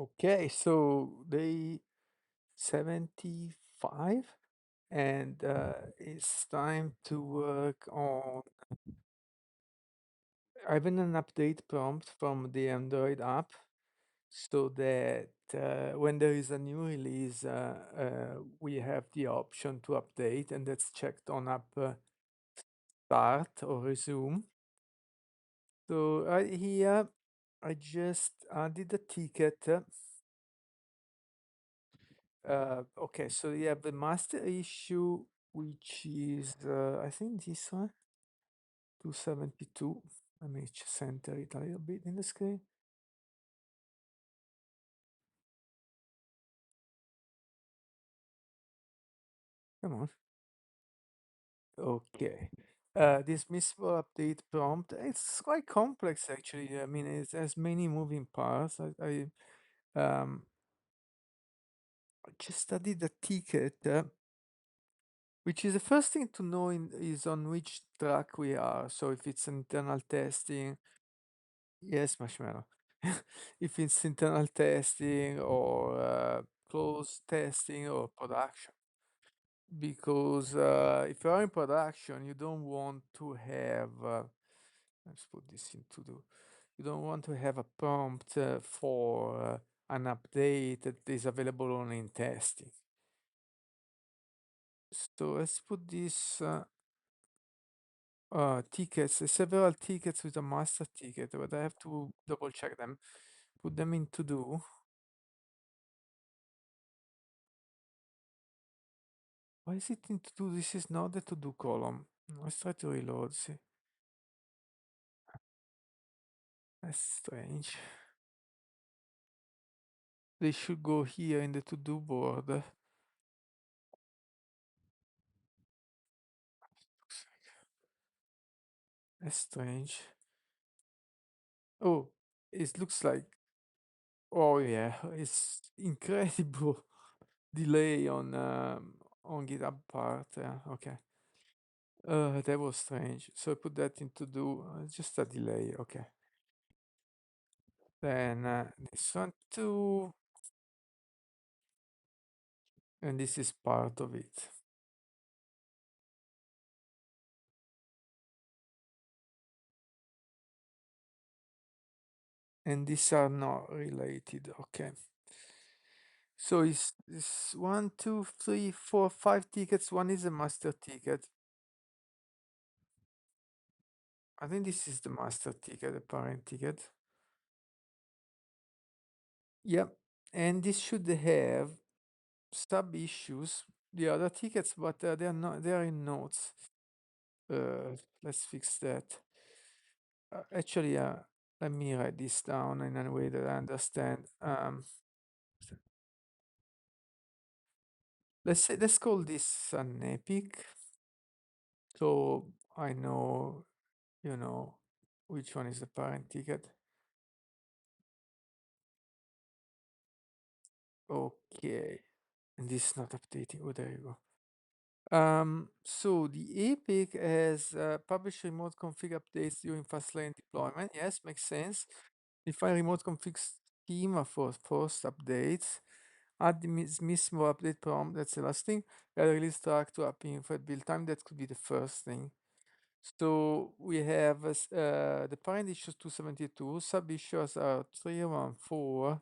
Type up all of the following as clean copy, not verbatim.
Okay, so day 75, and it's time to work on having an update prompt from the Android app so that when there is a new release, we have the option to update, and that's checked on app start or resume. So right here, I just added a ticket. Okay, so you have the master issue, which is, I think this one, 272. Let me just center it a little bit in the screen. Come on. Okay. This missile update prompt, it's quite complex actually. I mean, it has many moving parts. I just studied the ticket, which is the first thing to know is on which track we are. So if it's internal testing, yes, Marshmallow. If it's internal testing or close testing or production. Because if you're in production, you don't want to have, let's put this into the, you don't want to have a prompt for an update that is available only in testing. So let's put this tickets, several tickets with a master ticket, but I have to double check them, put them in to do. Why is it in to do? This is not the to do column. Let's try to reload. See, that's strange. They should go here in the to do board. That's strange. Oh, it looks like, oh yeah, it's incredible delay on GitHub part. Yeah, okay. That was strange. So I put that into do, just a delay. Okay. Then this one too, and this is part of it. And these are not related. Okay. So it's one, two, three, four, five tickets. One is a master ticket. I think this is the master ticket, the parent ticket. Yep. And this should have sub issues, the other tickets, but they are not. They are in notes. Let's fix that. Actually, let me write this down in a way that I understand. Let's call this an epic. So I know, you know, which one is the parent ticket. Okay. And this is not updating. Oh, there you go. So the Epic has published remote config updates during Fastlane deployment. Yes, makes sense. Define remote config schema for first updates. Add the mismo update prompt. That's the last thing. Add release track to app info at build time. That could be the first thing. So we have the parent issues 272. Sub issues are 314,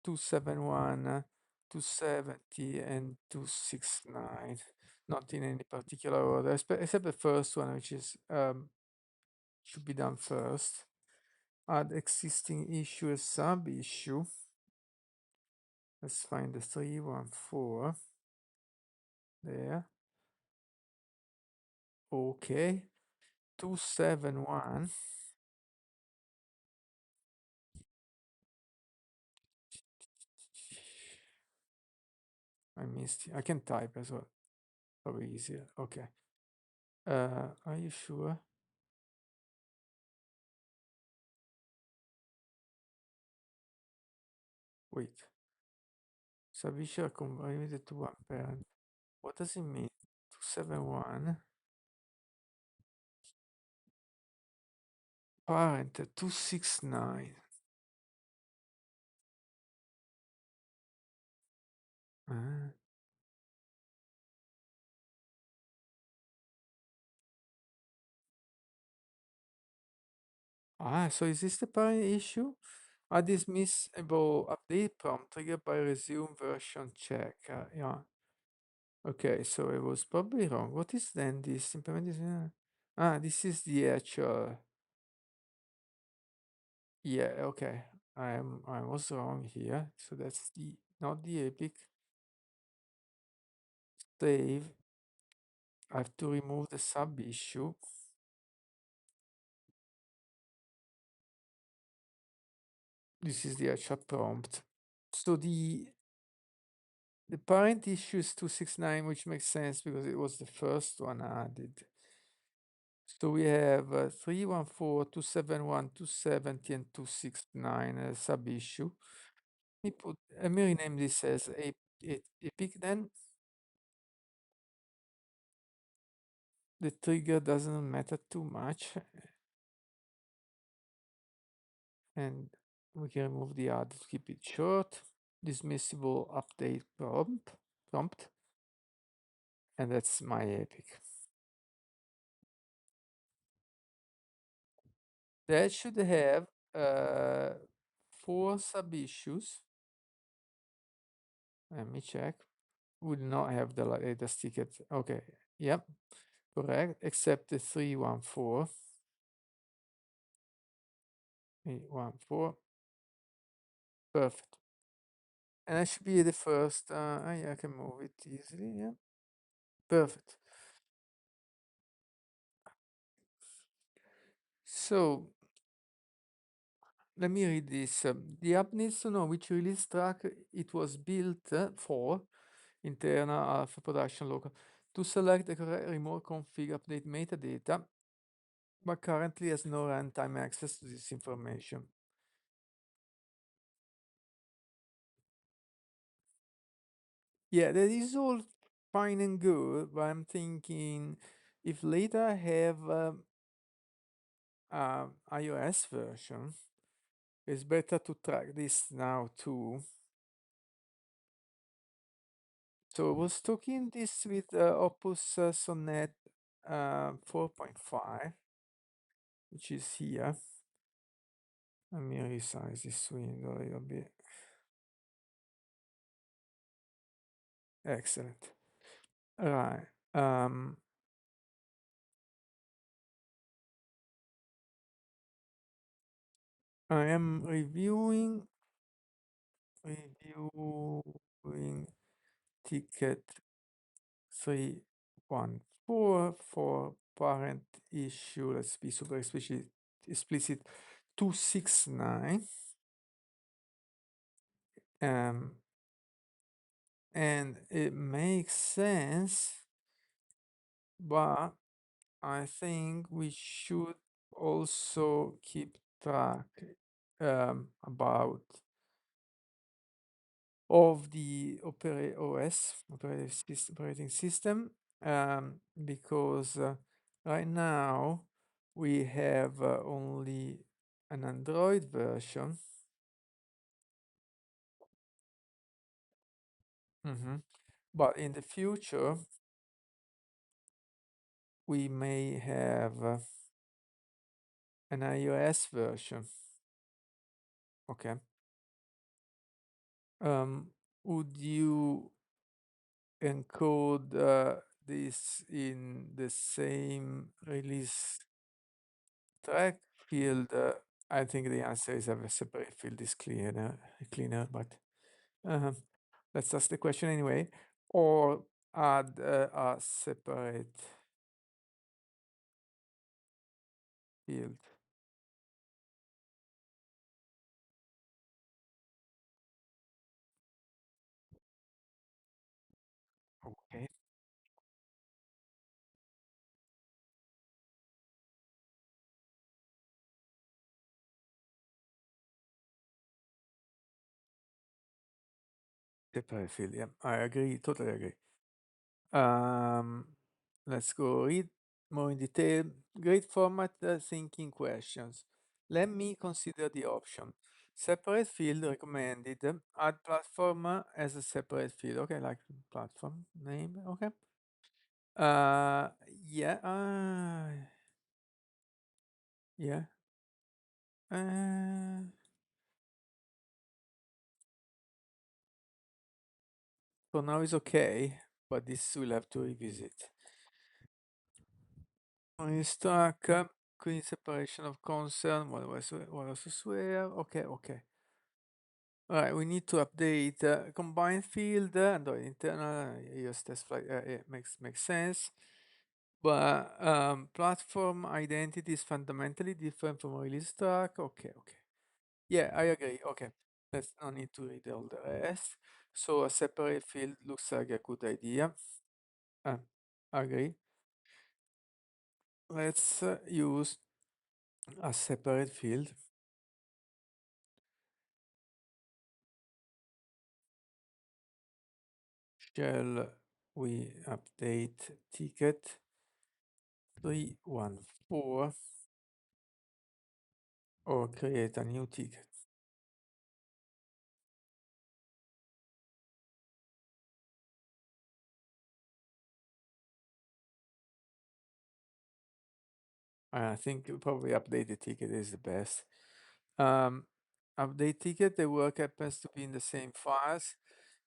271, 270, and 269. Not in any particular order, except the first one, which is should be done first. Add existing issue as sub issue. Let's find the 314 there. Okay. 271. I missed it. I can type as well. Probably easier. Okay. Are you sure? Wait. Submission combined to one parent. What does it mean? 271. Parent 269. Ah. So is this the parent issue? A dismissible update prompt triggered by resume version check. Yeah. Okay, so it was probably wrong. What is then this implementation? This is the actual. Yeah, okay. I was wrong here. So that's the not the epic. Save. I have to remove the sub issue. This is the actual prompt. So the parent issue is 269, which makes sense because it was the first one added. So we have 314, 271, 270, and 269 as sub issue. Let me rename this as epic then. The trigger doesn't matter too much. And we can remove the add to keep it short. Dismissible update prompt. And that's my epic. That should have 4 sub issues. Let me check. Would not have the latest ticket. Okay. Yep. Correct. Except the 314. 314. Perfect. And that should be the first. Yeah, I can move it easily. Yeah. Perfect. So let me read this. The app needs to know which release track it was built for, internal alpha production local, to select the correct remote config update metadata, but currently has no runtime access to this information. Yeah, that is all fine and good, but I'm thinking if later I have iOS version, it's better to track this now too. So I was talking this with Opus Sonnet 4.5, which is here. Let me resize this window a little bit. Excellent. Right. I am reviewing ticket 314 for parent issue. Let's be super explicit 269. And it makes sense, but I think we should also keep track about of the operating system, because right now we have only an Android version. But in the future, we may have an iOS version. Okay. Would you encode this in the same release track field? I think the answer is have a separate field is cleaner, but let's ask the question anyway. Or add a separate field. Okay. Separate field, yeah. I agree, totally agree. Let's go read more in detail. Great format thinking questions. Let me consider the option. Separate field recommended. Add platform as a separate field. Okay, like platform name. Okay. Yeah. Yeah. Uh, for now it's okay, but this we'll have to revisit. On stack, clean separation of concern. What else is where? Okay, okay. All right, we need to update combined field and the internal use test flag. It makes sense. But platform identity is fundamentally different from release track. Okay, okay. Yeah, I agree. Okay, let's not need to read all the rest. So a separate field looks like a good idea. Uh, agree. Let's use a separate field. Shall we update ticket 314 or create a new ticket? I think probably update the ticket is the best. Um, Update ticket, the work happens to be in the same files,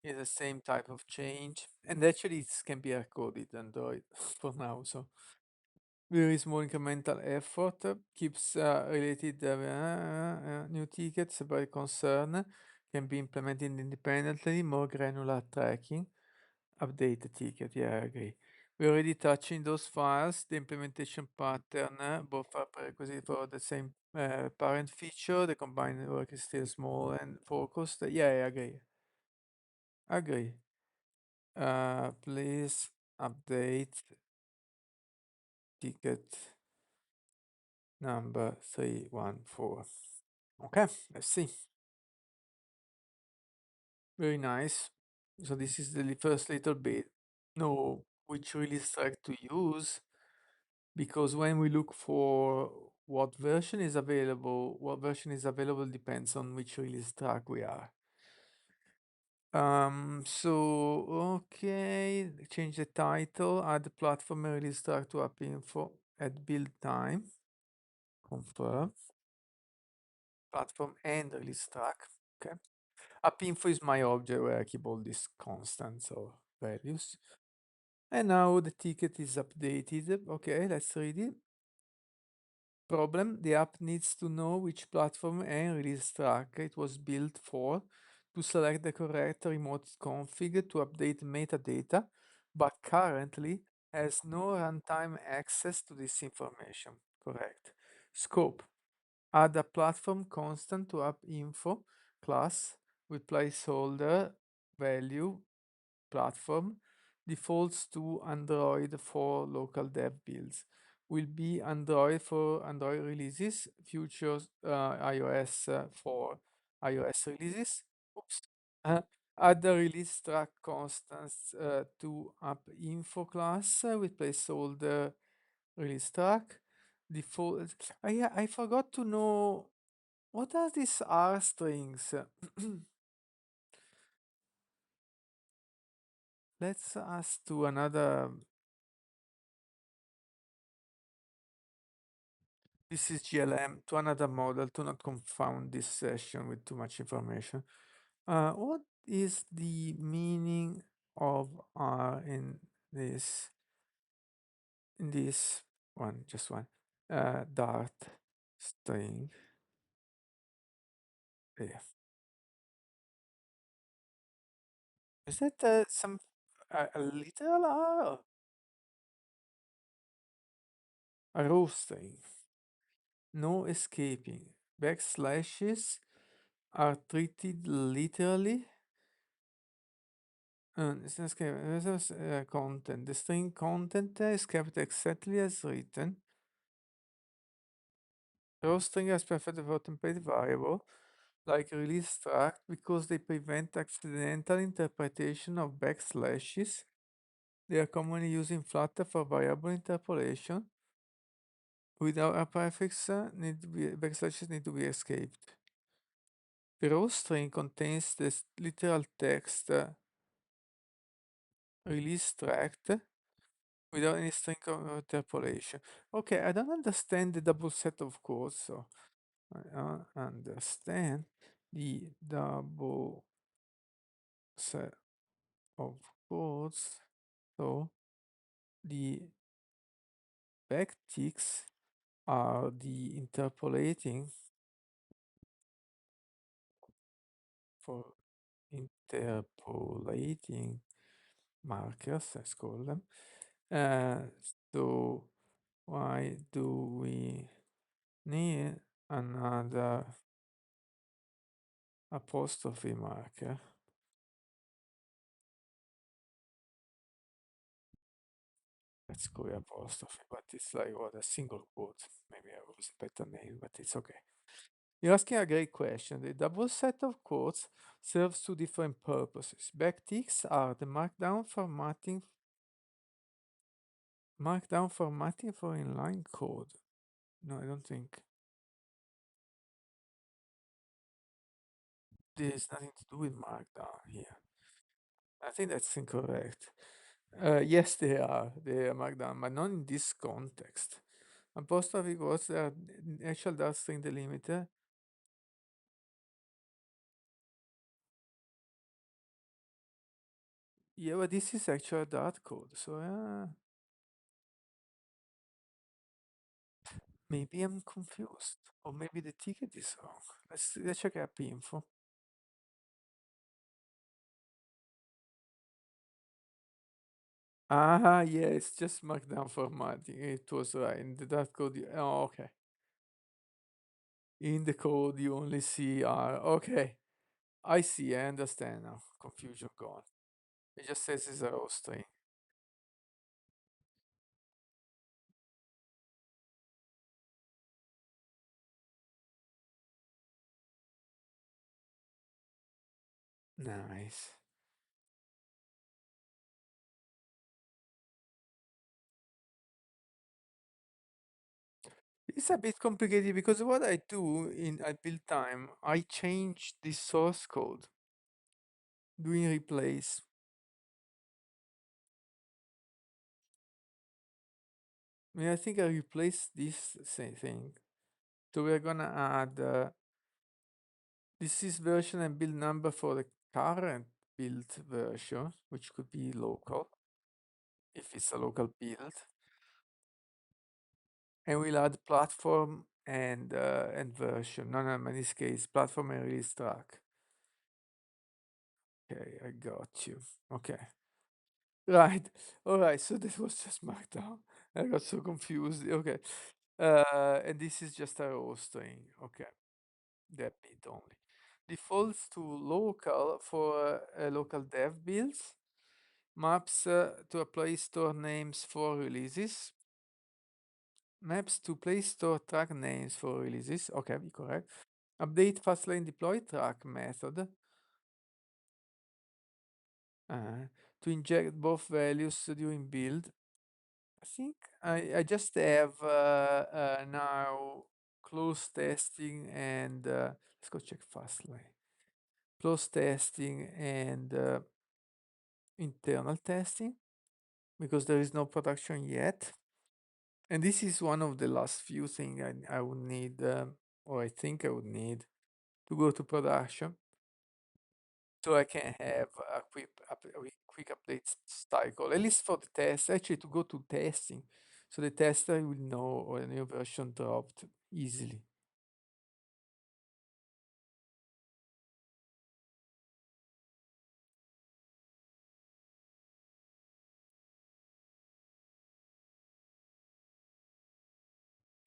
in the same type of change, and actually it can be recorded Android for now. So very small incremental effort keeps related new tickets by concern can be implemented independently, more granular tracking. Update the ticket, yeah, I agree. We already touching those files, the implementation pattern, both are prerequisite for the same parent feature. The combined work is still small and focused. Yeah, I agree. Agree. Please update ticket number 314. Okay, let's see. Very nice. So this is the first little bit. Know which release track to use, because when we look for what version is available depends on which release track we are. So okay, change the title, add the platform and release track to app info at build time. Confirm. Platform and release track. Okay. App info is my object where I keep all these constants or values. And now the ticket is updated. Okay, let's read it. Problem, the app needs to know which platform and release track it was built for to select the correct remote config to update metadata, but currently has no runtime access to this information. Correct. Scope, add a platform constant to app info class with placeholder value platform defaults to Android for local dev builds. Will be Android for Android releases, futures iOS for iOS releases. Oops. Add the release track constants to app info class with placeholder release track. Default. I forgot to know what are these R strings. Let's ask to another. This is GLM to another model to not confound this session with too much information. What is the meaning of R in this one, just one, Dart string? Yeah. Is that some a literal R or a row string? No escaping. Backslashes are treated literally. It's not content. The string content is kept exactly as written. Row string is perfect for template variable, like release track, because they prevent accidental interpretation of backslashes. They are commonly used in Flutter for variable interpolation. Without a prefix, backslashes need to be escaped. The row string contains the literal text release tracked without any string interpolation. Okay, I don't understand the double set of quotes, so I understand the double set of quotes. So the backticks are the interpolating for interpolating markers, let's call them. Uh, so why do we need another apostrophe marker? Let's go with apostrophe, but it's like what a single quote. Maybe I was a better name, but it's okay. You're asking a great question. The double set of quotes serves two different purposes. Backticks are the markdown formatting for inline code. No, I don't think. There's nothing to do with markdown here. I think that's incorrect. Yes, they are. They are markdown, but not in this context. Apostrophe quotes are actual dot string delimiter. Yeah, but this is actual dot code. So maybe I'm confused, or maybe the ticket is wrong. Let's check app info. Ah, yeah, it's just markdown formatting. It was right. In the dot code, oh, okay. In the code, you only see R. Okay, I see. I understand now. Confusion gone. It just says it's a row string. Nice. It's a bit complicated because what I do in at build time, I change the source code doing replace. I mean, I think I replace this same thing. So we're gonna add this is version and build number for the current build version, which could be local if it's a local build, and we'll add platform and version. No, no, in this case, platform and release track. Okay, I got you. Okay. Right. All right. So that was just Markdown. I got so confused. Okay. And this is just a row string. Okay. That bit only. Defaults to local for local dev builds. Maps to a Play Store names for releases. Maps to Play Store track names for releases. Okay, be correct. Update fastlane deploy track method. To inject both values during build. I think I just have now close testing and let's go check Fastlane. Close testing and internal testing because there is no production yet. And this is one of the last few things I would need, or I think I would need to go to production. So I can have a quick update cycle, at least for the test, actually to go to testing. So the tester will know when a new version dropped easily.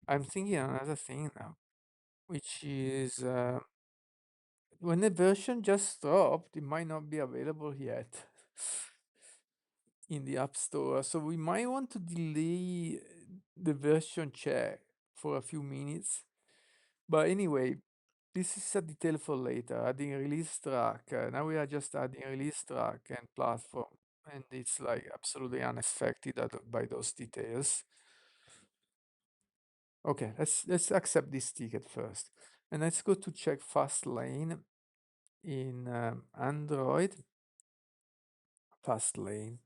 I'm thinking another thing now, which is when the version just dropped, it might not be available yet in the App Store. So we might want to delay the version check for a few minutes. But anyway, this is a detail for later, adding release track. Now we are just adding release track and platform, and it's like absolutely unaffected by those details. Okay, let's accept this ticket first. And let's go to check fast lane. in Android fast lane.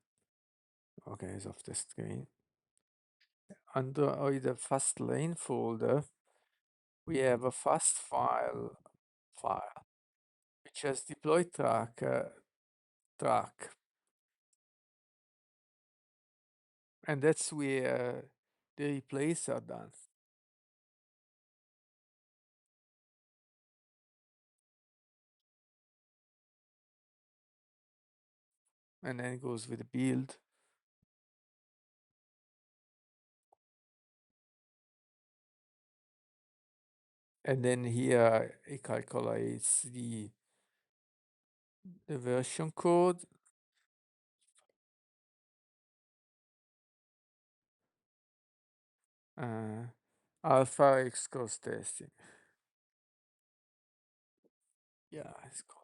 Okay, it's off the screen. Android fast lane folder, we have a fast file which has deploy track, and that's where the replays are done. And then it goes with the build. And then here it calculates the version code. Uh, Alpha X cross testing. Yeah, it's called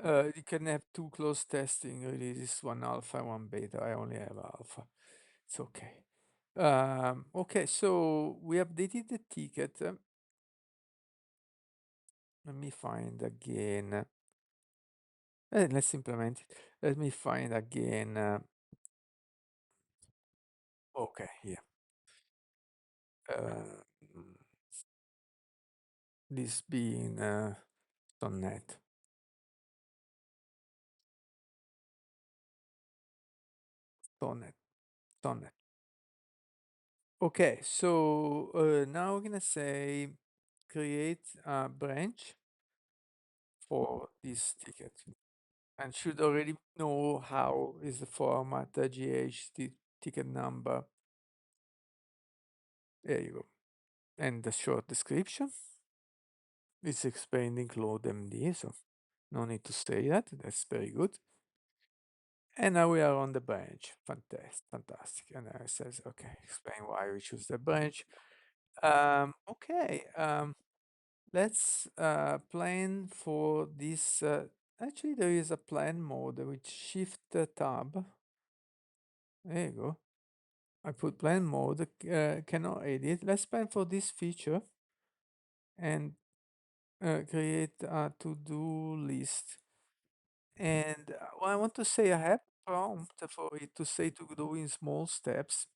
alpha. You can have two close testing releases, one alpha, one beta. I only have alpha. It's okay. Okay, so we updated the ticket. Let me find again. Let's implement it. Let me find again. Okay, here. Mm, this being .NET. .NET. .NET. Okay, so now we're gonna say create a branch for this ticket and should already know how is the format, the GH ticket number. There you go. And the short description. It's explained in Claude MD, so no need to say that. That's very good. And now we are on the branch. Fantastic. And now it says, okay, explain why we choose the branch. Okay. Let's plan for this. Actually, there is a plan mode with Shift Tab. There you go. I put plan mode, cannot edit. Let's plan for this feature and create a to-do list. And what I want to say, I have a prompt for it to say to do in small steps.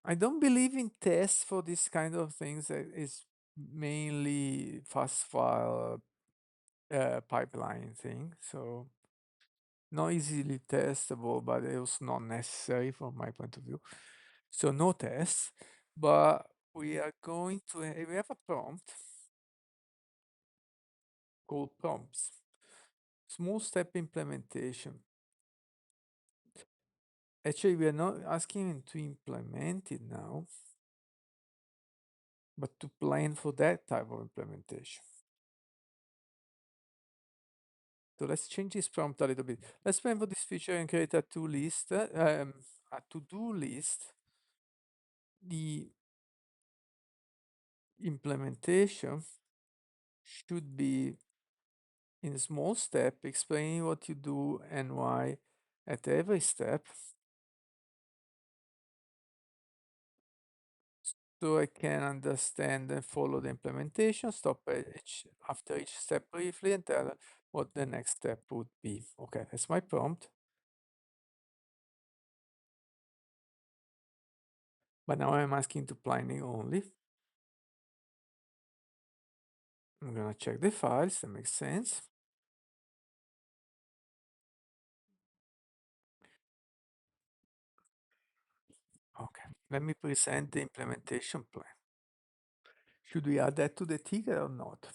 I don't believe in tests for this kind of things. It's mainly fast file pipeline thing. So not easily testable, but it was not necessary from my point of view. So no tests, but we are going to we have a prompt called prompts. Small step implementation. Actually, we are not asking him to implement it now, but to plan for that type of implementation. So let's change this prompt a little bit. Let's plan for this feature and create a to-do list. The implementation should be in small step, explaining what you do and why at every step. So I can understand and follow the implementation, stop after each step briefly and tell what the next step would be. Okay, that's my prompt. But now I'm asking to planning only. I'm gonna check the files, that makes sense. Okay, let me present the implementation plan. Should we add that to the ticket or not?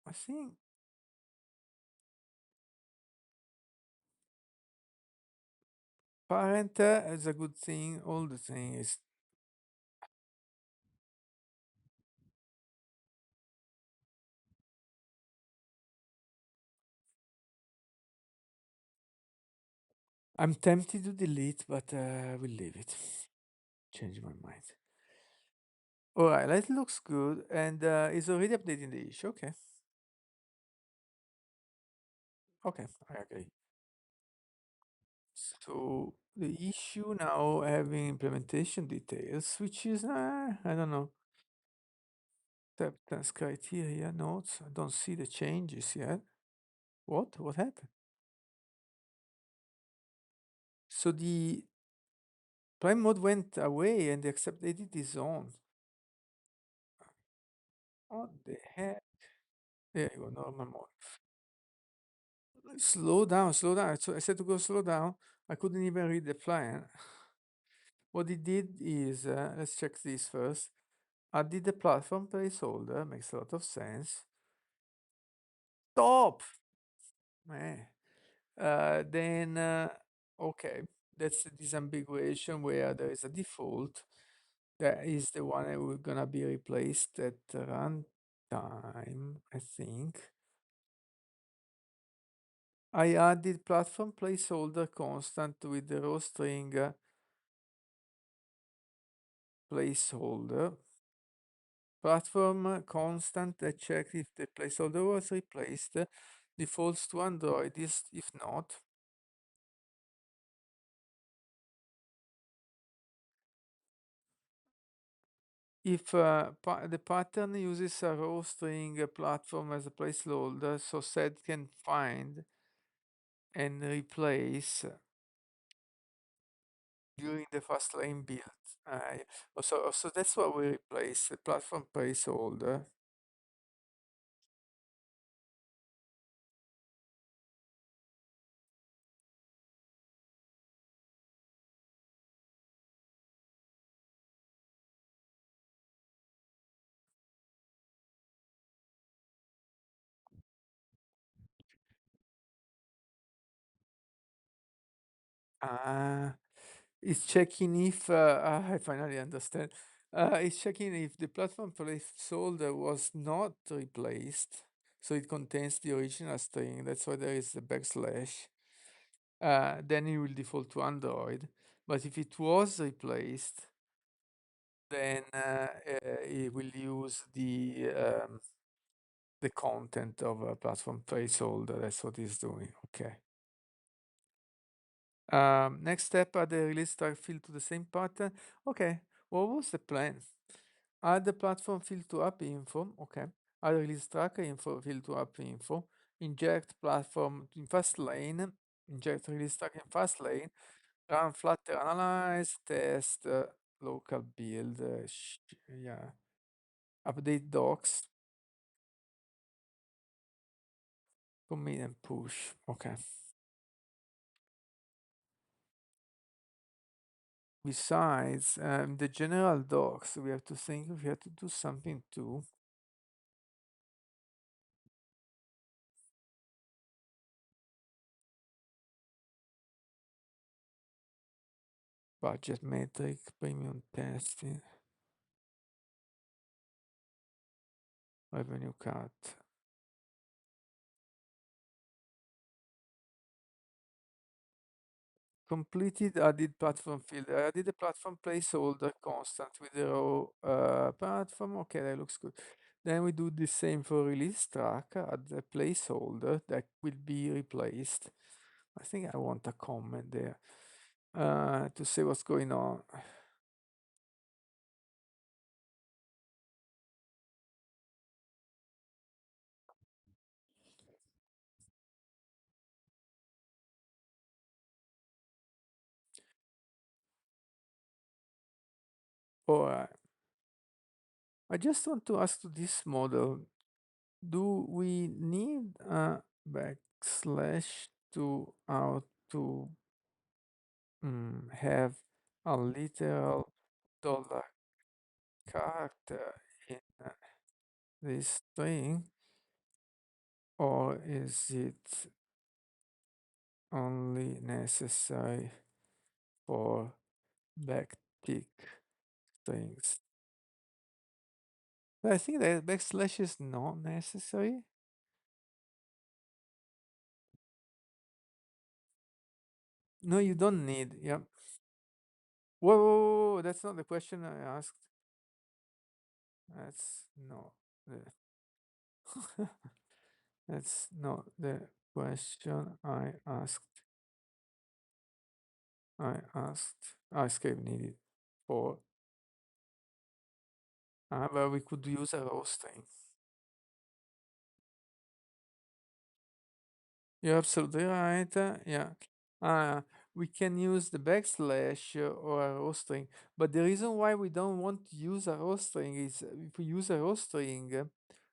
I think parent is a good thing. All the thing is I'm tempted to delete, but we'll leave it. Change my mind. All right, that looks good, and it's already updating the issue. Okay, okay, I agree. So the issue now having implementation details, which is, I don't know, acceptance criteria notes. I don't see the changes yet. What? What happened? So the prime mode went away and the accept edit is on. What the heck? There you go, normal mode. Slow down, slow down. So I said to go slow down. I couldn't even read the plan. What it did is, let's check this first. I did the platform placeholder, makes a lot of sense. Stop! Eh. Then, okay, that's the disambiguation where there is a default. That is the one that we're gonna be replaced at runtime, I think. I added platform placeholder constant with the row string placeholder. Platform constant that checks if the placeholder was replaced defaults to Android is if not. If the pattern uses a row string platform as a placeholder, so set can find and replace during the fast lane build. So that's what we replace, the platform placeholder. Ah, it's checking if, I finally understand. It's checking if the platform placeholder was not replaced, so it contains the original string. That's why there is the backslash. Then it will default to Android. But if it was replaced, then it will use the content of a platform placeholder. That's what it's doing. Okay. Next step, add the release track field to the same pattern. Okay. What was the plan? Add the platform field to app info. Okay. Add the release tracker info field to app info. Inject platform in fast lane. Inject release track in fast lane. Run Flutter analyze, test, local build, yeah, update docs, commit and push. Okay. Besides the general docs, we have to think if we have to do something too. Budget metric, premium testing, revenue cut. Completed added platform field. I added the platform placeholder constant with the row platform. Okay, that looks good. Then we do the same for release track, add the placeholder that will be replaced. I think I want a comment there to say what's going on. All right. I just want to ask to this model, do we need a backslash to out to have a literal dollar character in this string, or is it only necessary for backtick strings? I think that backslash is not necessary. No, you don't need. Yeah. Whoa, whoa, whoa, whoa, that's not the question I asked. That's not the that's not the question I asked. I escape needed for, but we could use a row string. You're absolutely right. Yeah. Uh, we can use the backslash or a row string, but the reason why we don't want to use a row string is if we use a row string,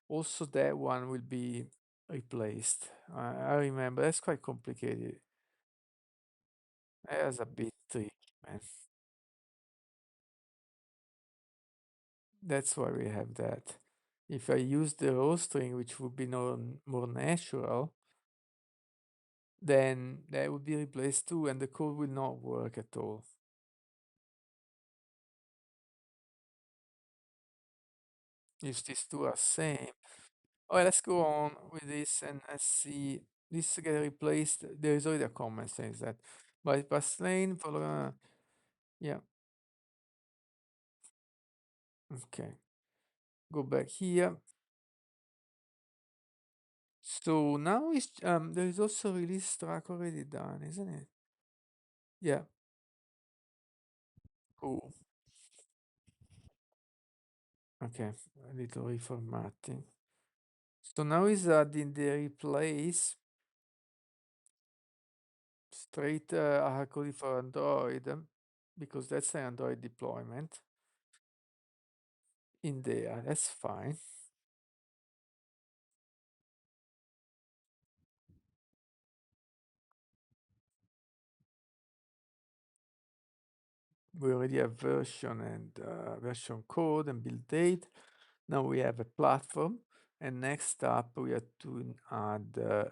also that one will be replaced. I remember that's quite complicated. That's a bit tricky, man. That's why we have that. If I use the row string, which would be more natural, then that would be replaced too, and the code will not work at all. If these two are same. Oh, let's go on with this and let's see. This get replaced. There is already a comment saying that bypass lane follow. Yeah. Okay. Go back here. So now is there is also release track already done, isn't it? Yeah. Cool. Okay. A little reformatting. So now is adding the replace straight hardcoding for Android because that's the Android deployment in there. That's fine. We already have version and version code and build date. Now we have a platform, and next up we have to add the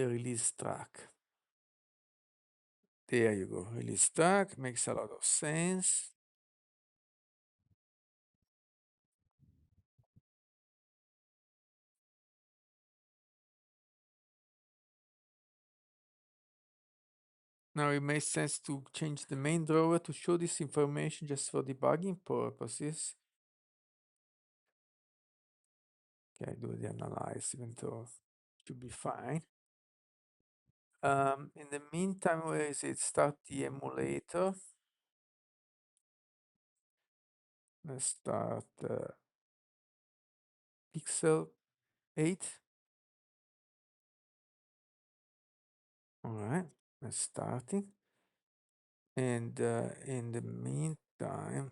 release track. There you go, release track makes a lot of sense. Now it makes sense to change the main drawer to show this information just for debugging purposes. Okay, do the analyze even though it should be fine. In the meantime, where is it? Start the emulator. Let's start Pixel 8. All right, let's starting. And in the meantime,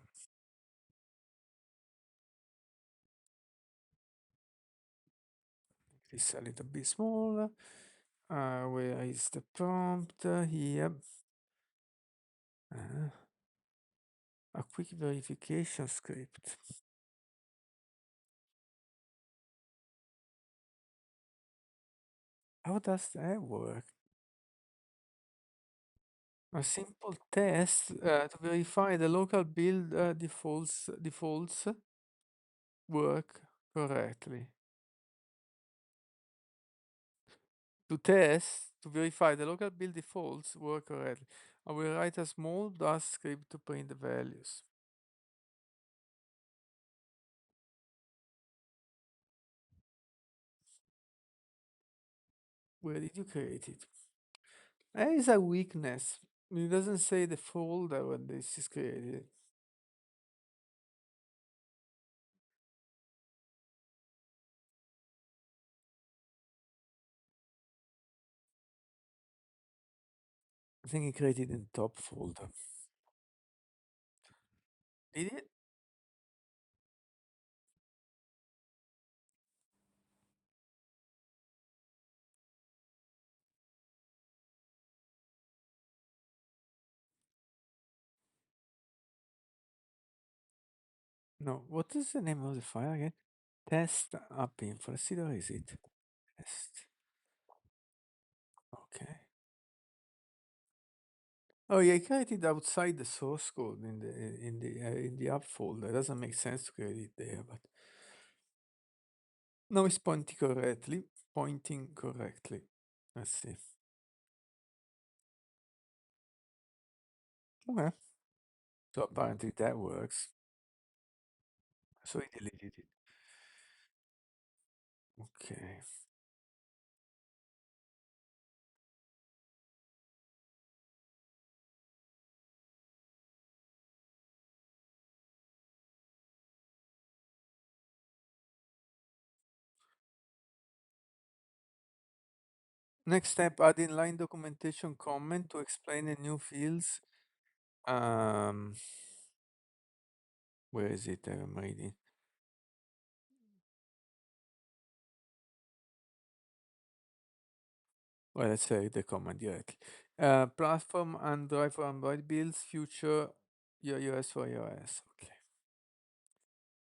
it's a little bit smaller. Where is the prompt? Here. Uh, a quick verification script. How does that work? A simple test to verify the local build defaults work correctly. To test, to verify the local build defaults work correctly, I will write a small Dash script to print the values. Where did you create it? There is a weakness. It doesn't say the folder when this is created. I think it created in top folder. Did it? No. What is the name of the file again? Test app info. Let's see, where is it? Test. Okay. Oh yeah, I created outside the source code in the app folder. It doesn't make sense to create it there, but now it's pointing correctly. Pointing correctly. Let's see. Okay. So apparently that works. So he deleted it. Okay. Next step, add inline documentation comment to explain the new fields. Um, where is it? I'm reading. Well, let's say the comment directly. Platform Android for Android builds, future iOS for iOS. Okay.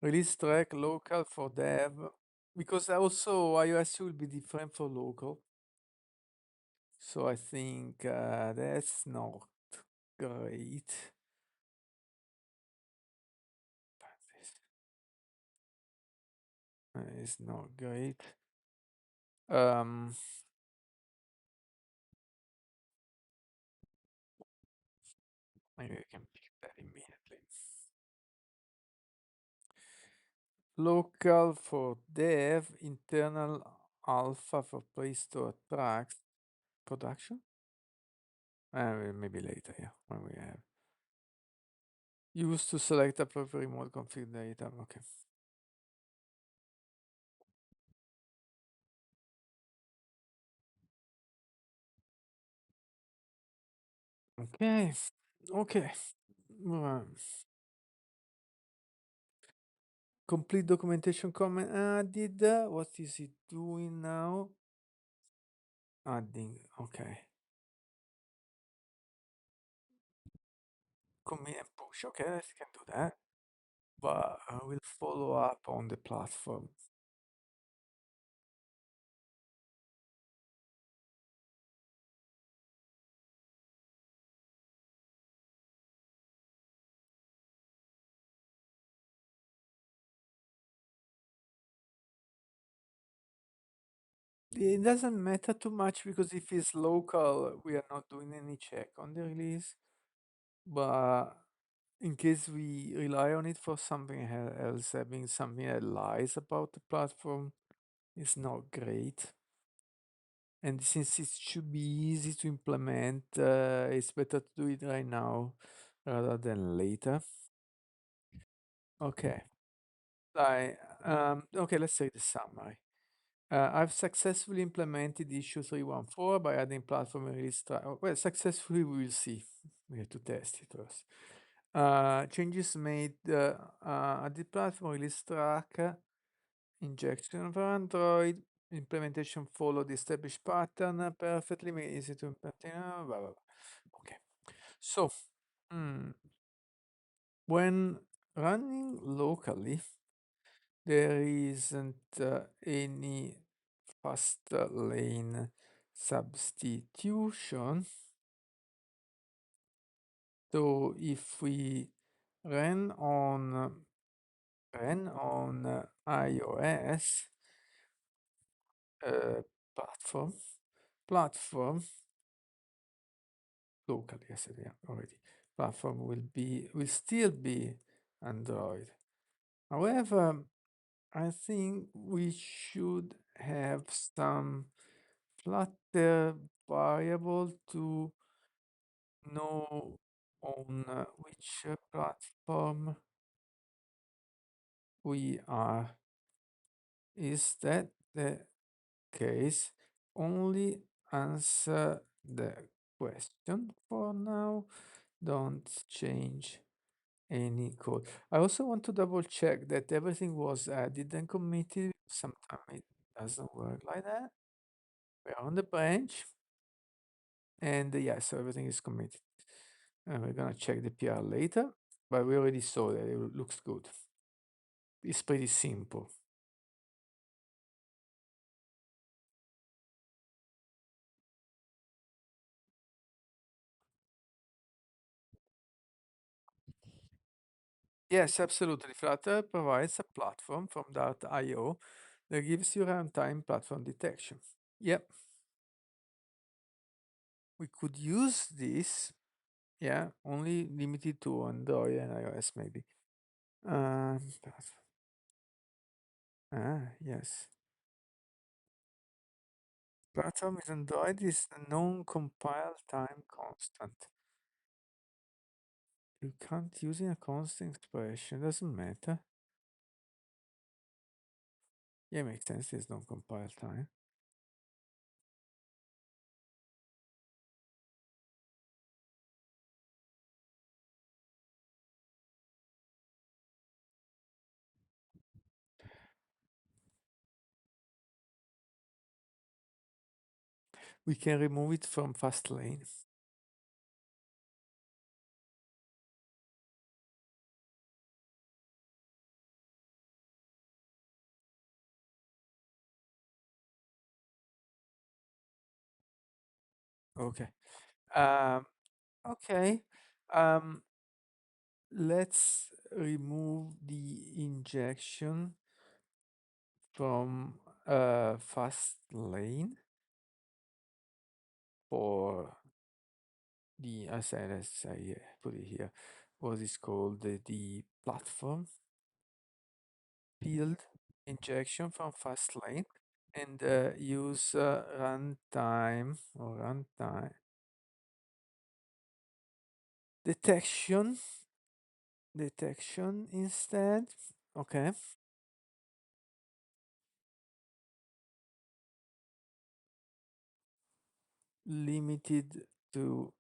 Release track local for dev, because also iOS will be different for local. So I think that's not great. It's not great. Um, Maybe I can pick that immediately. Local for dev, internal alpha for pre-store tracks. Production? Maybe later, yeah, when we have. Use to select appropriate remote config data. Okay. Okay. Okay. Uh, Complete documentation comment added. What is it doing now? Adding. Okay. Commit and push. Okay, I can do that. But I will follow up on the platform. It doesn't matter too much because if it's local, we are not doing any check on the release. But in case we rely on it for something else, having something that lies about the platform is not great. And since it should be easy to implement, it's better to do it right now rather than later. Okay. Okay, let's say the summary. I've successfully implemented issue 314 by adding platform release track. Well, successfully, we will see. We have to test it first. Changes made at the platform release track, injection for Android, implementation follow the established pattern perfectly, made easy to implement. Blah, blah, blah. Okay. So, mm, when running locally, there isn't any fast lane substitution. So if we ran on iOS uh, platform platform locally, I said yeah already. Platform will still be Android. However, I think we should have some Flutter variable to know on which platform we are. Is that the case? Only answer the question for now. Don't change any code. I also want to double check that everything was added and committed. Sometimes it doesn't work like that. We're on the branch, and yeah, so everything is committed. And we're gonna check the PR later, but we already saw that it looks good. It's pretty simple. Yes, absolutely. Flutter provides a platform from Dart.io that gives you runtime platform detection. Yep, we could use this. Yeah, only limited to Android and iOS maybe. Yes. Platform with Android is a non-compile time constant. You can't use in a constant expression, doesn't matter. Yeah, makes sense, there's non-compile time. we can remove it from fast lane. Okay. Um, okay. Um, let's remove the injection from fast lane for the, as I put it here, what is called the platform field injection from fast lane, and use runtime or runtime detection instead. Okay. Limited to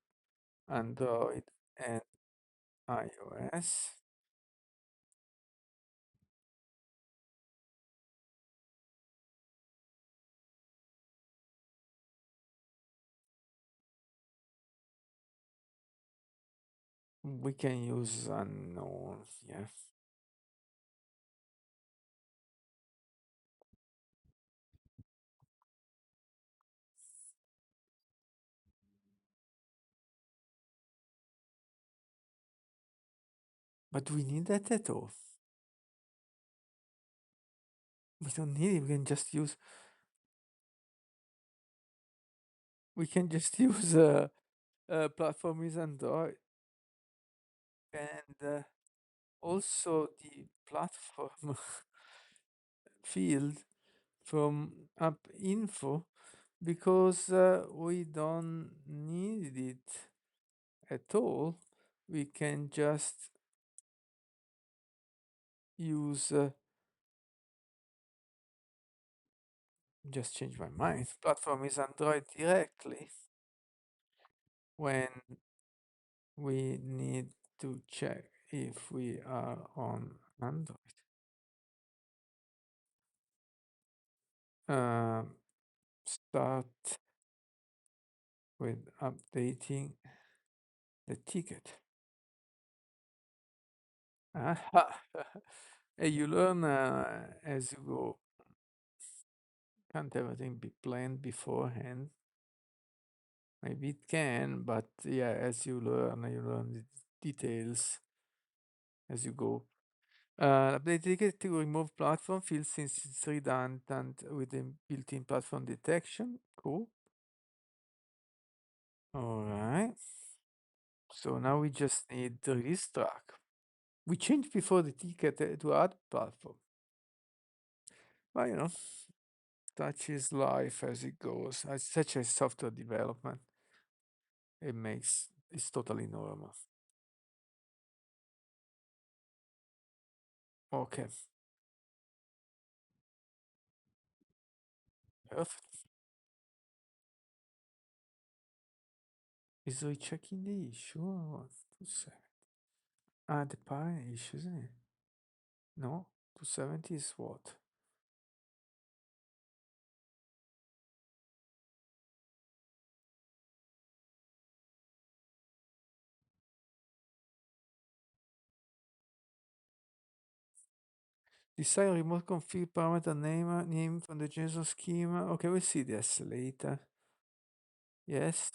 Android and iOS. We can use unknown, yeah. But we need that at all. We don't need it. We can just use platform is Android, and also the platform field from app info, because we don't need it at all. We can use just change my mind. Platform is Android directly when we need to check if we are on Android. Um, Start with updating the ticket. Aha. Hey, you learn as you go. Can't everything be planned beforehand? Maybe it can, but yeah, as you learn the details as you go. Update ticket to remove platform field since it's redundant with the built-in platform detection. Cool. All right. So now we just need the release track. We changed before the ticket to add platform. But such is life as it goes. As such as software development. It's totally normal. Okay. Perfect. Is rechecking the issue or what? 270. Ah, the parent issue, isn't it? No, 270 is what? Decide remote config parameter name from the JSON schema. Okay, we'll see this later. Yes.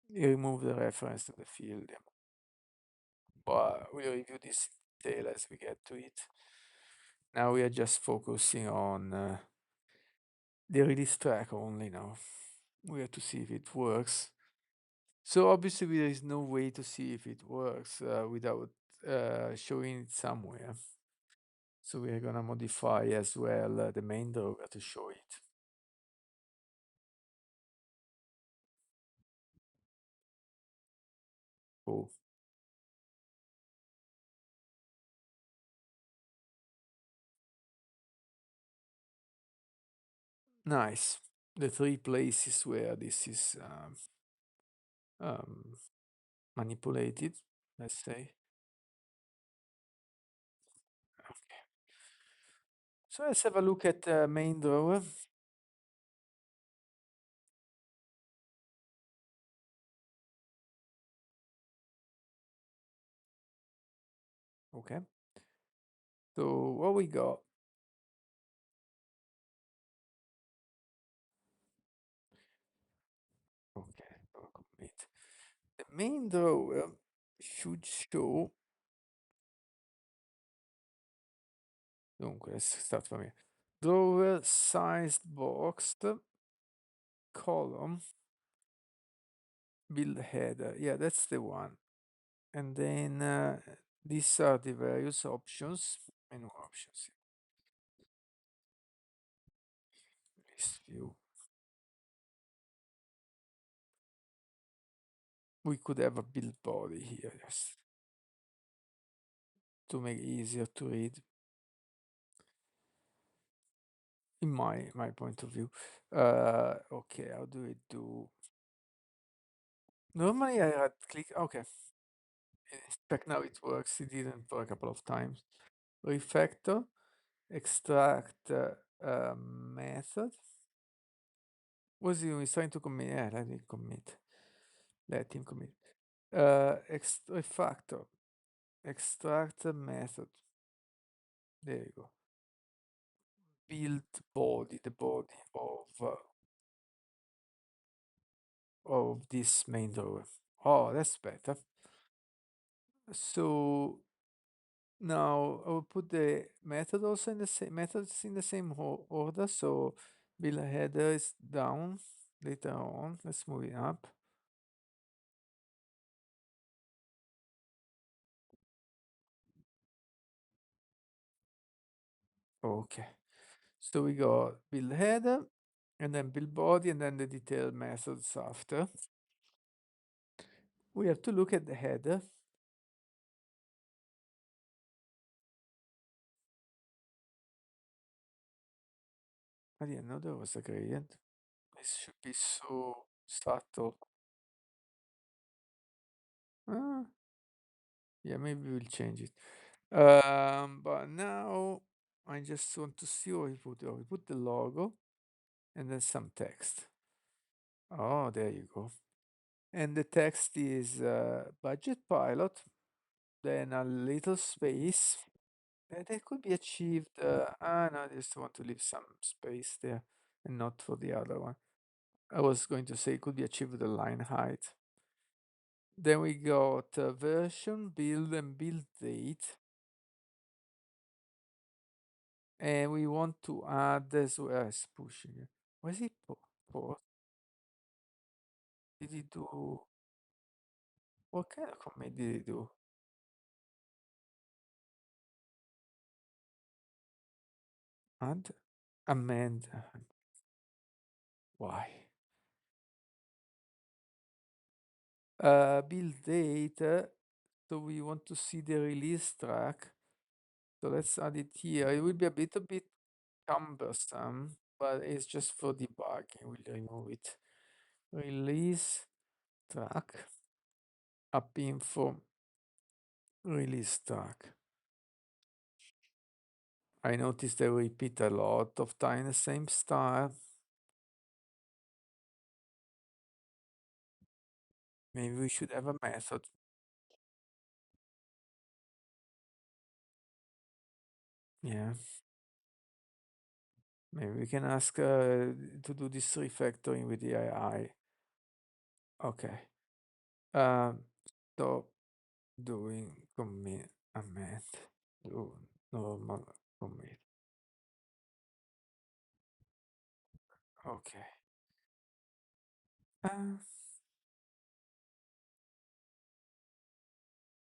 You remove the reference to the field. Yeah. But we'll review this in detail as we get to it. Now we are just focusing on the release track only now. We have to see if it works. So obviously there is no way to see if it works without showing it somewhere. So we are gonna modify as well the main driver to show it. Oh, nice. The three places where this is um, manipulated, let's say. So let's have a look at main drawer. Okay. So what we got? Okay, commit. The main drawer should show. Dunque, let's start from here. Drawer sized box column build header. Yeah, that's the one. And then these are the various options. Menu options. List view. We could have a build body here, yes, to make it easier to read. In my point of view. Okay, how do we do? Normally I right click. Okay, check now it works. It didn't for a couple of times. Refactor, extract method. Was he he's trying to commit? Yeah, let him commit. Let him commit. Refactor, extract method. There you go. Build body, the body of this main drawer. Oh, that's better. So now I will put the method also in the same methods in the same order. So build header is down later on. Let's move it up. Okay. So we got build header and then build body and then the detailed methods after. We have to look at the header. I didn't know there was a gradient. This should be so subtle. Ah, yeah, maybe we'll change it. But now I just want to see what we put. Oh, we put the logo and then some text. Oh, there you go. And the text is budget pilot, then a little space. That could be achieved. No, I just want to leave some space there and not for the other one. I was going to say it could be achieved with the line height. Then we got version, build, and build date. And we want to add as well as pushing. Was it port? Did he do? What kind of command did he do? Add? Amend. Why? Build date. So we want to see the release track. So let's add it here. It will be a little bit cumbersome, but it's just for debugging. We'll remove it. Release track. App info. Release track. I noticed they repeat a lot of time the same style. Maybe we should have a method. Yeah. Maybe we can ask to do this refactoring with the AI. Okay. Stop doing commit amend. Do normal commit. Okay. Uh,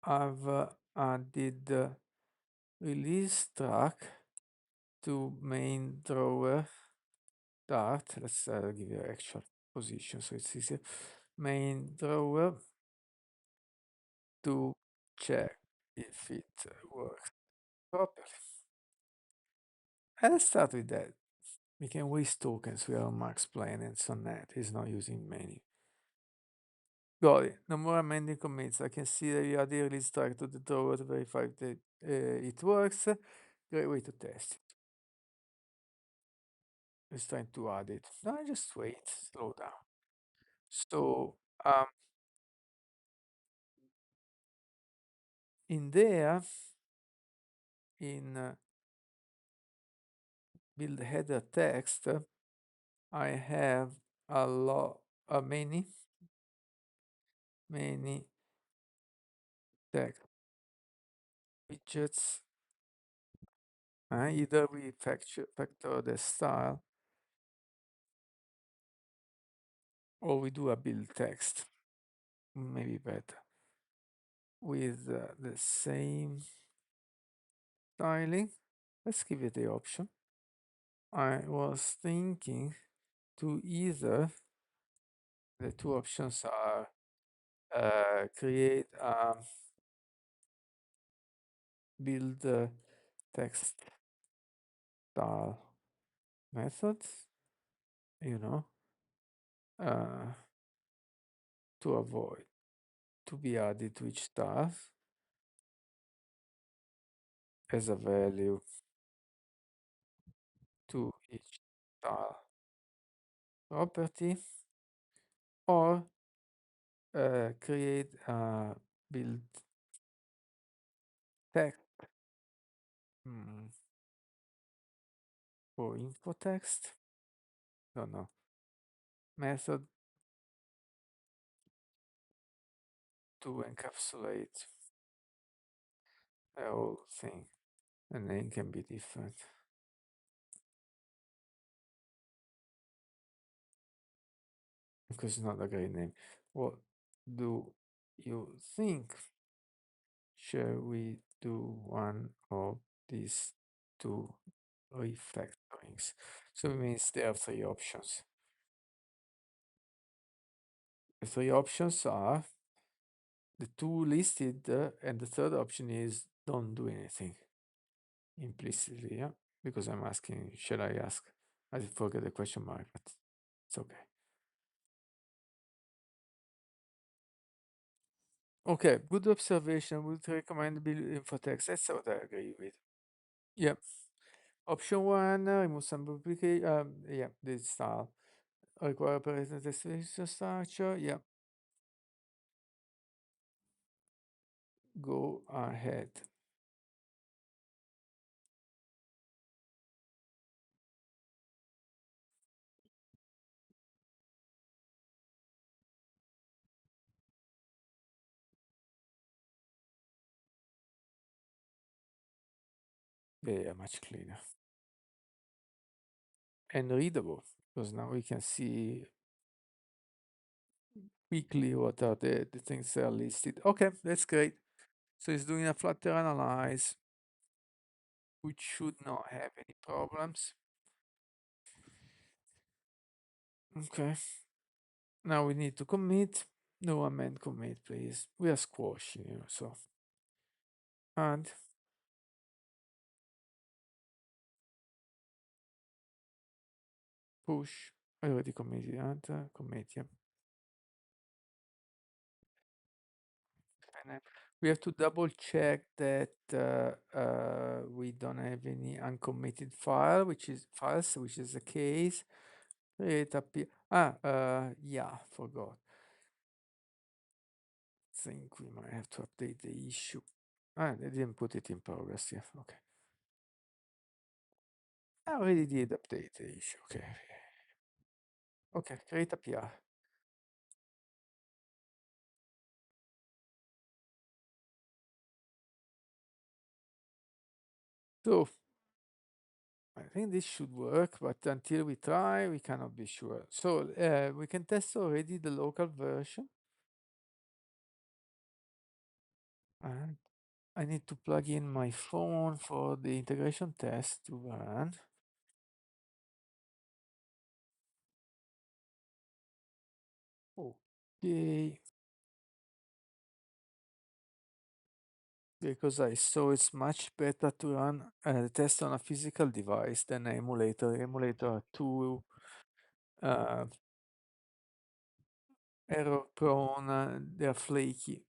I've added release track to main drawer start. Let's give you actual position so it's easier. Main drawer to check if it works properly. And let's start with that. We can waste tokens with our max planets on that. He's not using many. Got it. No more amending commits. I can see that you add the release track to the drawer to verify that it works. Great way to test it. It's trying to add it. No, just wait, slow down. So um, in there, in build header text, I have a lot, many text widgets. Either we factor the style or we do a build text, maybe better, with the same styling. Let's give it the option. I was thinking to either the two options are create a build text style method, you know, uh, to avoid to be added to each style as a value to each style property, or create a build text for info text. No method to encapsulate the whole thing. The name can be different because it's not a great name. What do you think? Shall we do one of these two refactorings? So it means there are three options. The three options are the two listed, and the third option is don't do anything implicitly, yeah? Because I'm asking, shall I ask? I forget the question mark, but it's okay. Okay, good observation. Would recommend build info text. That's what I agree with. Yeah. Option one, remove some duplicate. Yeah, this style. Require operator destination structure. Yeah. Go ahead. Yeah, much cleaner and readable because now we can see quickly what are the things that are listed. Okay, that's great. So it's doing a Flutter analyze, which should not have any problems. Okay. Now we need to commit. No amend commit, please. We are squashing you, so add push. I already committed. Add commit. Yeah. And then we have to double check that we don't have any uncommitted files, which is the case. Create yeah, forgot. Think we might have to update the issue. They didn't put it in progress. Yeah, okay. I already did update the issue. Okay. Okay, create a PR. So I think this should work, but until we try, we cannot be sure. So we can test already the local version. And I need to plug in my phone for the integration test to run. Okay. Because I saw it's much better to run the test on a physical device than an emulator. Emulator are too error prone, they are flaky.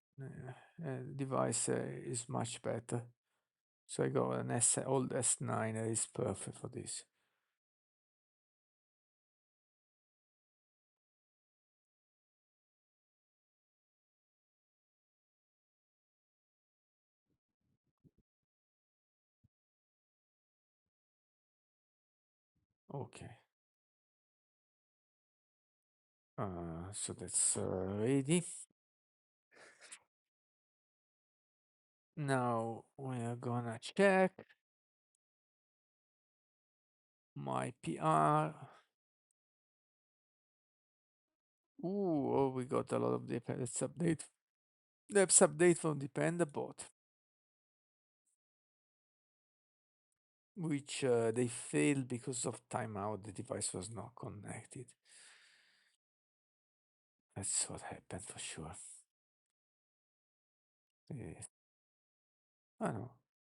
Device is much better. So I got an old S9 that is perfect for this. Okay. So that's ready. Now we are gonna check my PR. Ooh, oh, we got a lot of let's update. Let's update from Dependabot, which they failed because of timeout. The device was not connected. That's what happened for sure. Yes. I know.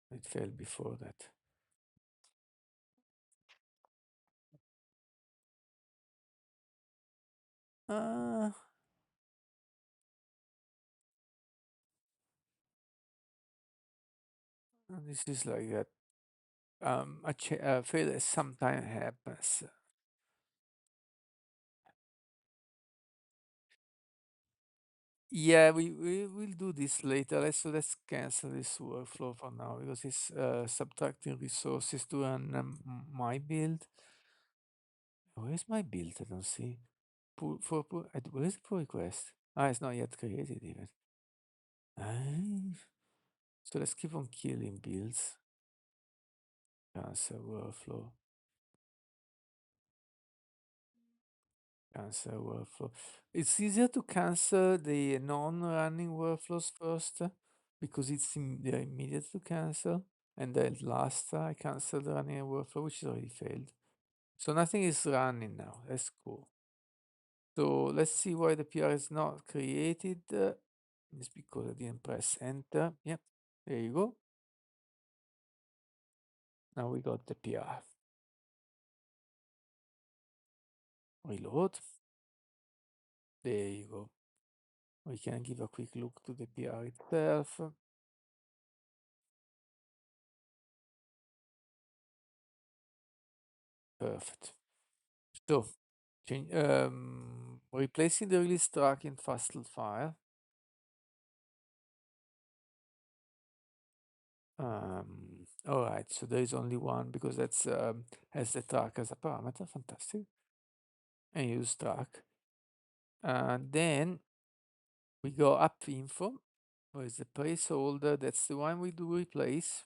It failed before that. Uh, this is like that. A failure sometimes happens. Yeah, we will do this later. Let's cancel this workflow for now because it's subtracting resources to run my build. Where is my build? I don't see. Where is the pull request? Ah, it's not yet created even. Ah, so let's keep on killing builds. Cancel workflow. Cancel workflow. It's easier to cancel the non-running workflows first because they're immediate to cancel. And then last, I canceled the running workflow, which is already failed. So nothing is running now. That's cool. So let's see why the PR is not created. It's because I didn't press enter. Yep, there you go. Now we got the PR. Reload. There you go. We can give a quick look to the PR itself. Perfect. So, replacing the release track in FASTL file. All right, so there is only one because that's has the track as a parameter. Fantastic. And use track. And then we go up info. Where is the placeholder? That's the one we do replace.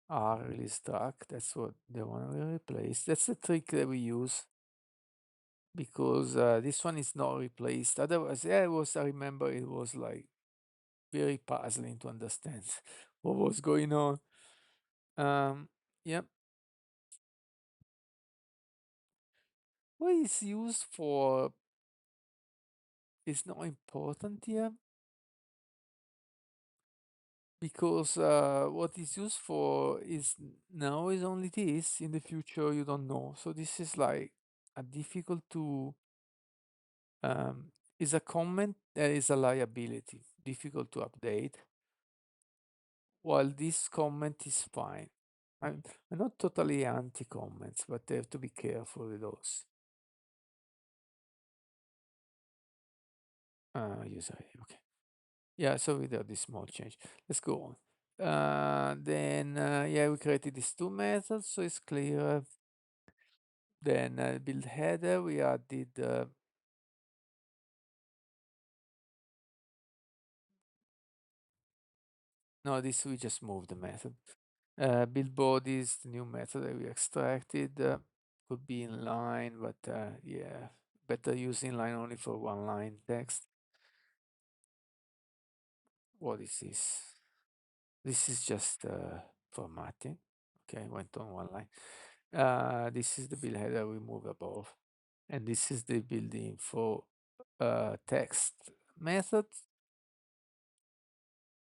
R release track. That's what the one we replace. That's the trick that we use because this one is not replaced. Otherwise, yeah, it was. I remember it was like very puzzling to understand what was going on. Yep. What is used for is not important here because what is used for is now is only this. In the future, you don't know. So this is like a difficult to is a comment that is a liability, difficult to update. While this comment is fine. I'm not totally anti comments, but they have to be careful with those. User, okay. Yeah, so we did this small change. Let's go on. Then, yeah, we created these two methods, so it's clear. Then build header, we added, no, this we just moved the method. Build bodies, the new method that we extracted, could be inline, but yeah, better use inline only for one line text. What is this? This is just formatting. Okay, went on one line. This is the build header we move above. And this is the build info text method,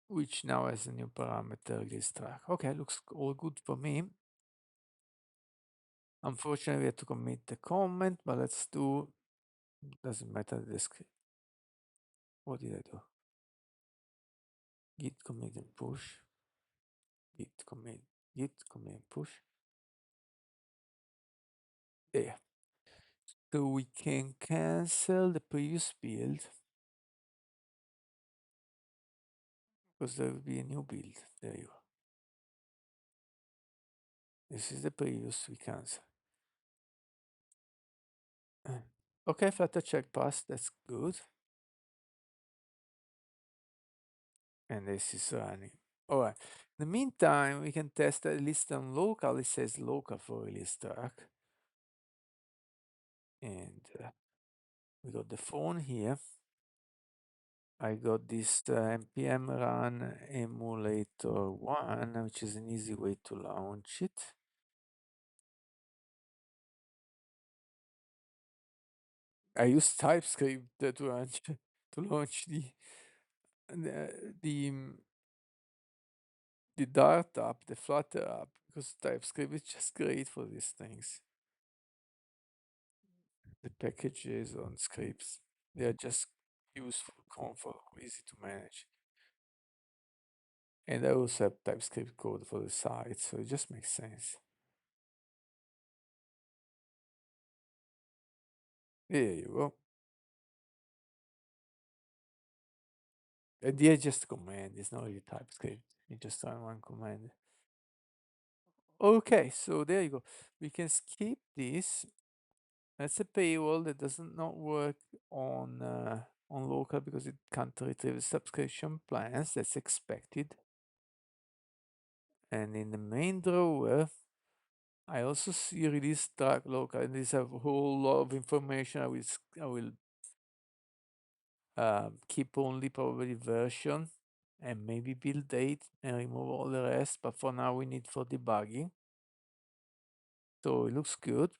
which now has a new parameter release track. Okay, looks all good for me. Unfortunately, we have to commit the comment, but let's do, doesn't matter the script. What did I do? Git commit and push. Git commit, git commit and push. There. So we can cancel the previous build because there will be a new build. There you go. This is the previous we cancel. Okay, Flutter check pass, that's good. And this is running. All right. In the meantime, we can test at least on local. It says local for release track. And we got the phone here. I got this npm run emulator 1, which is an easy way to launch it. I use TypeScript to launch to launch the the Dart app, the Flutter app, because TypeScript is just great for these things. The packages on scripts, they are just useful, comfort, easy to manage. And I also have TypeScript code for the site, so it just makes sense. There you go. The idea is just a command, it's not really TypeScript. You just run one command. Okay, so there you go. We can skip this. That's a paywall that doesn't not work on local because it can't retrieve subscription plans. That's expected. And in the main drawer, I also see release track local, and there's a whole lot of information. I will keep only probably version and maybe build date and remove all the rest. But for now, we need for debugging. So it looks good.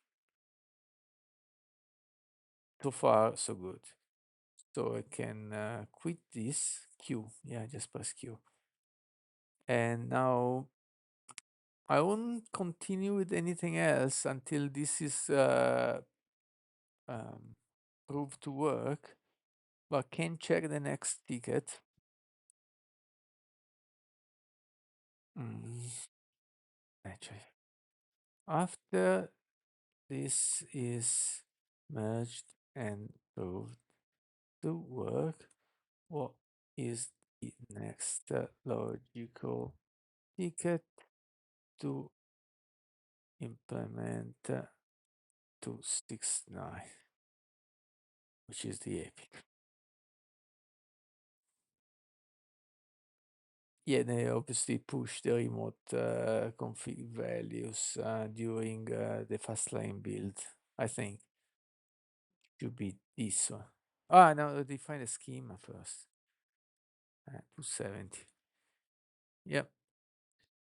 So far, so good. So I can quit this Q. Yeah, just press Q. And now I won't continue with anything else until this is um, proved to work. But can check the next ticket. Mm, actually, after this is merged and proved to work, what is the next logical ticket to implement 269, which is the epic? Yeah, they obviously push the remote config values during the fast lane build. I think should be this one. Ah, no, define the schema first. 270. Yep.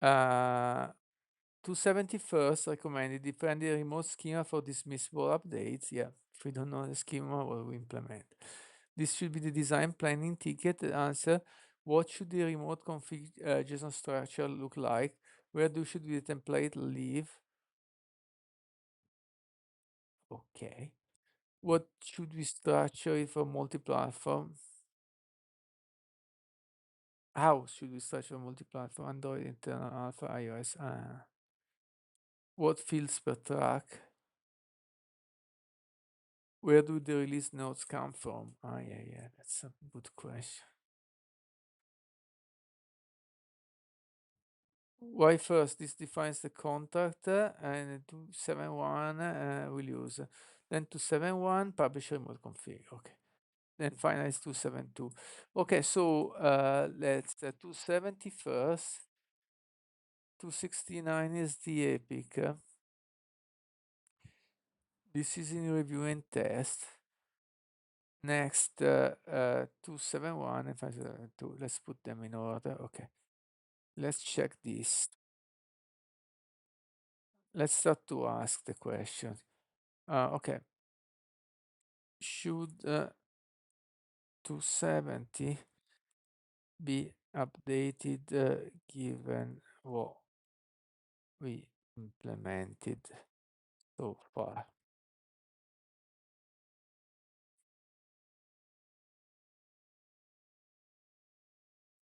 271st recommended define the remote schema for dismissible updates. Yeah, if we don't know the schema, what we implement. This should be the design planning ticket. The answer: what should the remote config JSON structure look like? Where should the template live? Okay. What should we structure it for multi-platform? How should we structure multi-platform? Android, internal alpha, iOS. What fields per track? Where do the release notes come from? Yeah, that's a good question. Why first? This defines the contract and 271 we'll use. Then 271 publish remote config. Okay. Then finally it's 272. Okay, so let's 270 first. 269 is the epic. This is in review and test. Next, 271 and 572. Let's put them in order. Okay. Let's check this. Let's start to ask the question. Okay. Should 270 be updated given what we implemented so far?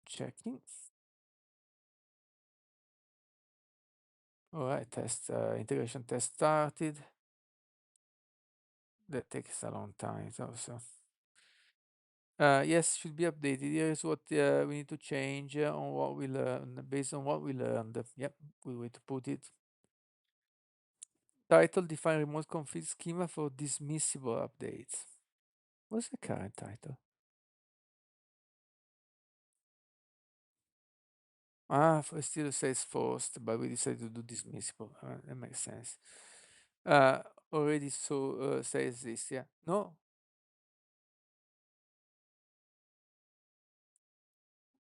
Checking. All right, test integration test started. That takes a long time. So yes, should be updated. Here is what we need to change on what we learned, based on what we learned. Yep, good way to put it. Title define remote config schema for dismissible updates. What's the current title? It still says forced, but we decided to do dismissible. That makes sense. Uh, Already says this, yeah. No,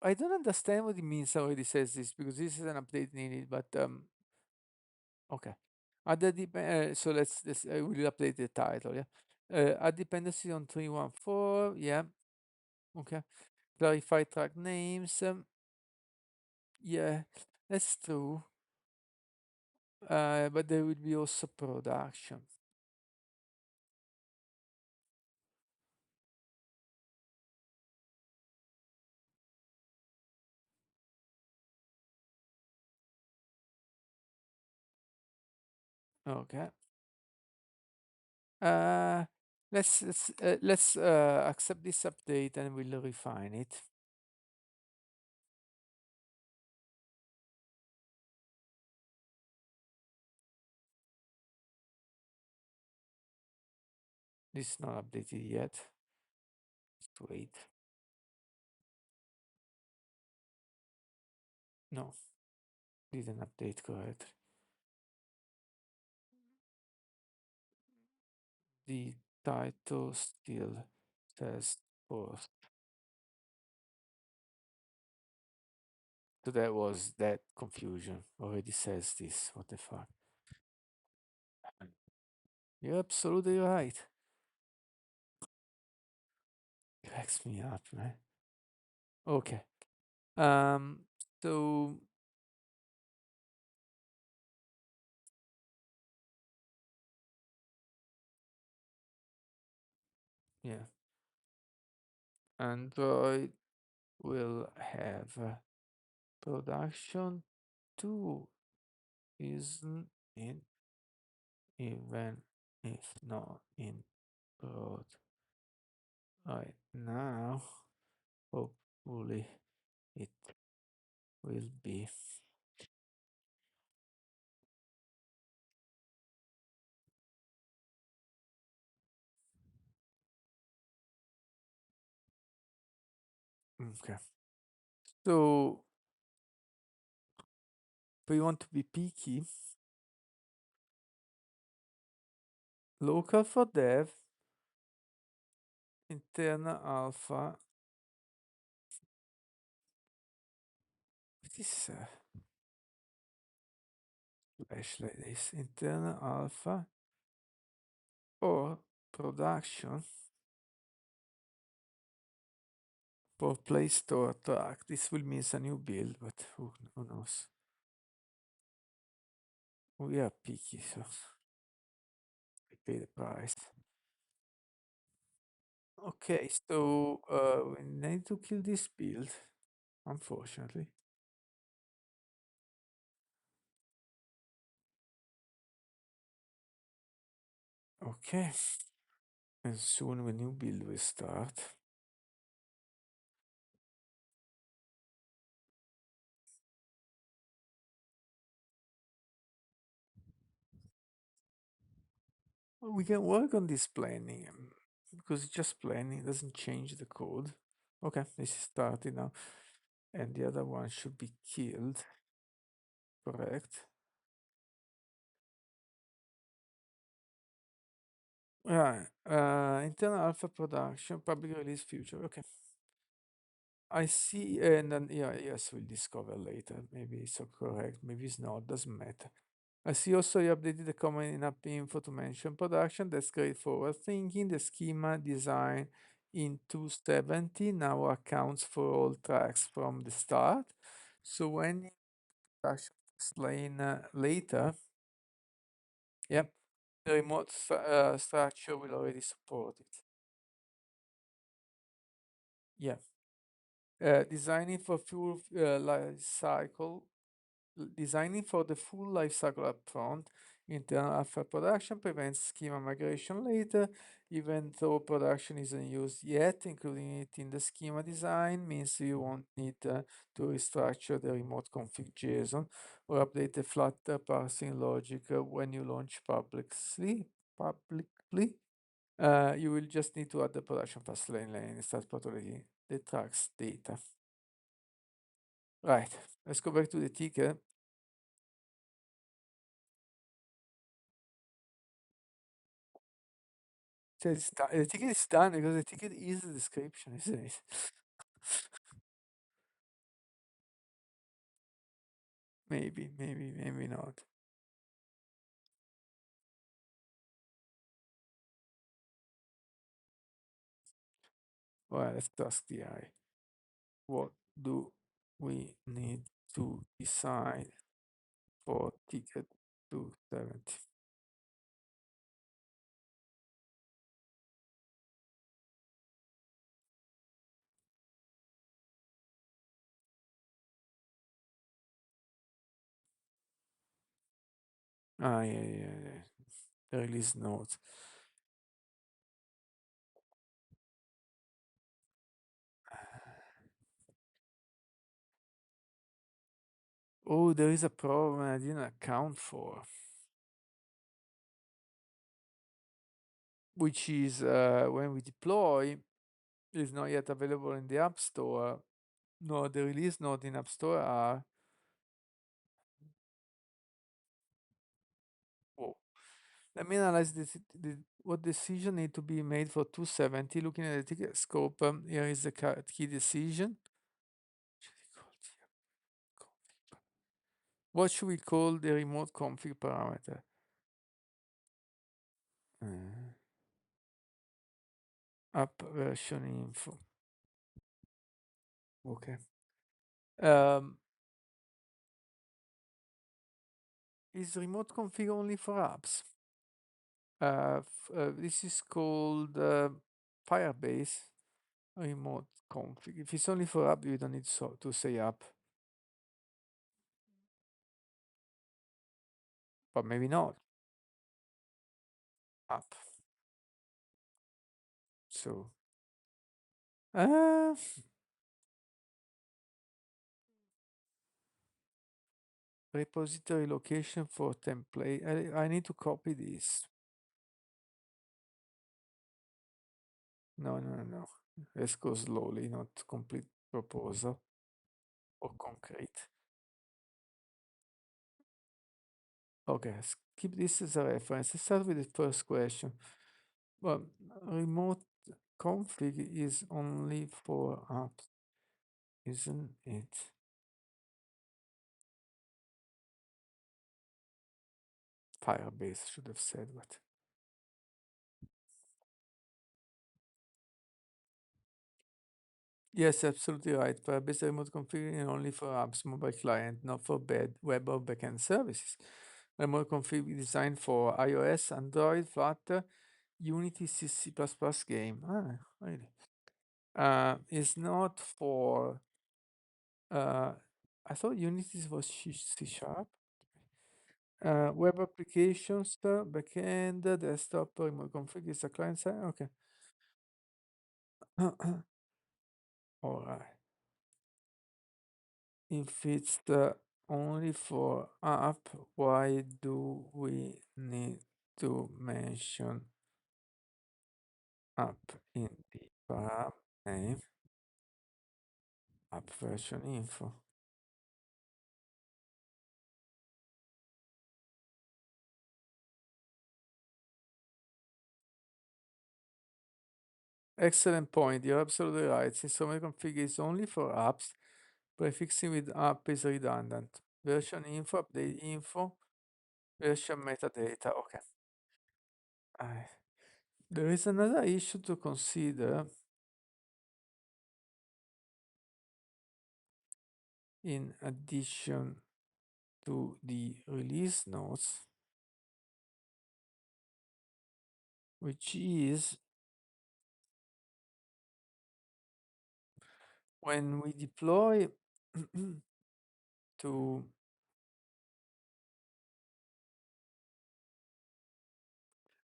I don't understand what it means already says this because this is an update needed, but okay. So let's we'll update the title, yeah. Add dependency on 314, yeah. Okay. Clarify track names. Yeah, that's true. But there will be also production. Okay. Uh, let's accept this update and we'll refine it. This is not updated yet. Just wait. No, didn't update correctly. The title still says post. So that was that confusion. Already says this. What the fuck? You're absolutely right. Cracks me up, man. Okay. Um. So yeah, Android will have production two isn't in even if not in prod right now. Hopefully it will be. Okay. So if we want to be peaky, local for dev, internal alpha. This flash like this. Internal alpha or production for Play Store track. This will mean a new build, but who knows? We are picky, so we pay the price. Okay, so we need to kill this build, unfortunately. Okay, and soon a new build will start. Well, we can work on this planning because it's just planning, it doesn't change the code. Okay, this is starting now, and the other one should be killed, correct? Yeah, internal alpha production, public release future. Okay, I see, and then yeah, yes, we'll discover later. Maybe it's so correct, maybe it's not, doesn't matter. I see also you updated the comment in app info to mention production. That's great forward thinking. The schema design in 270 now accounts for all tracks from the start. So when you actually explain later, yep, the remote structure will already support it. Yeah. Designing for full life cycle, designing for the full life cycle up front Internal alpha production prevents schema migration later, even though production isn't used yet. Including it in the schema design means you won't need to restructure the remote config JSON or update the Flutter parsing logic when you launch publicly. You will just need to add the production fast lane and start populating the tracks data. Right, let's go back to the ticket. So the ticket is done because the ticket is the description, isn't it? Maybe not. Well, let's ask the AI. What do we need to decide for ticket 270? Yeah. The release notes. Oh, there is a problem I didn't account for, which is when we deploy, it's not yet available in the App Store. No, the release note in App Store are. Oh, let me analyze what decision need to be made for 270. Looking at the ticket scope, here is the key decision. What should we call the remote config parameter? Uh, App version info. Okay. Um, is remote config only for apps? This is called Firebase remote config. If it's only for app, you don't need to say app, but maybe not app. So, uh, repository location for template. I need to copy this. No. Let's go slowly, not complete proposal or concrete. Okay, let's keep this as a reference. Let's start with the first question. Well, remote config is only for apps, isn't it? Firebase should have said what. Yes, absolutely right. Firebase remote configuring only for apps mobile client, not for web or backend services. Remote config is designed for iOS, Android, Flutter, Unity, C++ game. Ah, really? It's not for. I thought Unity was C sharp. Web applications, backend, desktop, remote config is a client side. Okay. All right. If it's only for app, why do we need to mention app in the param name? App version info. Excellent point. You're absolutely right. Since remote config is only for apps, prefixing with app is redundant. Version info, update info, version metadata. Okay. Uh, there is another issue to consider in addition to the release notes, which is when we deploy to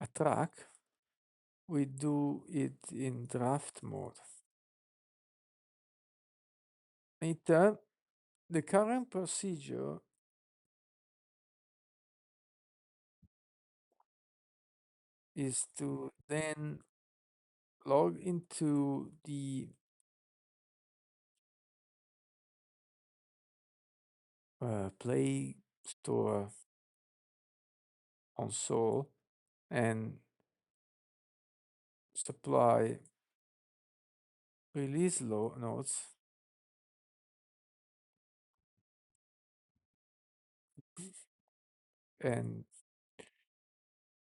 a track, we do it in draft mode. The current procedure is to then log into the Play Store console and supply release notes and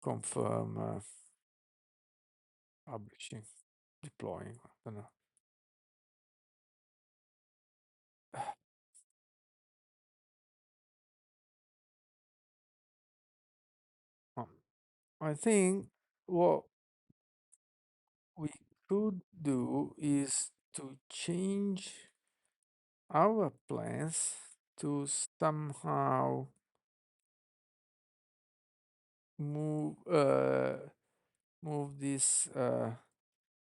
confirm publishing, deploying. I don't know. Um, I think what we could do is to change our plans to somehow move move this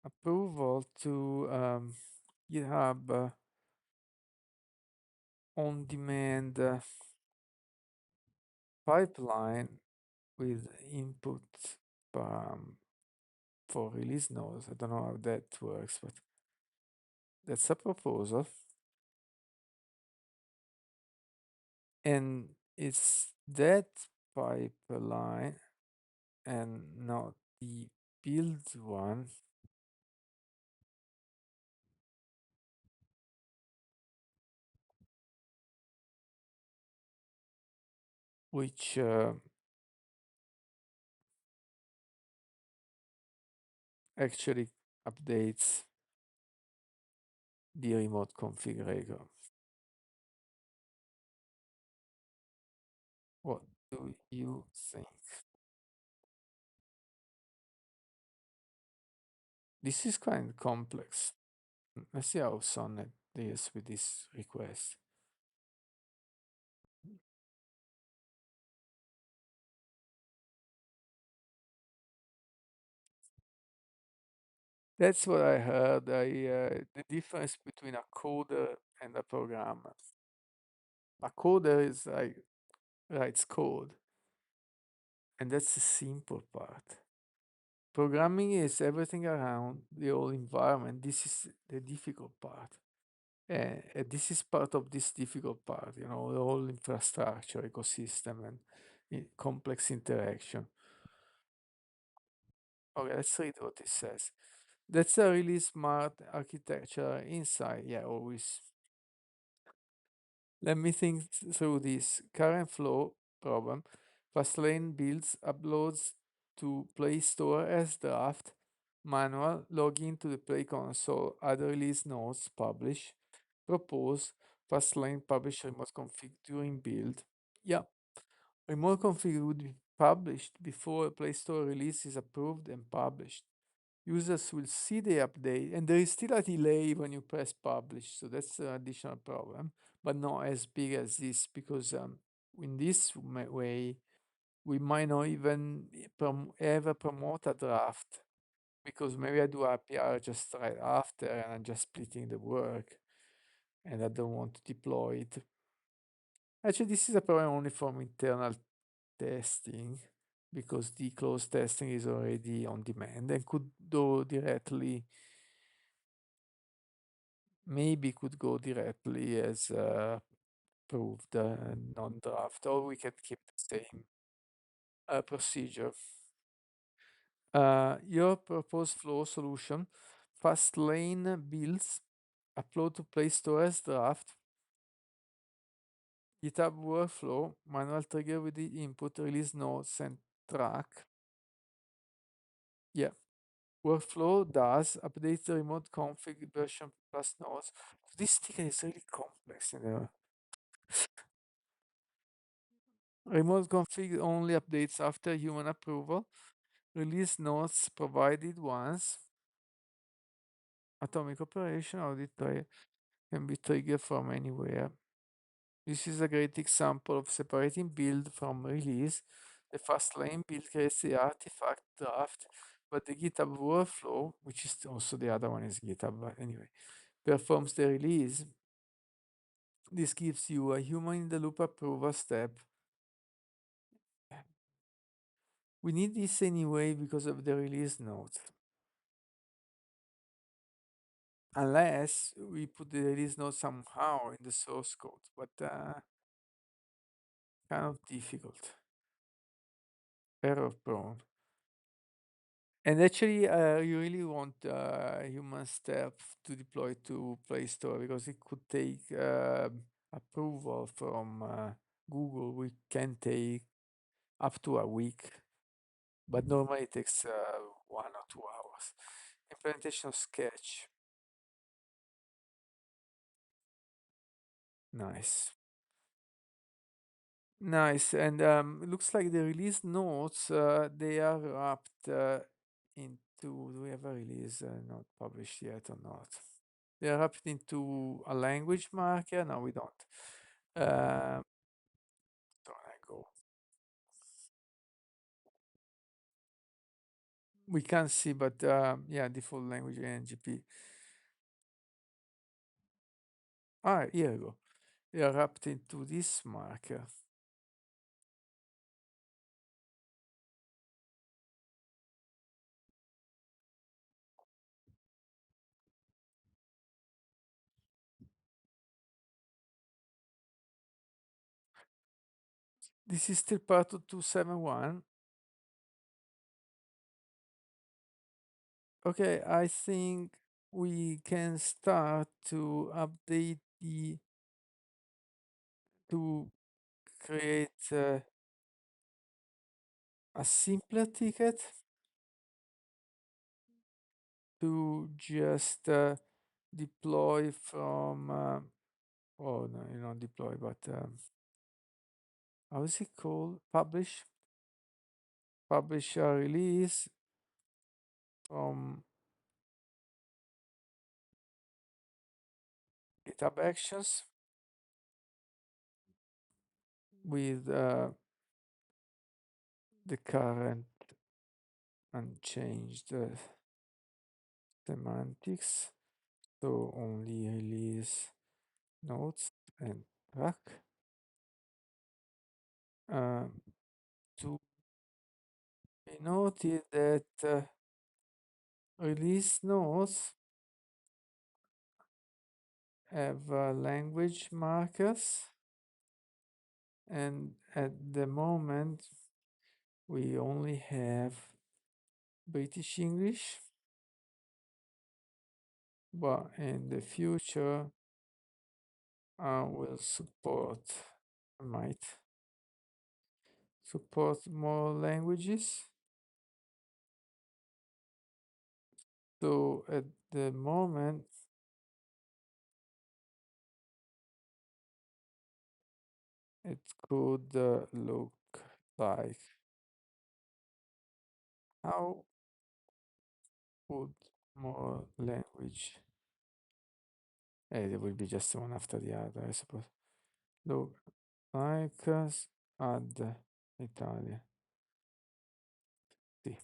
approval to GitHub on demand pipeline with input um, for release nodes. I don't know how that works, but that's a proposal. And it's that pipeline and not the build one, which actually updates the remote configurator. What do you think? This is kind of complex. Let's see how Sonnet deals with this request. That's what I heard. The difference between a coder and a programmer. A coder is like writes code, and that's the simple part. Programming is everything around the whole environment. This is the difficult part. And this is part of this difficult part, the whole infrastructure, ecosystem, and complex interaction. Okay, let's read what it says. That's a really smart architecture insight. Yeah, always. Let me think through this. Current flow problem. Fastlane builds, uploads to Play Store as draft. Manual, log into the Play console, add release notes, publish. Propose, Fastlane publish remote config during build. Yeah, remote config would be published before a Play Store release is approved and published. Users will see the update, and there is still a delay when you press publish, so that's an additional problem, but not as big as this because in this way we might not even ever promote a draft because maybe I do a PR just right after and I'm just splitting the work and I don't want to deploy it. Actually, this is a problem only from internal testing because the closed testing is already on demand and could go directly, maybe could go directly as approved non-draft, or we can keep the same procedure. Your proposed flow solution, fast lane builds, upload to Play Store as draft, GitHub workflow, manual trigger with the input, release notes and track. Yeah. Workflow does update the remote config version plus nodes. This ticket is really complex. Remote config only updates after human approval. Release notes provided once. Atomic operation audit can be triggered from anywhere. This is a great example of separating build from release. The fast lane build creates the artifact draft, but the GitHub workflow, which is also the other one is GitHub, but anyway, performs the release. This gives you a human in the loop approval step. We need this anyway because of the release note. Unless we put the release note somehow in the source code, but kind of difficult, error prone. And actually, you really want human step to deploy to Play Store because it could take approval from Google. We can take up to a week, but normally it takes 1 or 2 hours. Implementation of Sketch. Nice. Nice. And it looks like the release notes, they are wrapped into, do we have a release not published yet or not? They are wrapped into a language marker. No, we don't. Don't I go? We can see, but yeah, default language NGP. Ah, here we go. They are wrapped into this marker. This is still part of 271. Okay, I think we can start to update to create a simpler ticket to just deploy from, oh no, you know, deploy, but how is it called? Publish a release from GitHub Actions with the current unchanged semantics. So only release notes and track. To be noted that release notes have language markers, and at the moment we only have British English, but in the future will support, might support more languages. So at the moment it could look like, how would more language, there will be just one after the other, I suppose. Look like add Italia. Sì.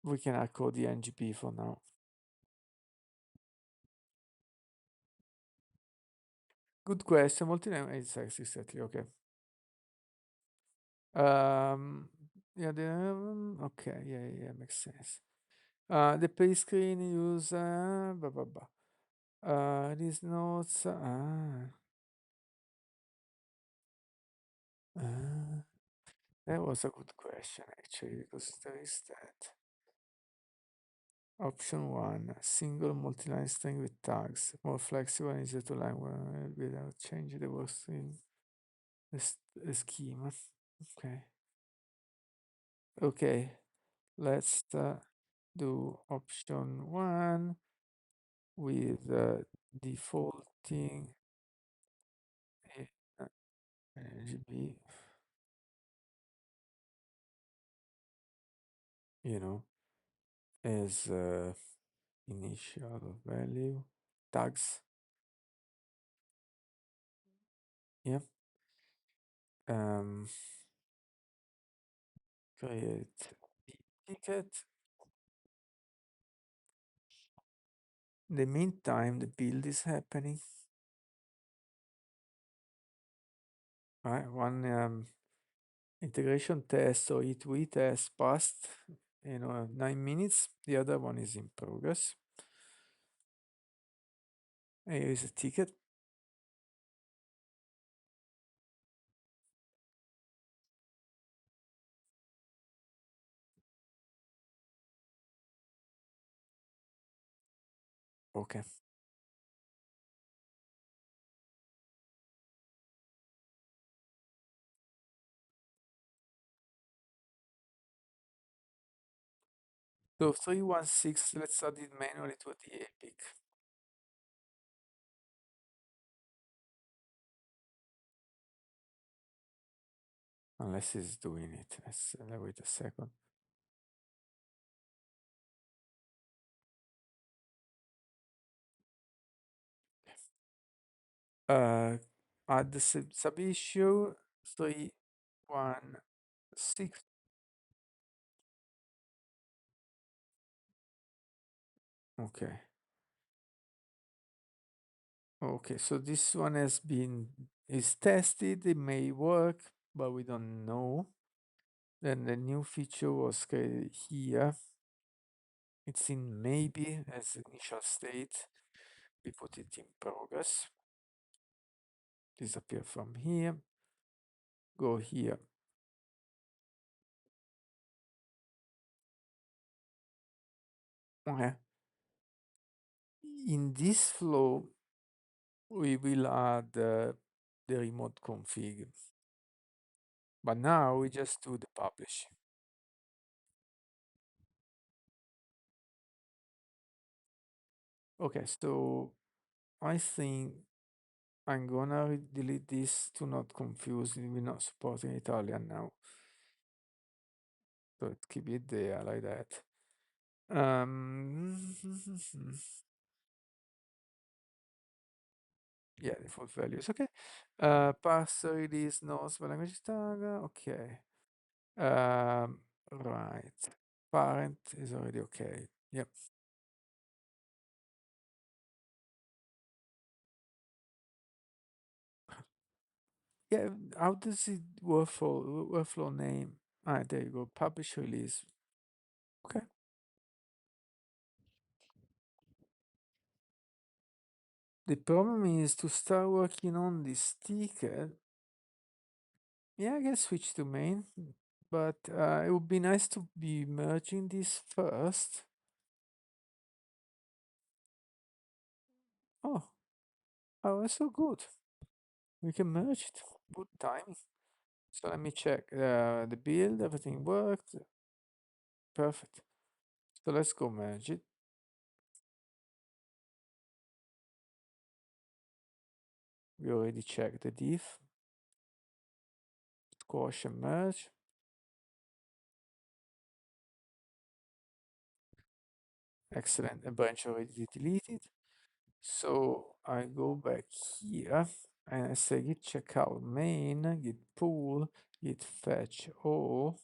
We can echo the NGP for now. Good question. Multi-language is exactly okay. Yeah, okay, yeah, makes sense. The pay screen use blah blah blah. These notes. That was a good question actually, because there is that. Option one, single multi-line string with tags, more flexible and easier to line without changing the word string schema. Okay. Okay. Let's do option one with defaulting RGB, you know, as initial value tags. Yeah. Um, create the ticket. In the meantime, the build is happening. Right, one integration test or E2E test passed, 9 minutes. The other one is in progress. Here is a ticket. Okay. So 316, let's add it manually to the epic. Unless it's doing it. Let's wait a second. Uh, add the sub issue 316. Okay. Okay, so this one is tested, it may work, but we don't know. Then the new feature was created here. It's in maybe as initial state. We put it in progress. Disappear from here. Go here. Okay. In this flow, we will add the remote config. But now we just do the publish. Okay, so I think I'm gonna delete this to not confuse. We're not supporting Italian now. So keep it there like that. Yeah, default values. Okay. Parser release nodes by language tag. Okay. Right. Parent is already okay. Yep. Yeah. How does it workflow name? Ah, there you go. Publish release. Okay. The problem is to start working on this ticket. Yeah, I can switch to main, but it would be nice to be merging this first. Oh, oh, that's so good. We can merge it. Good timing. So let me check the build. Everything worked. Perfect. So let's go merge it. We already checked the diff. Squash and merge. Excellent. A branch already deleted. So I go back here and I say git checkout main, git pull, git fetch all,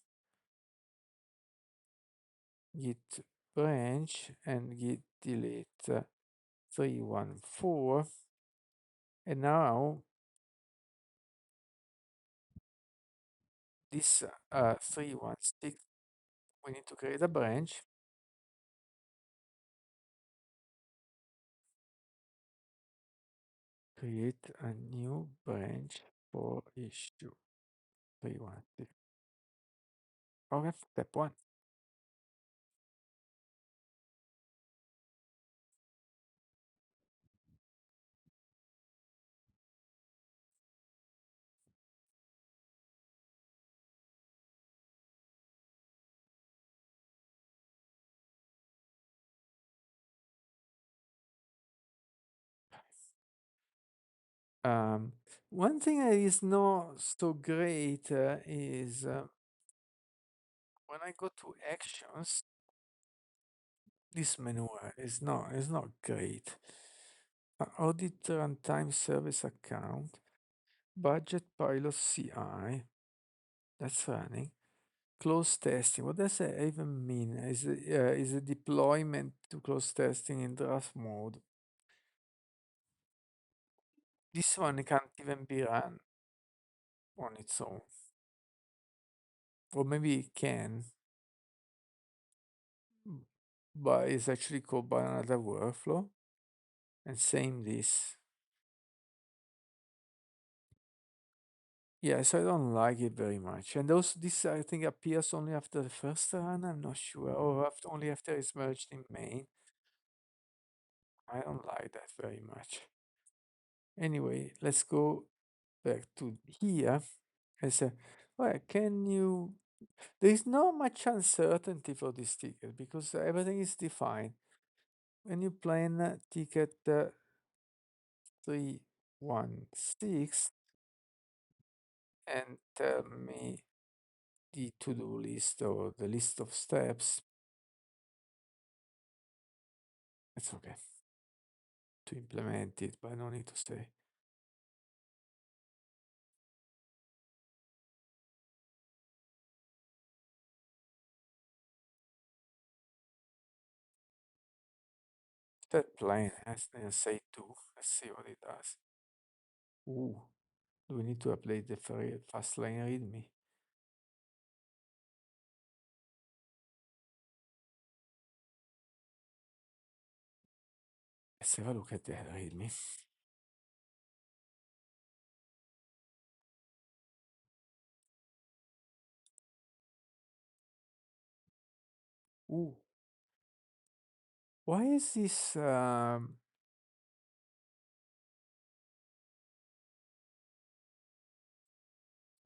git branch, and git delete 314. And now this 316, we need to create a branch. Create a new branch for issue 316. Okay, step one. Um, One thing that is not so great is when I go to actions, this menu is not great. Audit runtime service account. Budget pilot CI. That's running. Close testing. What does that even mean? Is a deployment to close testing in draft mode? This one can't even be run on its own. Or maybe it can, but it's actually called by another workflow. And same this. Yeah, so I don't like it very much. And this I think appears only after the first run, I'm not sure, or only after it's merged in main. I don't like that very much. Anyway, let's go back to here. I say, well, can you? There is not much uncertainty for this ticket because everything is defined. When you plan ticket 316 and tell me the to-do list or the list of steps, it's okay to implement it, but no need to stay. That plain has say two. Let's see what it does. Ooh, do we need to update the fast line readme? Let's have a look at the readme. Ooh, why is this? So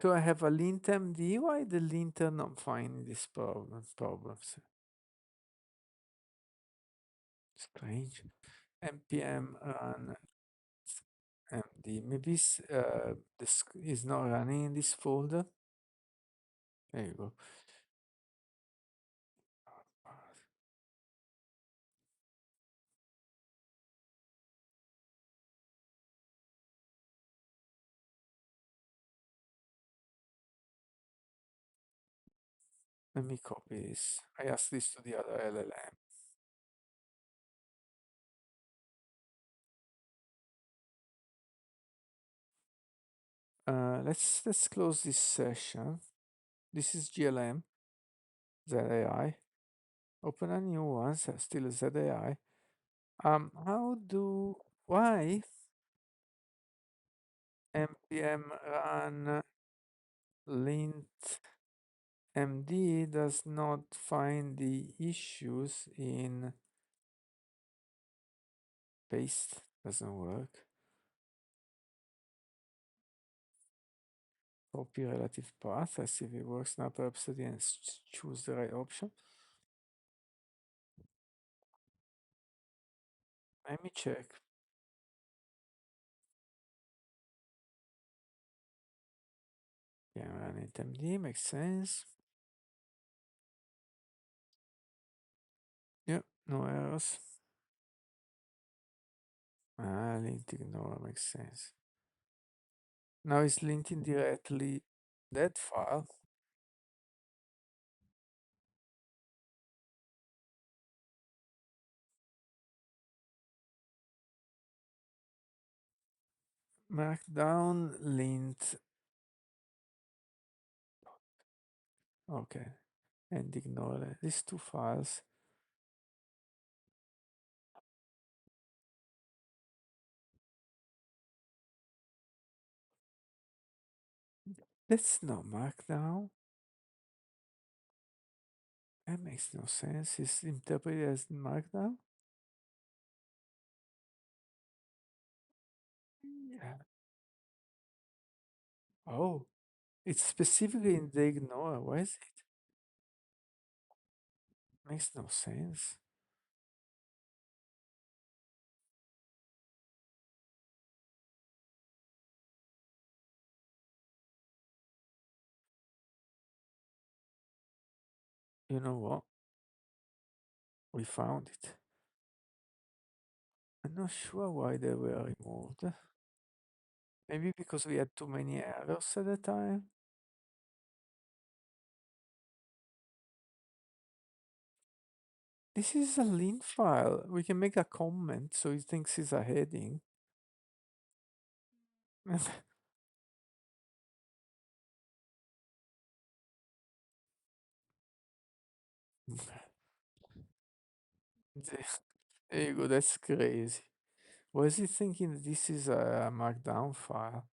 I have a lint MD. Why the linter not finding these problems? Strange. npm run MD. Maybe this is not running in this folder. There you go. Let me copy this. I asked this to the other LLM. Let's close this session. This is GLM ZAI. Open a new one. Still ZAI. How do why npm run lint MD does not find the issues in paste? Doesn't work. Copy relative path. Let's see if it works now. Perhaps I didn't choose the right option. Let me check. Yeah, run it MD makes sense. Yep, no errors. Lint ignore makes sense. Now it's linting directly that file. Markdown lint. Okay, and ignore these two files. That's not markdown. That makes no sense. It's interpreted as markdown. Yeah. Oh, it's specifically in the ignore. Why is it? Makes no sense. You know what? We found it. I'm not sure why they were removed. Maybe because we had too many errors at the time. This is a lint file. We can make a comment so he thinks it's a heading. There you go, that's crazy. Why is he thinking that this is a markdown file?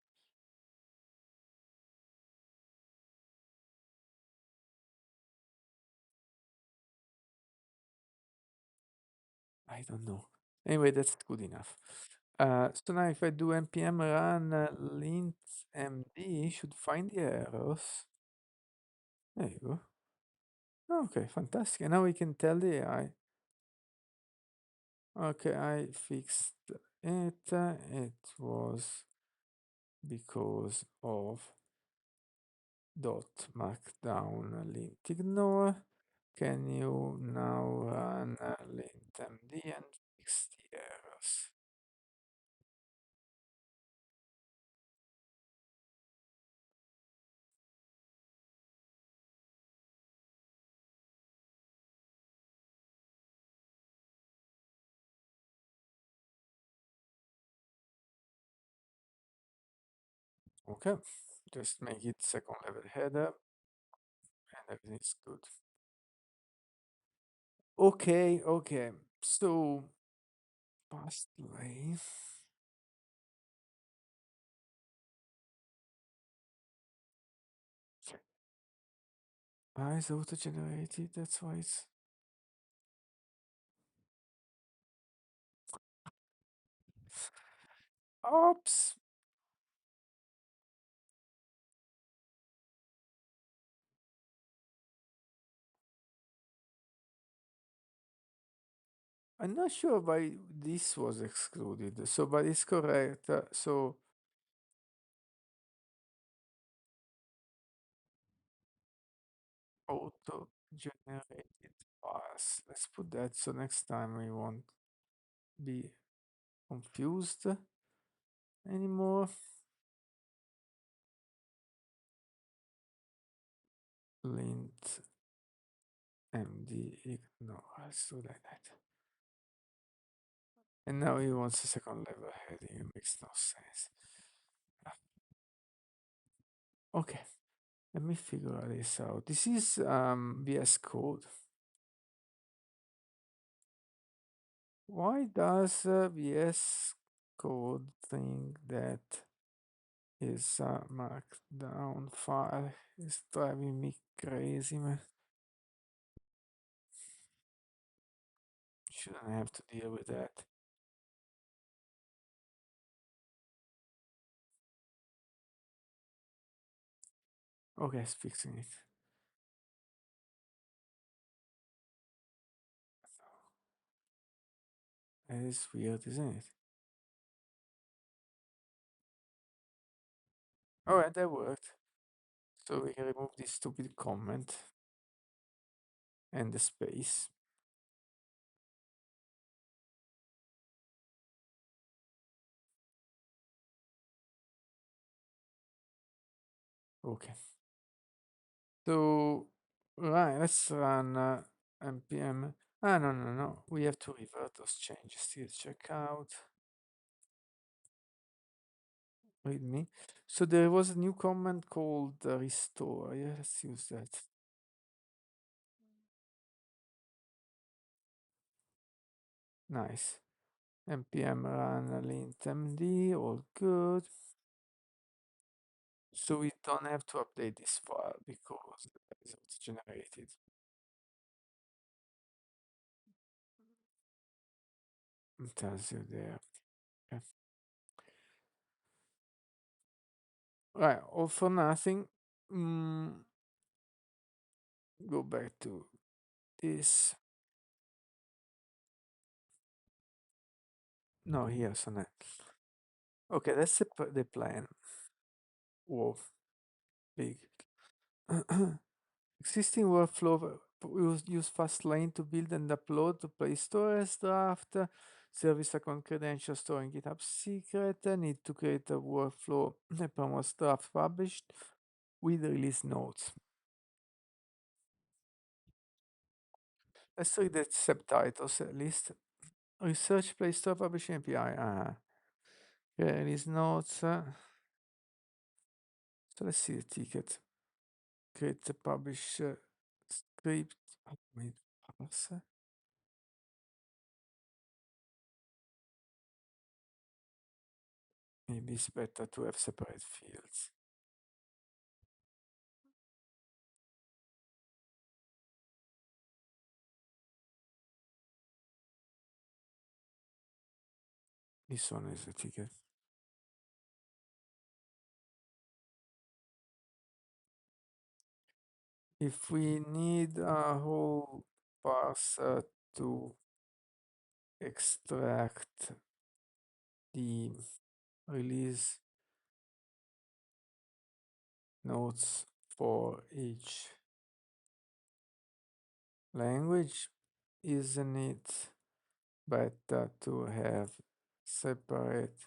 I don't know. Anyway, that's good enough. So now if I do npm run lint md, should find the errors. There you go. Okay, fantastic. And now we can tell the AI, okay, I fixed it. It was because of dot markdown lint ignore. Can you now run lint md and fix the errors? Okay, just make it second level header and everything's good. Okay, okay. So past life. Ah, it's auto-generated, that's why it's. Oops. I'm not sure why this was excluded. So, but it's correct. So auto-generated files. Let's put that so next time we won't be confused anymore. Lint md ignore. Let's do like that. And now he wants a second level heading. It makes no sense. Okay, let me figure this out. This is VS Code. Why does VS Code think that is a markdown file? It's driving me crazy, man. Shouldn't have to deal with that. Okay, it's fixing it. That is weird, isn't it? Alright, that worked. So we can remove this stupid comment and the space. Okay. So, right, let's run npm. Ah, no, no, no. We have to revert those changes. Still check out. Readme. So there was a new command called restore. Yeah, let's use that. Nice. npm run lint md, all good. So we don't have to update this file because it's generated. It tells you there. Okay. Right, all for nothing. Go back to this. No, here, so that. Okay, that's the plan. Whoa, big. Existing workflow use Fastlane to build and upload to Play Store as draft. service account credential storing GitHub secret. Need to create a workflow that promotes draft published with release notes. Let's read the subtitles at least. Research Play Store Publishing API. Okay, release notes. So let's see the ticket. Create the publish script. Wait, parse. Maybe it's better to have separate fields. This one is a ticket. If we need a whole parser to extract the release notes for each language, isn't it better to have separate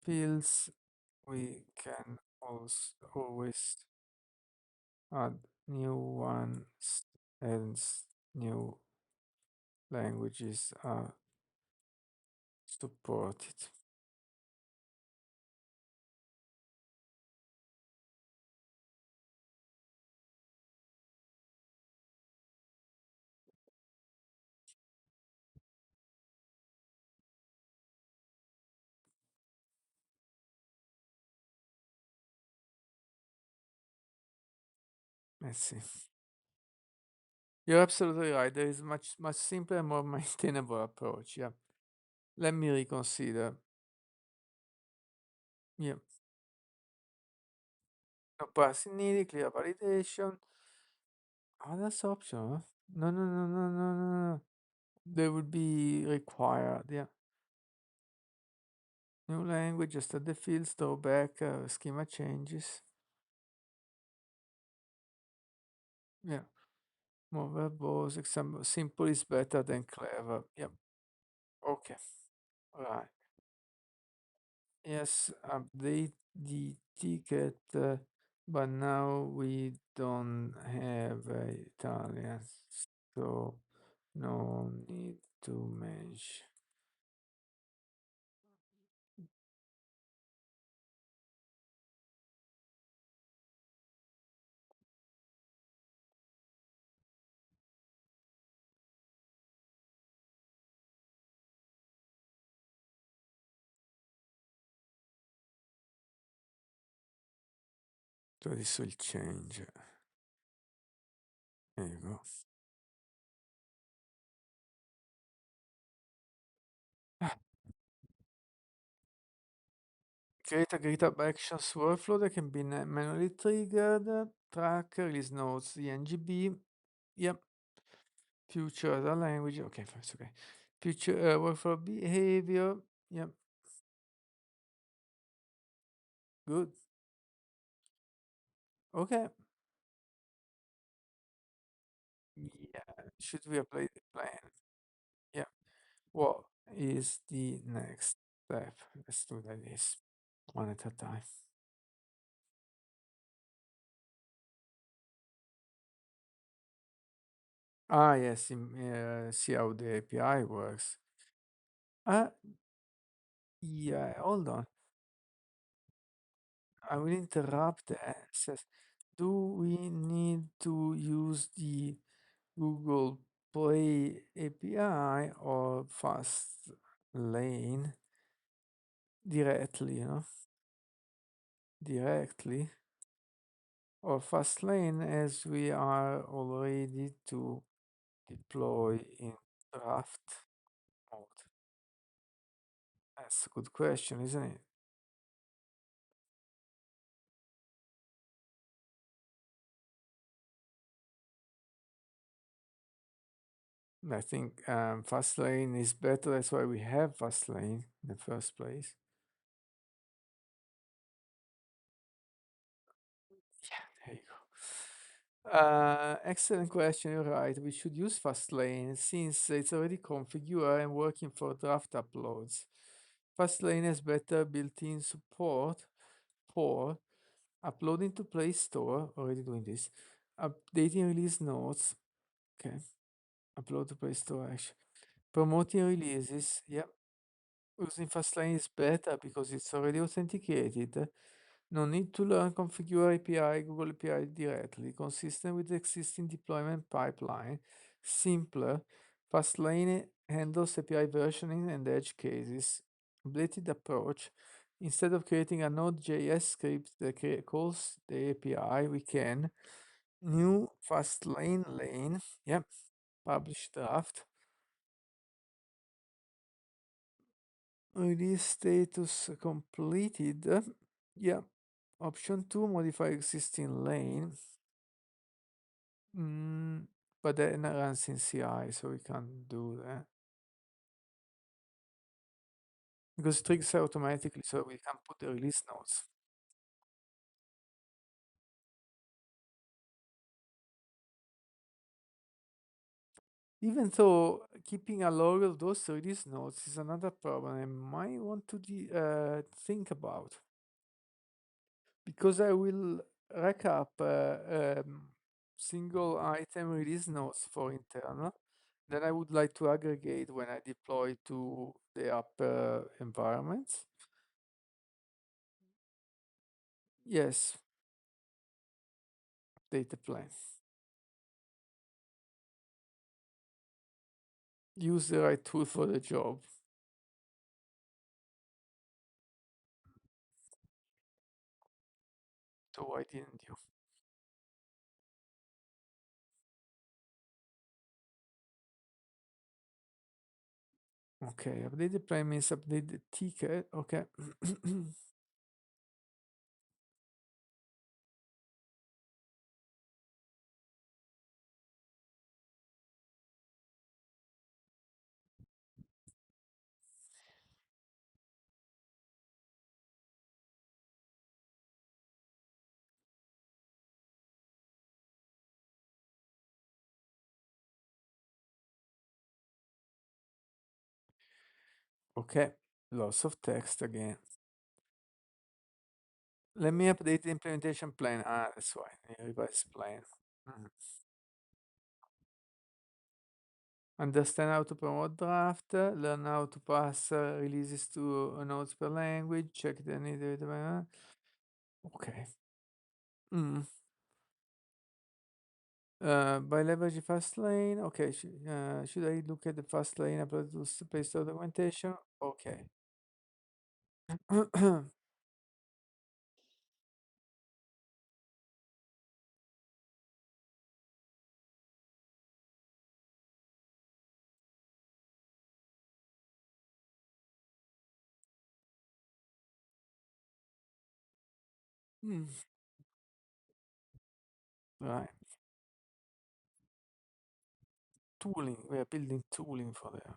fields? We can also always add new ones as new languages are supported. Let's see. You're absolutely right. There is much simpler, more maintainable approach. Yeah. Let me reconsider. Yeah. No passing needed, clear validation. Oh, that's optional. No, no, no, no, no, no, no. They would be required. Yeah. New language, just add the fields, throw back, schema changes. Yeah. More verbose. Example, simple is better than clever. Yep. Okay. Right. Yes, update the ticket, but now we don't have Italian, so no need to mention. So this will change. There you go. Create a GitHub Actions workflow that can be manually triggered. Track, release notes, the NGB. Yep. Future other language. Okay, first, okay. Future workflow behavior. Yep. Good. Okay. Yeah. Should we apply the plan? Yeah. What is the next step? Let's do like this, one at a time. Ah, yes. See how the API works. Uh, yeah. Hold on. I will interrupt that. Says, do we need to use the Google Play API or Fast Lane directly? Directly. Or Fastlane as we are already to deploy in draft mode? That's a good question, isn't it? I think Fastlane is better. That's why we have Fastlane in the first place. Yeah, there you Excellent question. You're right. We should use Fastlane since it's already configured and working for draft uploads. Fastlane has better built-in support for uploading to Play Store. Already doing this. Updating release notes. Okay. Upload to Play Store actually. Promoting releases. Yep. Using Fastlane is better because it's already authenticated. No need to learn configure API, Google API directly, consistent with the existing deployment pipeline, simpler, Fastlane handles API versioning and edge cases, updated approach. Instead of creating a Node.js script that calls the API, we can new Fastlane lane, yep, publish draft, release status completed, yeah, option 2, modify existing lane. Mm, but that runs in CI, so we can't do that. Because it triggers automatically, so we can put the release notes. Even though keeping a log of those release notes is another problem I might want to think about. Because I will rack up single item release notes for internal. Then I would like to aggregate when I deploy to the upper environments. Yes, data plan. Use the right tool for the job. So why didn't you? Okay, update the plan means update the ticket. Okay. Okay, lots of text again. Let me update the implementation plan. Ah, that's why. Revise plan. Mhm. Understand how to promote draft, learn how to pass releases to nodes per language, check the needed. Okay. Mm. By leveraging Fastlane, okay. Should I look at the Fastlane upload to Play Store documentation? Okay. Mm, right. Tooling. We are building tooling for that.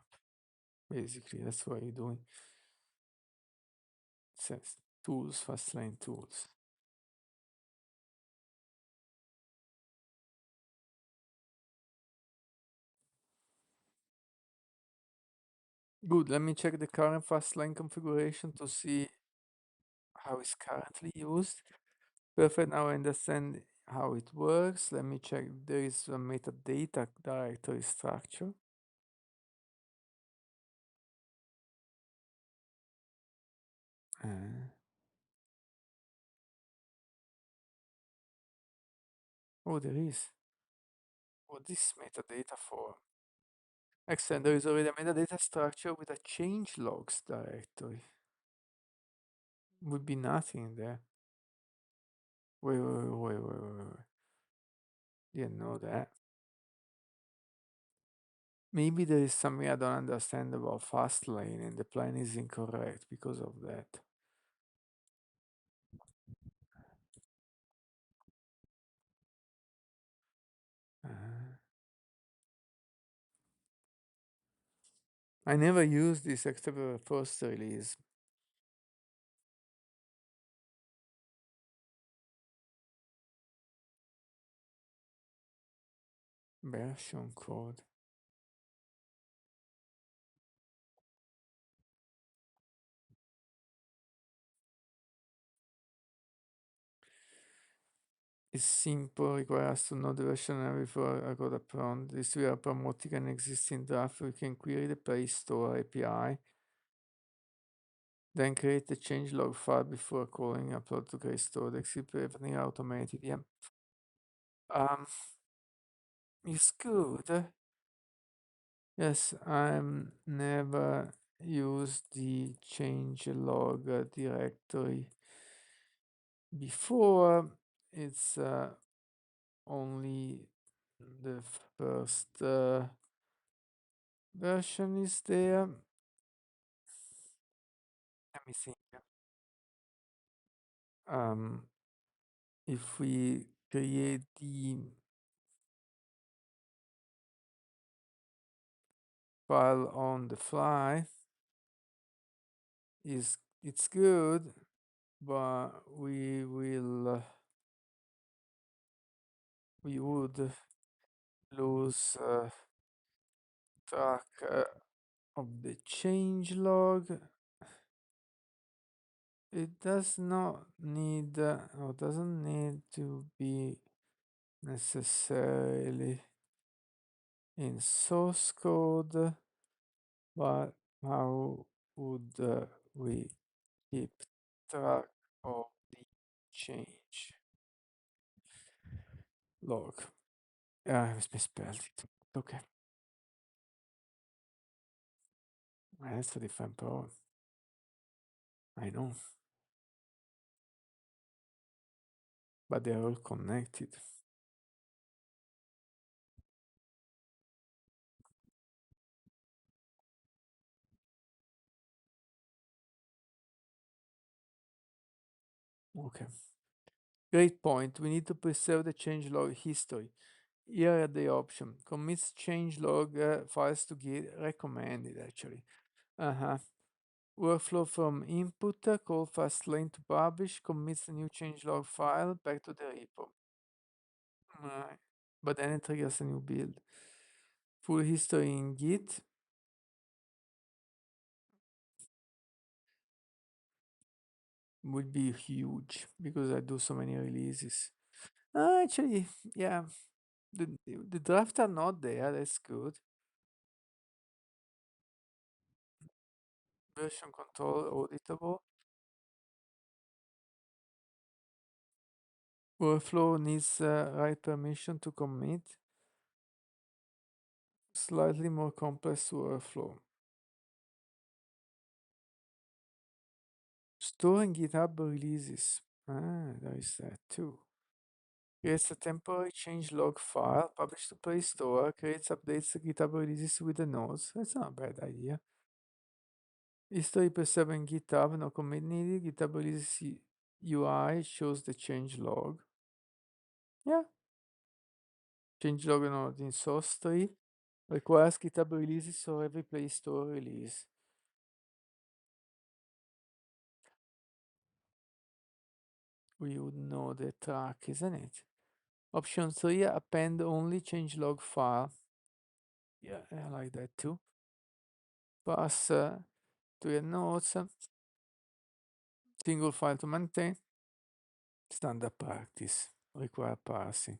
Basically, that's what you're doing. It says tools, Fastlane tools. Good. Let me check the current Fastlane configuration to see how it's currently used. Perfect. Now I understand how it works. Let me check. There is a metadata directory structure. Uh, oh, there is. What is metadata for? Excellent. There is already a metadata structure with a change logs directory. Would be nothing there. Wait. Didn't know that. Maybe there is something I don't understand about Fastlane and the plan is incorrect because of that. Uh, I never used this except for the first release. version code. It's simple, requires to know the version before I got upon. This we are promoting an existing draft. We can query the Play Store API, then create a changelog file before calling upload to Play Store. That's everything automated. Yeah. It's good. Yes, I'm never used the changelog directory before. It's only the first version is there. Let me think. Um, if we create the file on the fly, it's good, but we would lose track of the changelog. It does not need or doesn't need to be necessarily in source code, but how would we keep track of the change log? I misspelled it. Okay, that's a different problem. I know, but they're all connected. Okay, great point. We need to preserve the changelog history. Here are the option. Commits changelog files to Git recommended actually. Uh-huh. Workflow from input, call fast lane to publish, commits the new changelog file back to the repo. Right. But then it triggers a new build. Full history in Git. Would be huge because I do so many releases. Actually, yeah, the drafts are not there. That's good. Version control auditable. Workflow needs write permission to commit. Slightly more complex workflow. Storing GitHub releases. There is that too. Creates a temporary changelog file, publish to Play Store, creates updates to GitHub releases with the nodes. That's not a bad idea. History preserved in GitHub, no commit needed. GitHub releases UI shows the changelog. Yeah. Changelog node in source tree. Requires GitHub releases for every Play Store release. We would know the track, isn't it? Option 3, append only changelog file. Yeah, I like that too. Pass to your notes, single file to maintain, standard practice, require parsing.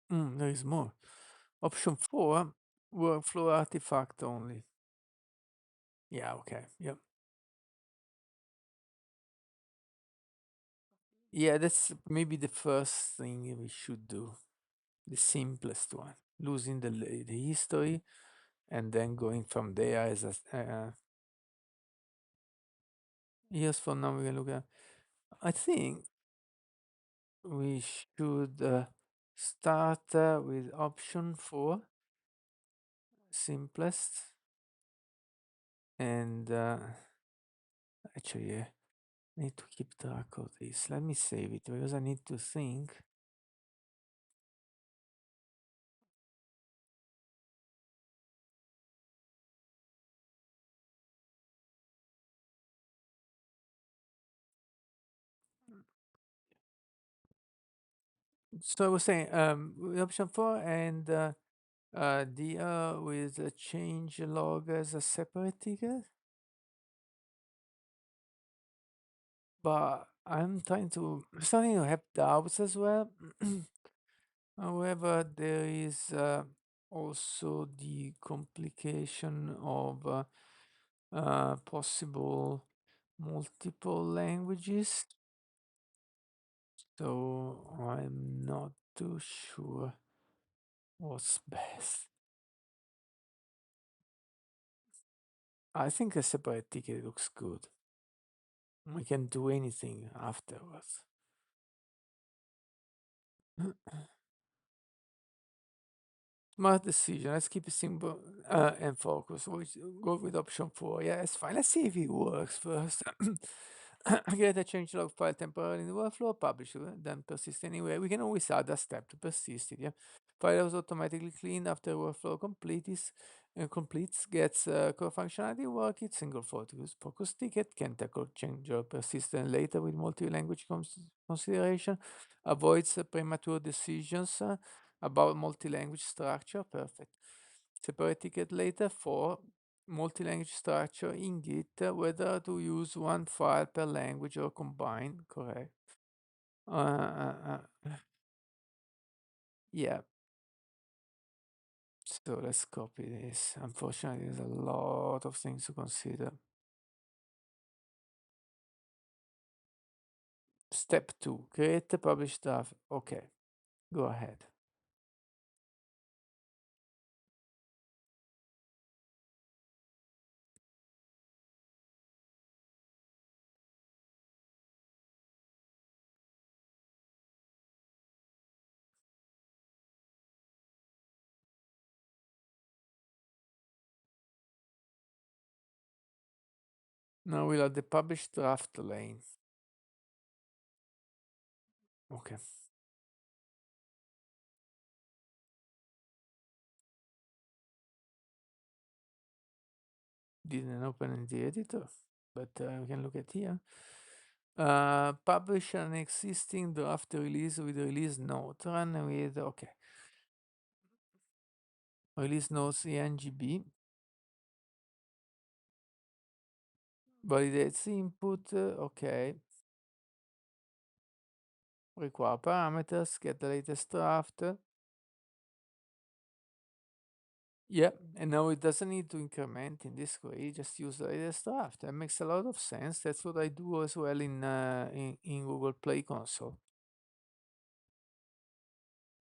There is more. Option 4, workflow artifact only. Yeah, okay, yep. Yeah, that's maybe the first thing we should do. The simplest one. Losing the history and then going from there as a years from now we can look at. I think we should start with option 4, simplest, and actually I need to keep track of this. Let me save it because I need to think. So I was saying, with option four and the with a change log as a separate ticket, but starting to have doubts as well. However, there is also the complication of possible multiple languages. So I'm not too sure what's best. I think a separate ticket looks good. We can do anything afterwards. Smart decision. Let's keep it simple and focus. Go with option four. Yeah, it's fine. Let's see if it works first. Get a changelog file temporarily in the workflow, publish it, then persist anyway. We can always add a step to persist it. Yeah, file is automatically cleaned after workflow completes, gets core functionality working. Single focus ticket can tackle changelog persistent later with multi-language consideration. Avoids premature decisions. About multi-language structure, perfect. Separate ticket later for multi-language structure in Git, whether to use one file per language or combine, correct. Yeah, so let's copy this. Unfortunately, there's a lot of things to consider. Step two, create the publish draft. Okay, go ahead. Now we'll add the publish draft lane. Okay. Didn't open in the editor, but we can look at here. Publish an existing draft release with release note. Run with, okay. Release notes ENGB. Validates input. Okay. Require parameters. Get the latest draft. Yeah, and now it doesn't need to increment in this way. Just use the latest draft. That makes a lot of sense. That's what I do as well in Google Play Console.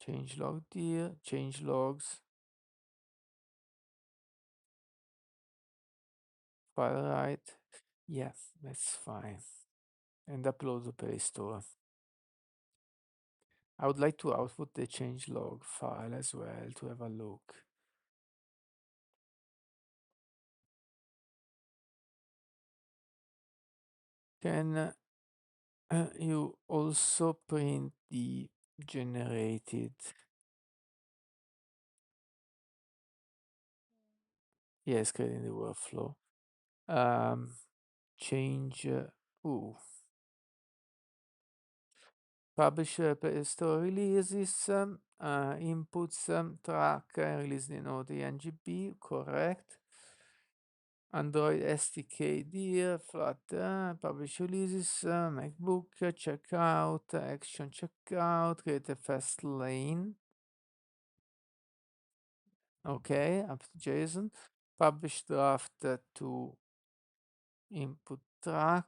Change log here. Change logs. File right. Yeah, that's fine. And upload to Play Store. I would like to output the changelog file as well to have a look. Can you also print the generated? Yes, creating the workflow. Um, change. Ooh. Publish Play Store releases. Inputs track release the node ngb. Correct. Android SDK dear, Flutter, publish releases, MacBook, checkout, action checkout, create a fast lane. Okay, up to JSON. Publish draft to input track.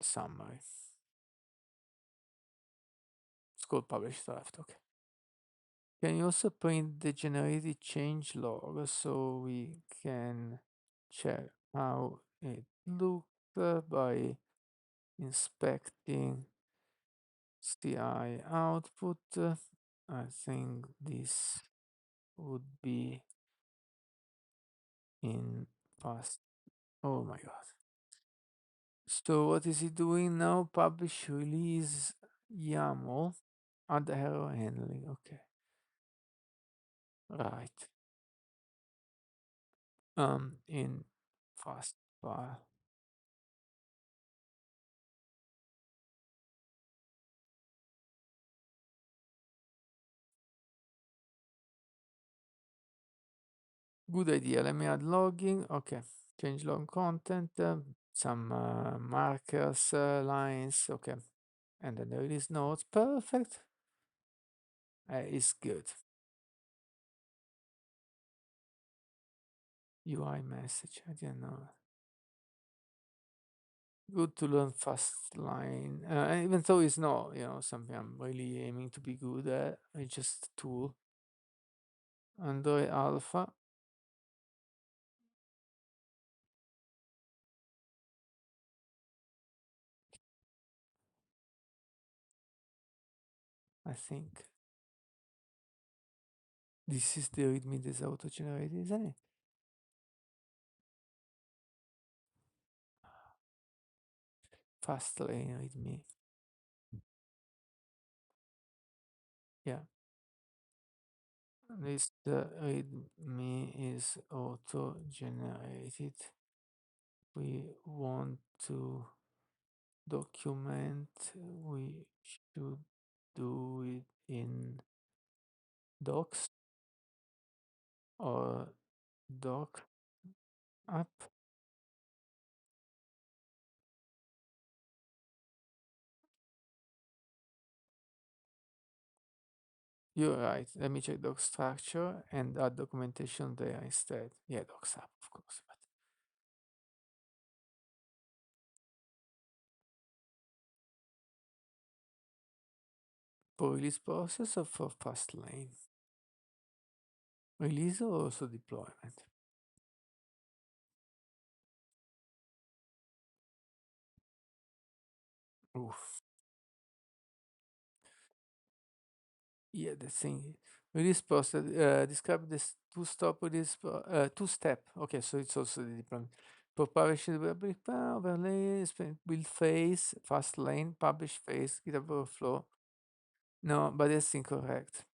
Summary. It's called publish draft. Okay. Can you also print the generated change log so we can check how it looks by inspecting CI output? I think this would be in past. Oh my god. So what is he doing now? Publish release YAML. Add error handling. Okay. Right. In fast file. Good idea. Let me add logging. Okay. Change log content. Some markers, lines. Okay. And then the release notes. Perfect. It's good. UI message. I didn't know. Good to learn fast line. Even though it's not, something I'm really aiming to be good at. It's just a tool. Android Alpha. I think this is the readme that's auto-generated, isn't it? Fast lane readme. Yeah. This readme is auto-generated. We want to document. We should do it in docs or doc app. You're right. Let me check doc structure and add documentation there instead. Yeah, docs app, of course. But for release process or for fast lane? Release or also deployment? Oof. Yeah, the thing. Release process. Describe this two-stop release. Two-step. Okay, so it's also the deployment. For publishing web overlay, build phase, fast lane, publish phase, GitHub overflow. No, but that's incorrect.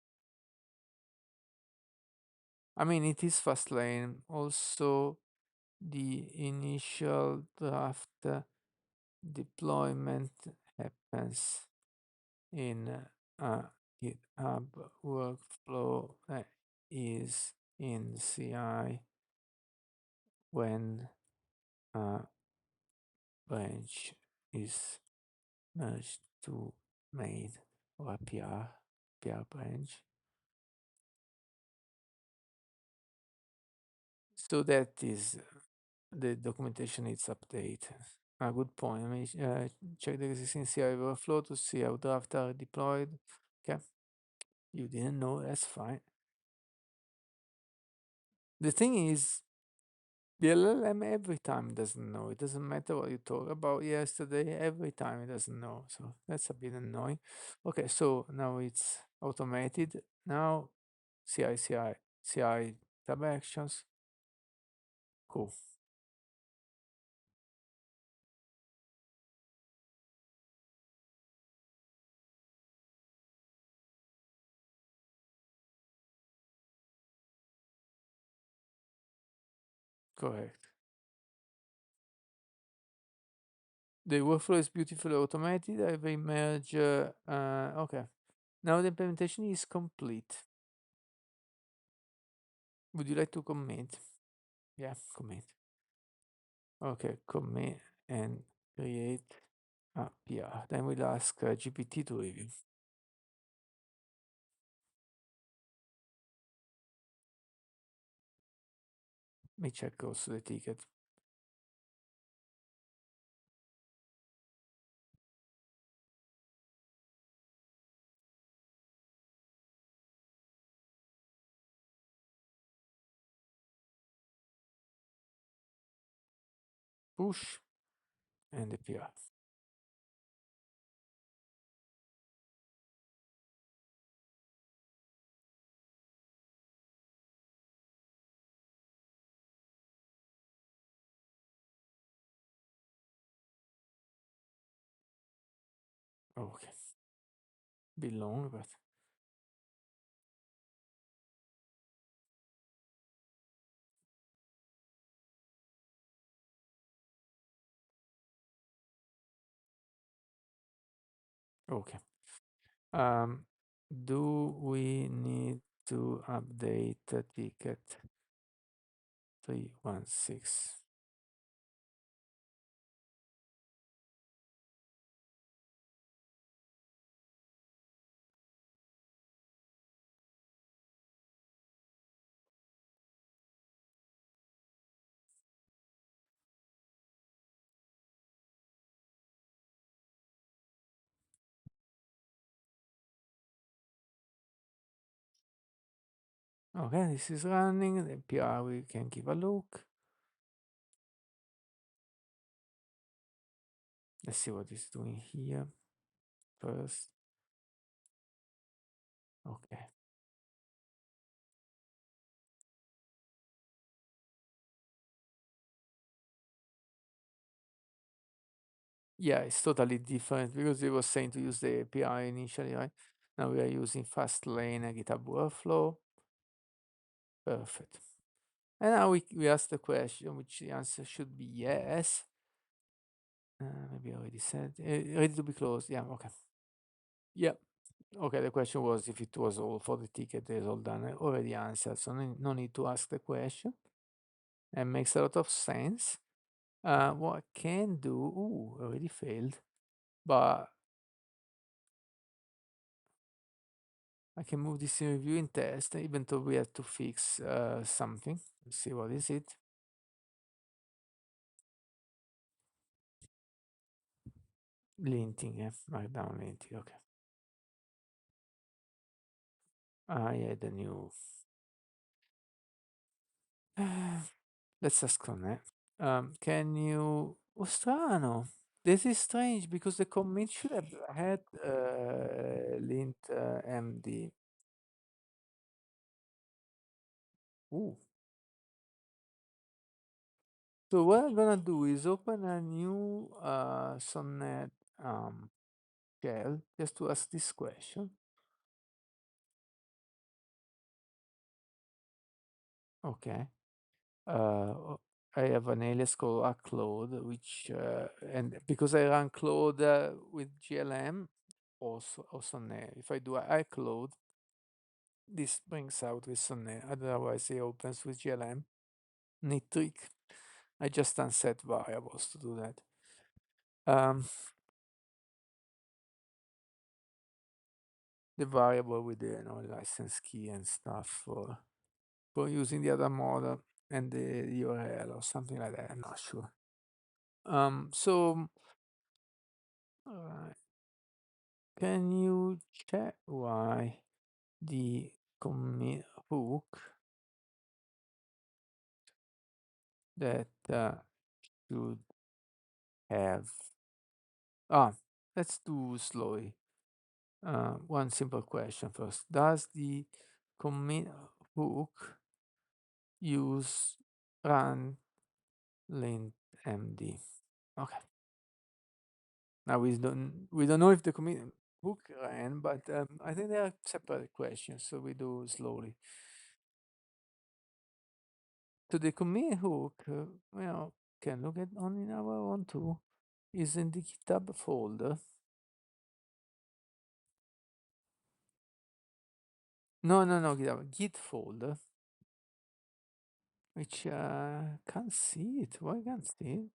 I mean, it is fast lane. Also, the initial draft deployment happens in a GitHub workflow that is in CI when a branch is merged to main or PR branch. So that is the documentation needs update. A good point. Let me check the existing CI workflow to see how drafts are deployed. Okay, you didn't know, that's fine. The thing is, the LLM every time doesn't know. It doesn't matter what you talk about yesterday, every time it doesn't know. So that's a bit annoying. Okay, so now it's automated. Now CI tab actions. Cool, correct. The workflow is beautifully automated. I've merged. Okay, now the implementation is complete. Would you like to commit? Yeah, commit. Okay, commit and create a PR. Then we'll ask GPT to review. Let me check also the ticket. Push and the PR. Okay, bit long, but okay. Um, do we need to update the ticket? 316. Okay, this is running. The PR, we can give a look. Let's see what it's doing here first. Okay. Yeah, it's totally different because it was saying to use the API initially, right? Now we are using Fastlane and GitHub Workflow. Perfect. And now we ask the question, which the answer should be yes. Maybe I already said. Ready to be closed. Yeah, okay. Yeah. Okay, the question was if it was all for the ticket, is all done. I already answered, so no need to ask the question. It makes a lot of sense. What I can do, already failed, but I can move this in review in test, even though we have to fix something. Let's see what is it. Linting, markdown linting, okay. I had a new. Let's just connect. Can you? Oh, strano. This is strange because the commit should have had lint MD. Ooh. So what I'm gonna do is open a new Sonnet shell just to ask this question. Okay. I have an alias called upload, which and because I run Claude with GLM, also Sonnet. If I do iCloud, this brings out with Sonnet. Otherwise, it opens with GLM. Neat trick. I just unset variables to do that. The variable with the license key and stuff for using the other model and the URL or something like that. I'm not sure. So can you check why the commit hook that should have let's do slowly. One simple question first. Does the commit hook use run lint md? Okay. Now we don't know if the commit hook ran, but I think they are separate questions, so we do slowly. To the commit hook, can look at on in our own too. Is in the GitHub folder. No, GitHub, Git folder, which can't see it. Why can't see it?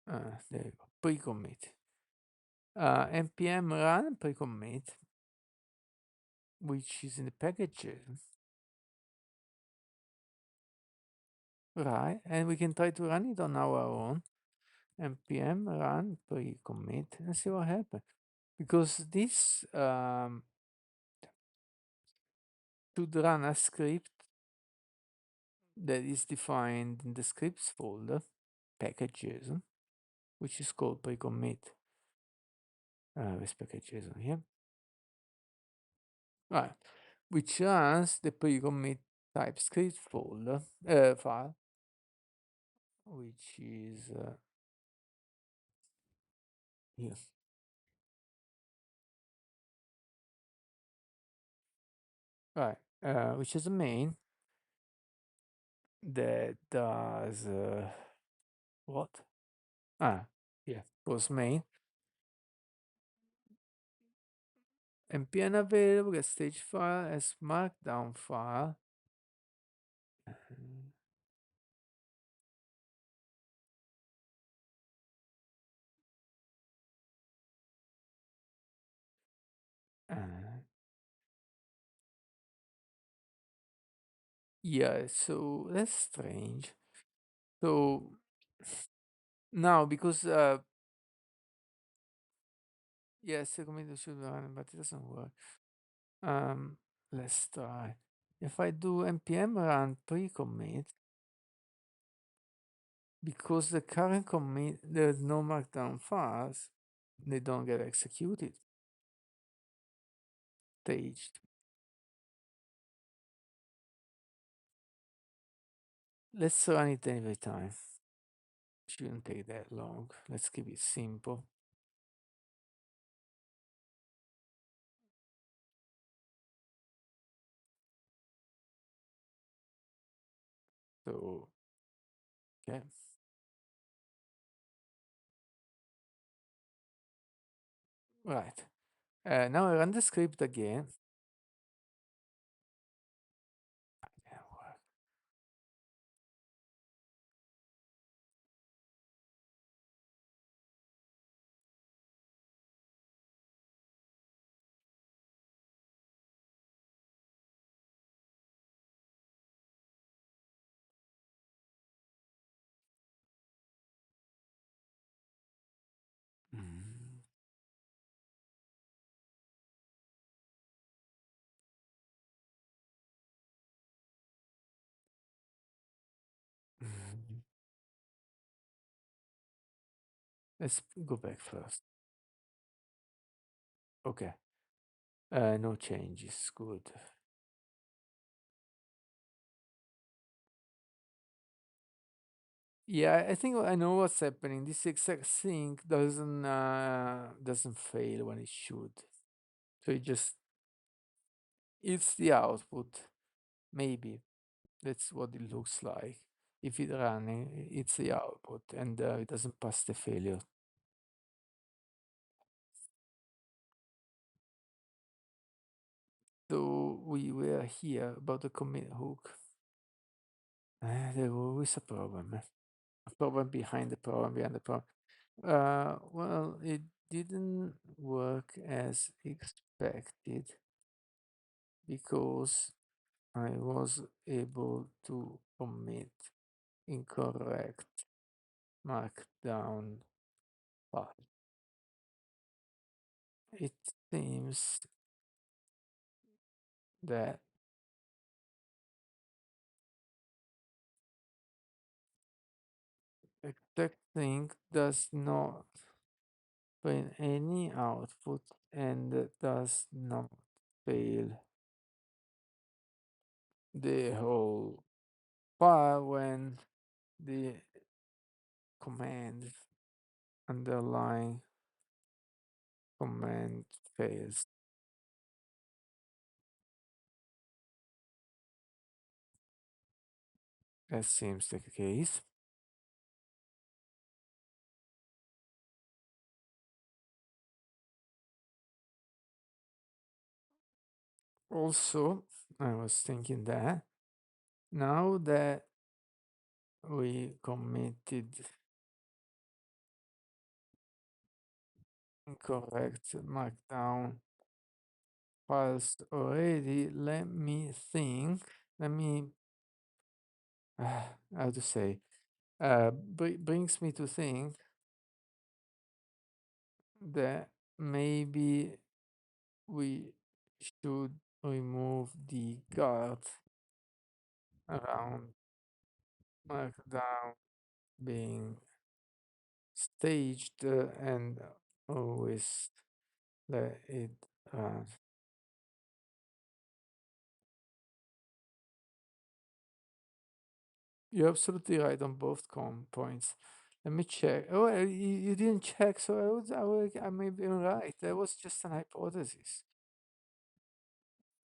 There you go. Pre-commit. npm run pre-commit, which is in the packages. Right, and we can try to run it on our own. npm run pre-commit and see what happens. Because this should run a script that is defined in the scripts folder, packages, which is called pre-commit. This packages here. Right, which runs the pre-commit TypeScript folder file, which is here. Right, which is a main that does what? Yeah, was main, npm available, get stage file as markdown file. Uh, yeah, so that's strange. So now, because yes, the commit should run, but it doesn't work. Um, let's try. If I do npm run pre-commit, because the current commit, there's no markdown files, they don't get executed. Staged. Let's run it every time. Shouldn't take that long. Let's keep it simple. So, okay. Right. Now I run the script again. Yeah, work. Mm. Mm. Let's go back first. Okay. No changes. Good. Yeah, I think I know what's happening. This exact thing doesn't fail when it should. So it just it's the output. Maybe that's what it looks like. If it's running, it's the output, and it doesn't pass the failure. So we were here about the commit hook. There always a problem. A problem behind the problem behind the problem. Well, it didn't work as expected because I was able to commit incorrect markdown file. It seems that exact thing does not print any output and does not fail the whole file when the command underlying command fails. That seems the case. Also, I was thinking that now that we committed incorrect markdown files already, let me think. Let me, how to say, brings me to think that maybe we should remove the guard around markdown being staged and always let it run. You're absolutely right on both points. Let me check. Oh, you didn't check, so I may be right. That was just an hypothesis.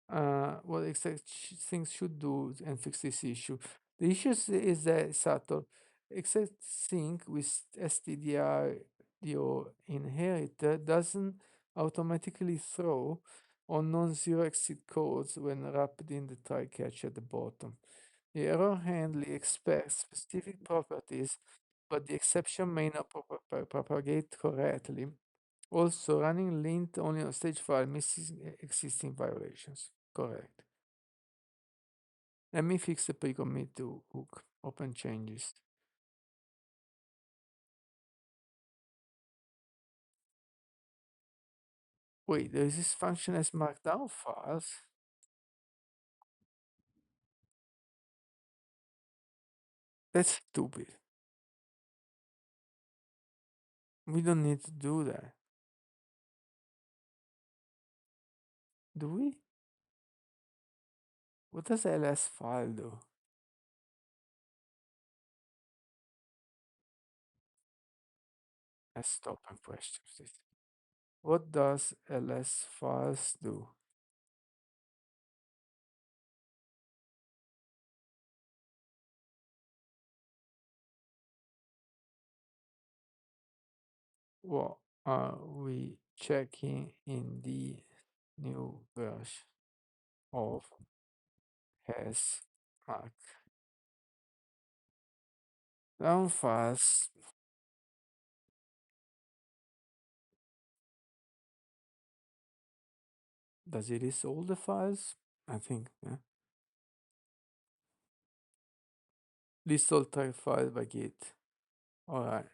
What exact things should do and fix this issue. The issue is that subtle. Exact sync with stdr your inheritor doesn't automatically throw or non-zero exit codes when wrapped in the try catch at the bottom. The error handling expects specific properties, but the exception may not propagate correctly. Also, running lint only on stage file misses existing violations. Correct. Let me fix the pre-commit to hook. Open changes. Wait, there is this function as markdown files. That's stupid. We don't need to do that. Do we? What does ls file do? Let's stop and question this. What does ls files do? What are we checking in the new version of has markdown files? Does it list all the files? I think, yeah. List all type files by git. Alright.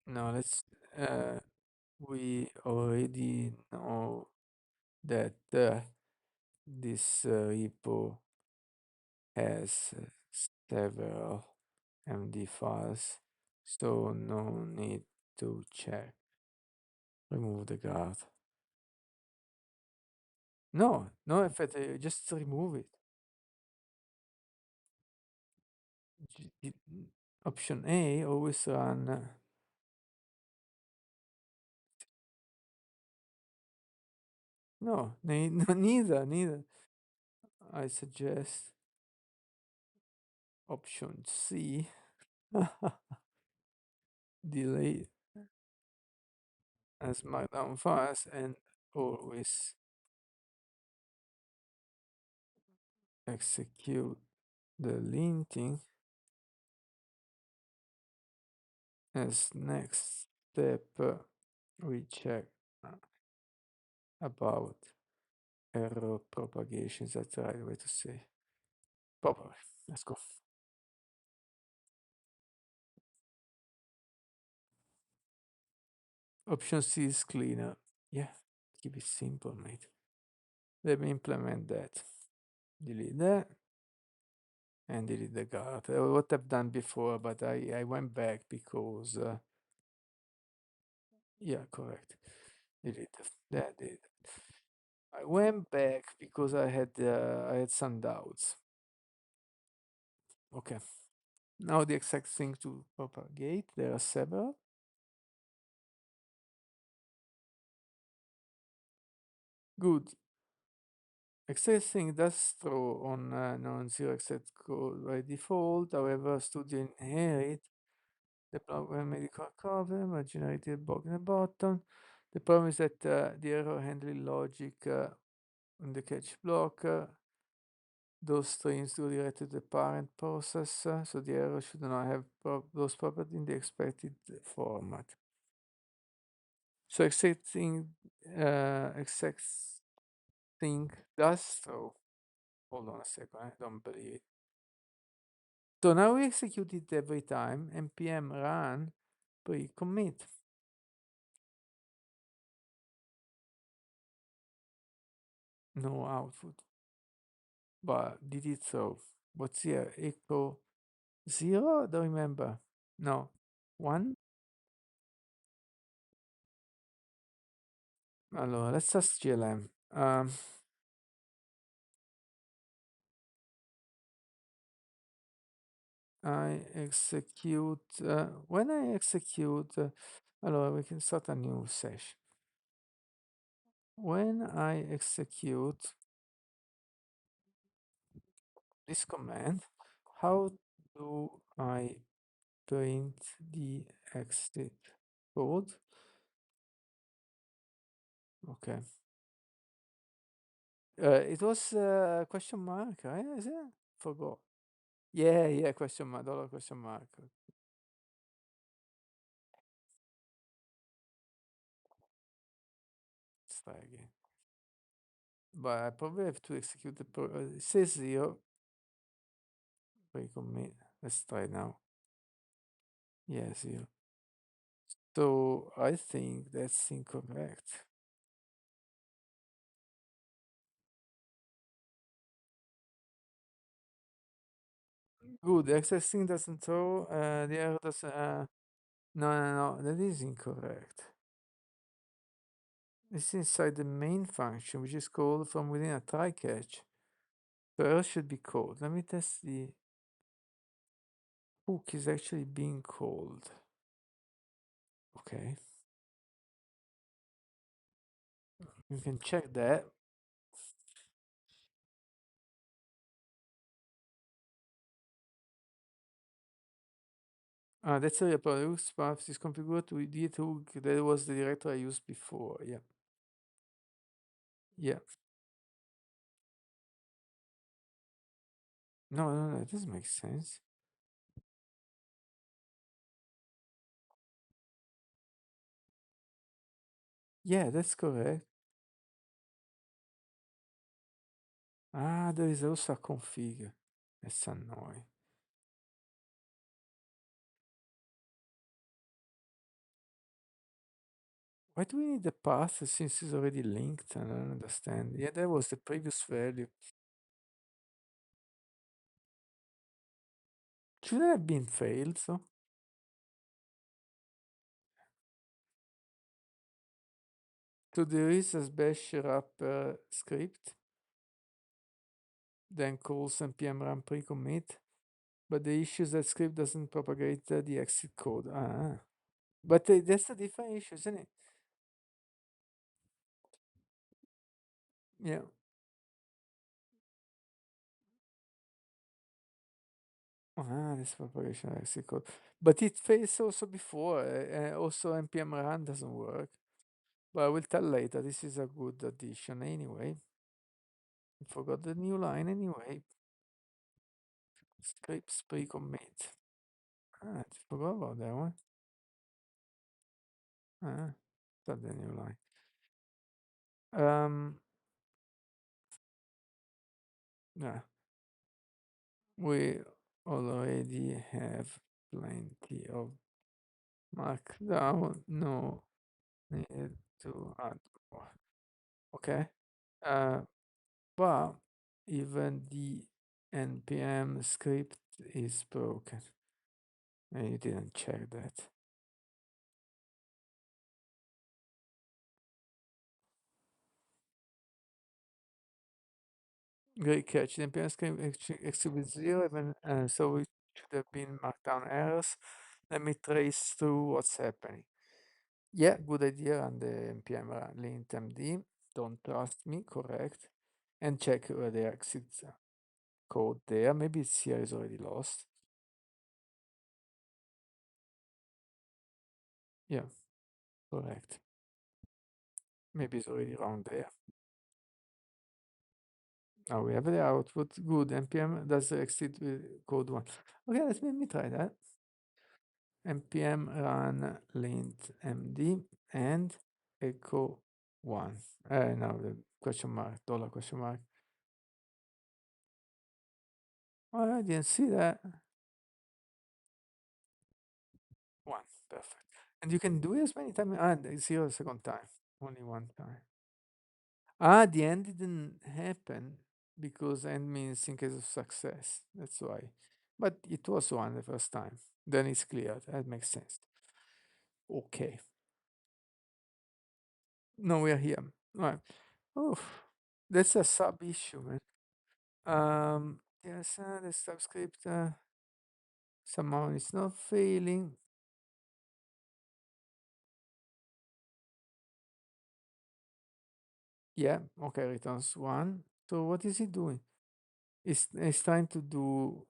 Now we already know that this repo has several MD files, so no need to check. Remove the guard. No, no effect, just remove it. Option A, always run. No, no, neither. I suggest option C, delete as markdown files and always execute the linting as next step. We check about error propagations. That's the right way to say. Properly. Let's go. Option C is cleaner. Yeah, keep it simple, mate. Let me implement that. Delete that and delete the guard. What I've done before, but I went back because yeah, correct. Delete that. Delete. I went back because I had some doubts. Okay. Now the exact thing to propagate. There are several. Good. Accessing does throw on non-zero accept code by default. However, Studio inherit the program medical cover, a generated bug in the bottom. The problem is that the error handling logic on the catch block, those strings go directly to the parent process, so the error should not have those properties in the expected format. So accepting does throw. Hold on a second, I don't believe it. So now we execute it every time, npm run pre-commit. No output. But did it throw? What's here? Echo 0? Don't remember. No. 1? Allora, let's just GLM. I execute, when I execute, allora we can start a new session. When I execute this command, how do I print the exit code? Okay. It was question mark, right? Is it? Forgot. Yeah, yeah, question mark, dollar question mark. Let's try again. But I probably have to execute it says 0. Recommit. Let's try now. Yeah, 0. So I think that's incorrect. Good. The accessing doesn't throw. The error doesn't. No, no, no. That is incorrect. It's inside the main function, which is called from within a try catch. So error should be called. Let me test the hook is actually being called. Okay. You can check that. That's a reproduce path is configured to the hook. That was the directory I used before. Yeah. Yeah. No, no, no, that doesn't make sense. Yeah, that's correct. There is also a config. That's annoying. Why do we need the path since it's already linked? I don't understand. Yeah, that was the previous value. Shouldn't have been failed, so. So there is a bash wrapper script, then calls npm run pre-commit, but the issue is that script doesn't propagate the exit code. But that's the different issue, isn't it? Yeah. This propagation of exit code. But it fails also before. Also npm run doesn't work. But I will tell later. This is a good addition anyway. I forgot the new line anyway. Scripts pre-commit. I forgot about that one. That's the new line. Yeah, we already have plenty of markdown. No need to add more. Okay. Uh, but even the npm script is broken. And you didn't check that. Great catch. The npm script exhibits 0, even so it should have been markdown errors. Let me trace through what's happening. Yeah, good idea on the npm lint md. Don't trust me, correct. And check where the exit code there. Maybe it's here is already lost. Yeah, correct. Maybe it's already wrong there. Now we have the output. Good. npm does exit with code 1. Okay, let me try that. npm run lint md and echo 1. Now the question mark, dollar question mark. Oh, I didn't see that. 1, perfect. And you can do it as many times. Zero second time. Only one time. The end didn't happen because end means in case of success. That's why. But it was 1 the first time. Then it's clear. That makes sense. Okay. No, we are here. All right. Oh, that's a sub issue, man. Yes, the subscript somehow it's not failing. Yeah, okay, returns 1. So what is it doing? It's trying to do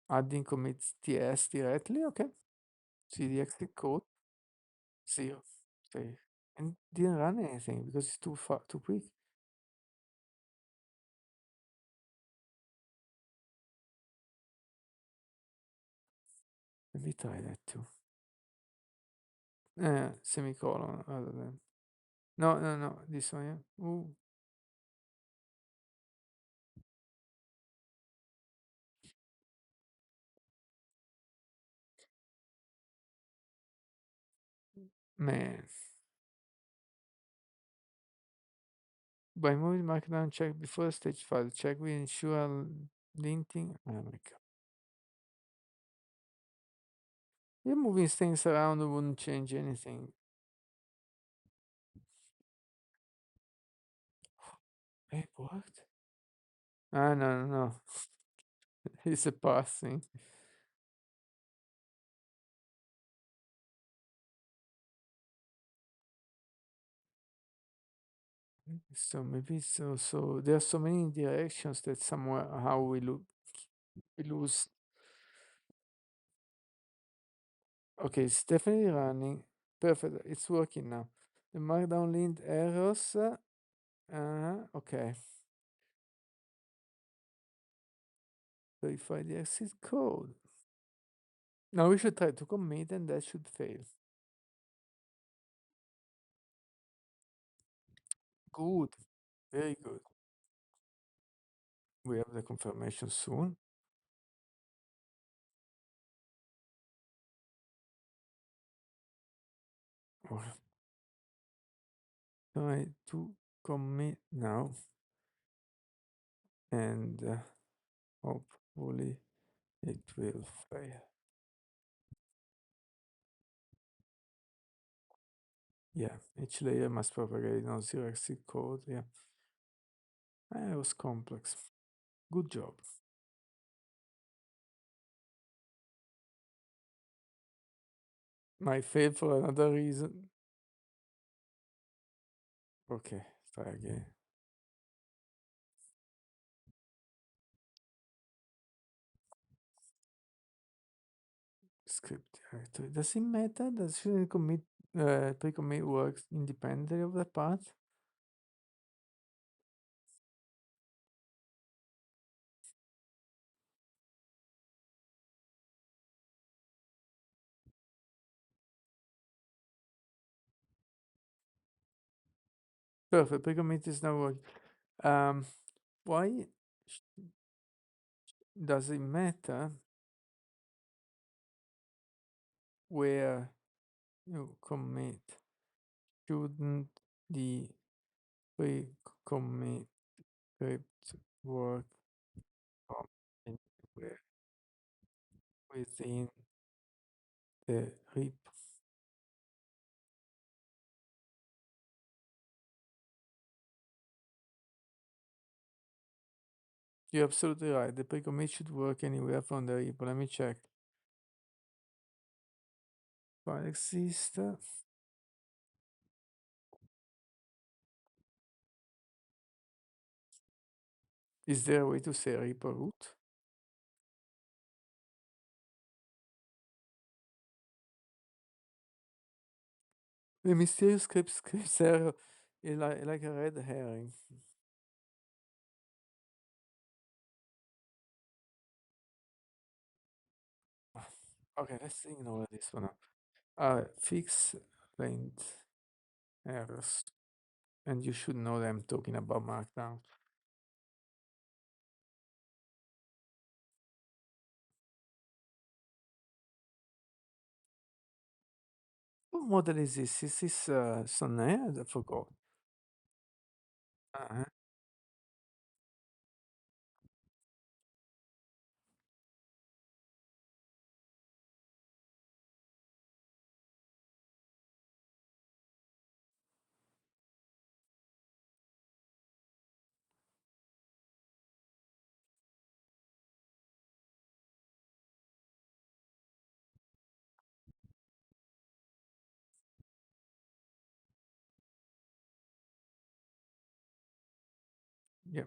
adding commits ts directly. Okay. See the exit code. 0. Stay. and didn't run anything because it's too far, too quick. Let me try that too. Semicolon rather than. No, no, no, this one, yeah. Ooh, man. By moving markdown check before stage file, check we ensure linting. Oh my god. Yeah, moving things around wouldn't change anything. It worked? Ah, no, no, no. It's a passing. So maybe so there are so many directions that somewhere how we lose. Okay, it's definitely running. Perfect. It's working now. The markdown lint errors. Okay. Verify the exit code. Now we should try to commit and that should fail. Good. Very good. We have the confirmation soon. Or try to commit now and hopefully it will fail. Yeah, each layer must propagate non-zero exit code. Yeah, it was complex. Good job. Might fail for another reason. Okay, try again. Script directory. Does it matter? Does shouldn't commit pre-commit works independently of the path? Perfect. Pre-commit is now working. Why does it matter where you commit? Shouldn't the pre-commit script work from anywhere within the repo? You're absolutely right. The pre-commit should work anywhere from the repo. Let me check. File exist. Is there a way to say repo root? The mysterious scripts error is like a red herring. Okay, let's ignore this one. Fix length errors. And you should know that I'm talking about Markdown. What model is this? Is this Sonnet? I forgot. Uh-huh. Yeah.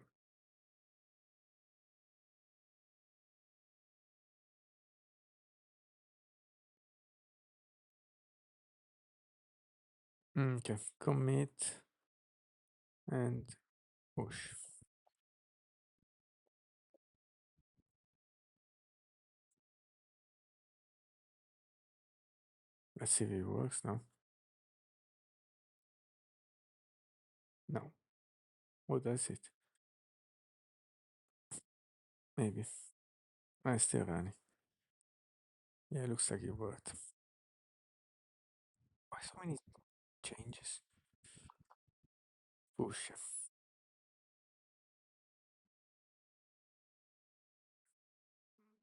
Okay, commit and push. Let's see if it works now. No. What does it? Maybe. I'm still running. Yeah, it looks like it worked. Why so many changes? Push.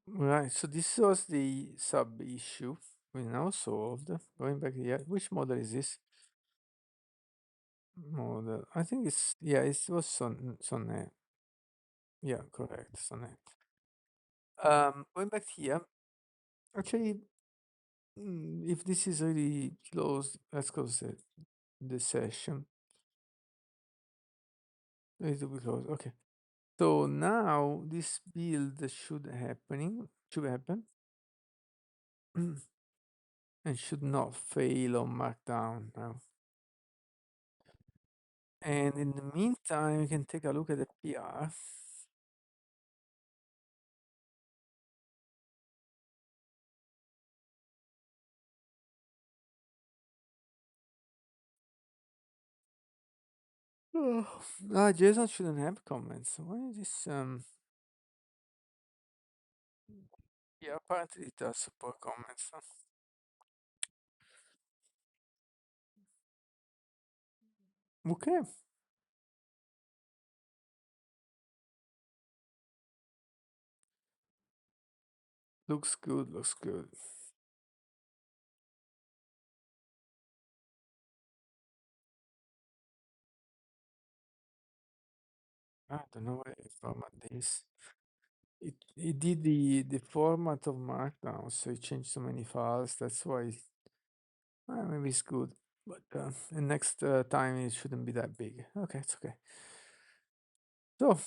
Right, so this was the sub issue. We now solved. Going back here, which model is this? Model. I think it's yeah, it was Sonnet. Yeah, correct, Sonnet. Going back here, actually, if this is really closed, let's close the session. It will be closed. Okay. So now this build should happen, and should not fail on Markdown now. And in the meantime, you can take a look at the PR. Oh, JSON shouldn't have comments. Why is this? Yeah, apparently it does support comments. Okay. Looks good. Looks good. I don't know why I format this. It did the format of Markdown, so it changed so many files. That's why maybe it's good. But the next time it shouldn't be that big. Okay, it's okay. So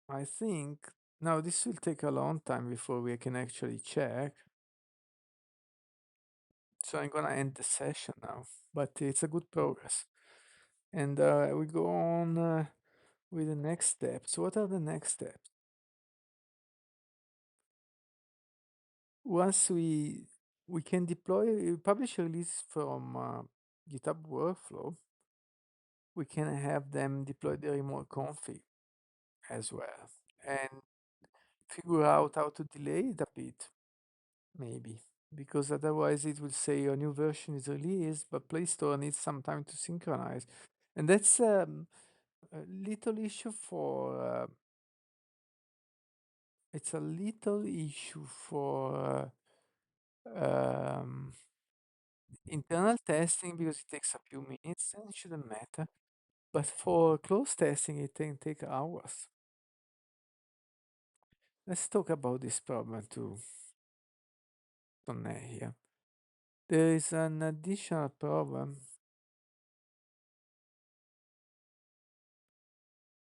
I think now this will take a long time before we can actually check. So I'm gonna end the session now, but it's a good progress. And we go on with the next steps. What are the next steps? Once we can deploy, publish release from GitHub workflow, we can have them deploy the remote config as well, and figure out how to delay it a bit, maybe, because otherwise it will say a new version is released, but Play Store needs some time to synchronize, and that's a little issue for. It's a little issue for internal testing because it takes a few minutes and it shouldn't matter. But for close testing, it can take hours. Let's talk about this problem to Tonne here. There is an additional problem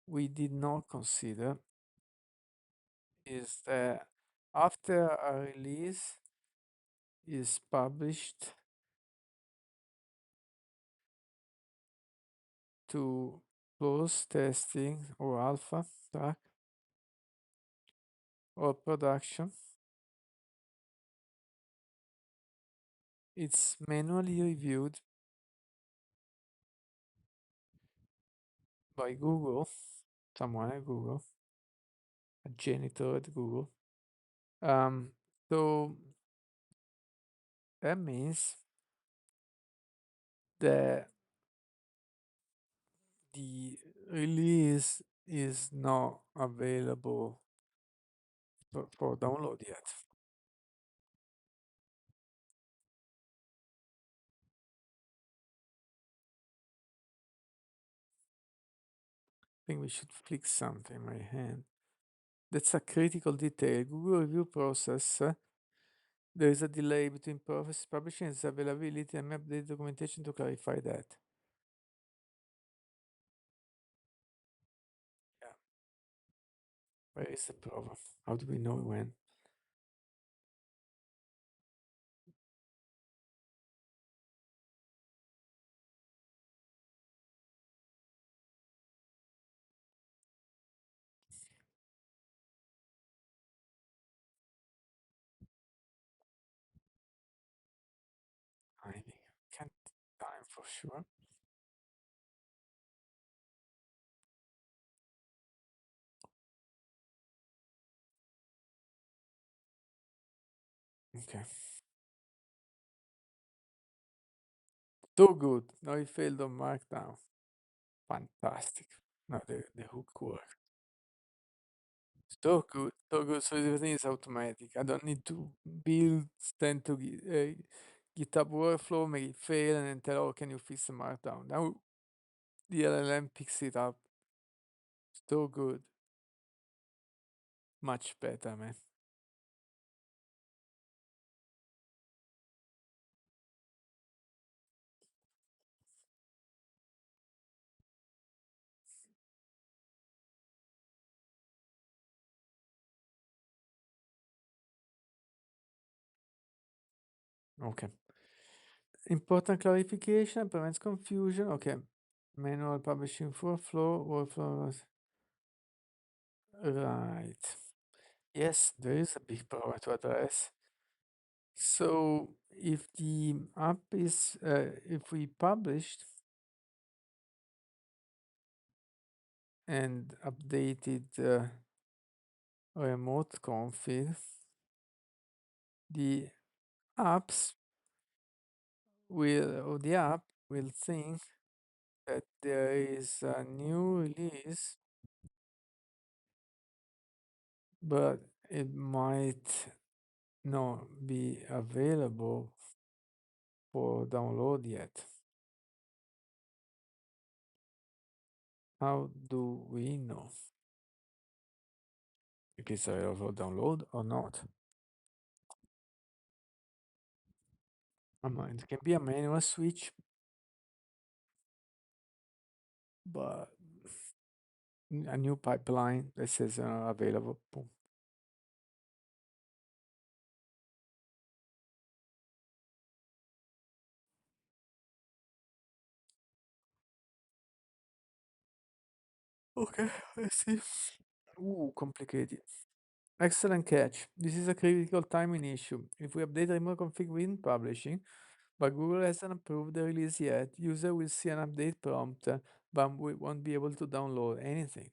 we did not consider is that after a release is published to close testing or alpha track or production, it's manually reviewed by Google, someone at Google, a janitor at Google. Um, so that means that the release is not available for download yet. I think we should fix something in my hand. That's a critical detail. Google review process. There is a delay between process publishing and its availability, and may update documentation to clarify that. Yeah. Where is the problem? How do we know when? for sure. Okay. So good. Now he failed on Markdown. Fantastic. Now the hook works. So good, so good. So everything is automatic. I don't need to build, send to GitHub workflow, make it fail, and then tell, oh, can you fix the Markdown? Now the LLM picks it up. So good. Much better, man. Okay. Important clarification prevents confusion. Okay. Manual publishing workflow. Right. Yes, there is a big problem to address. So if the app is, if we published and updated remote config, the apps or the app will think that there is a new release, but it might not be available for download yet. How do we know if it's available for download or not? It can be a manual switch, but a new pipeline that says available. Boom. Okay, let's see. Ooh, complicated. Excellent catch. This is a critical timing issue. If we update remote config within publishing, but Google hasn't approved the release yet, user will see an update prompt, but we won't be able to download anything.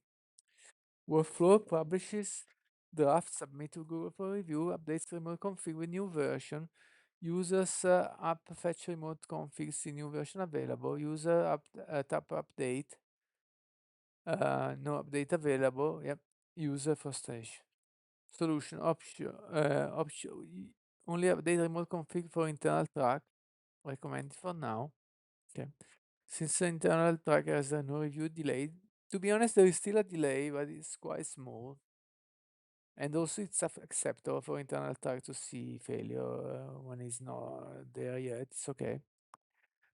Workflow publishes draft, submit to Google for review, updates remote config with new version. Users app fetch remote config, see new version available. User tap update, no update available. Yep. User frustration. Solution option only update remote config for internal track. Recommended for now. Okay. Since the internal track has no review delayed, to be honest, there is still a delay, but it's quite small. And also, it's acceptable for internal track to see failure when it's not there yet. It's okay.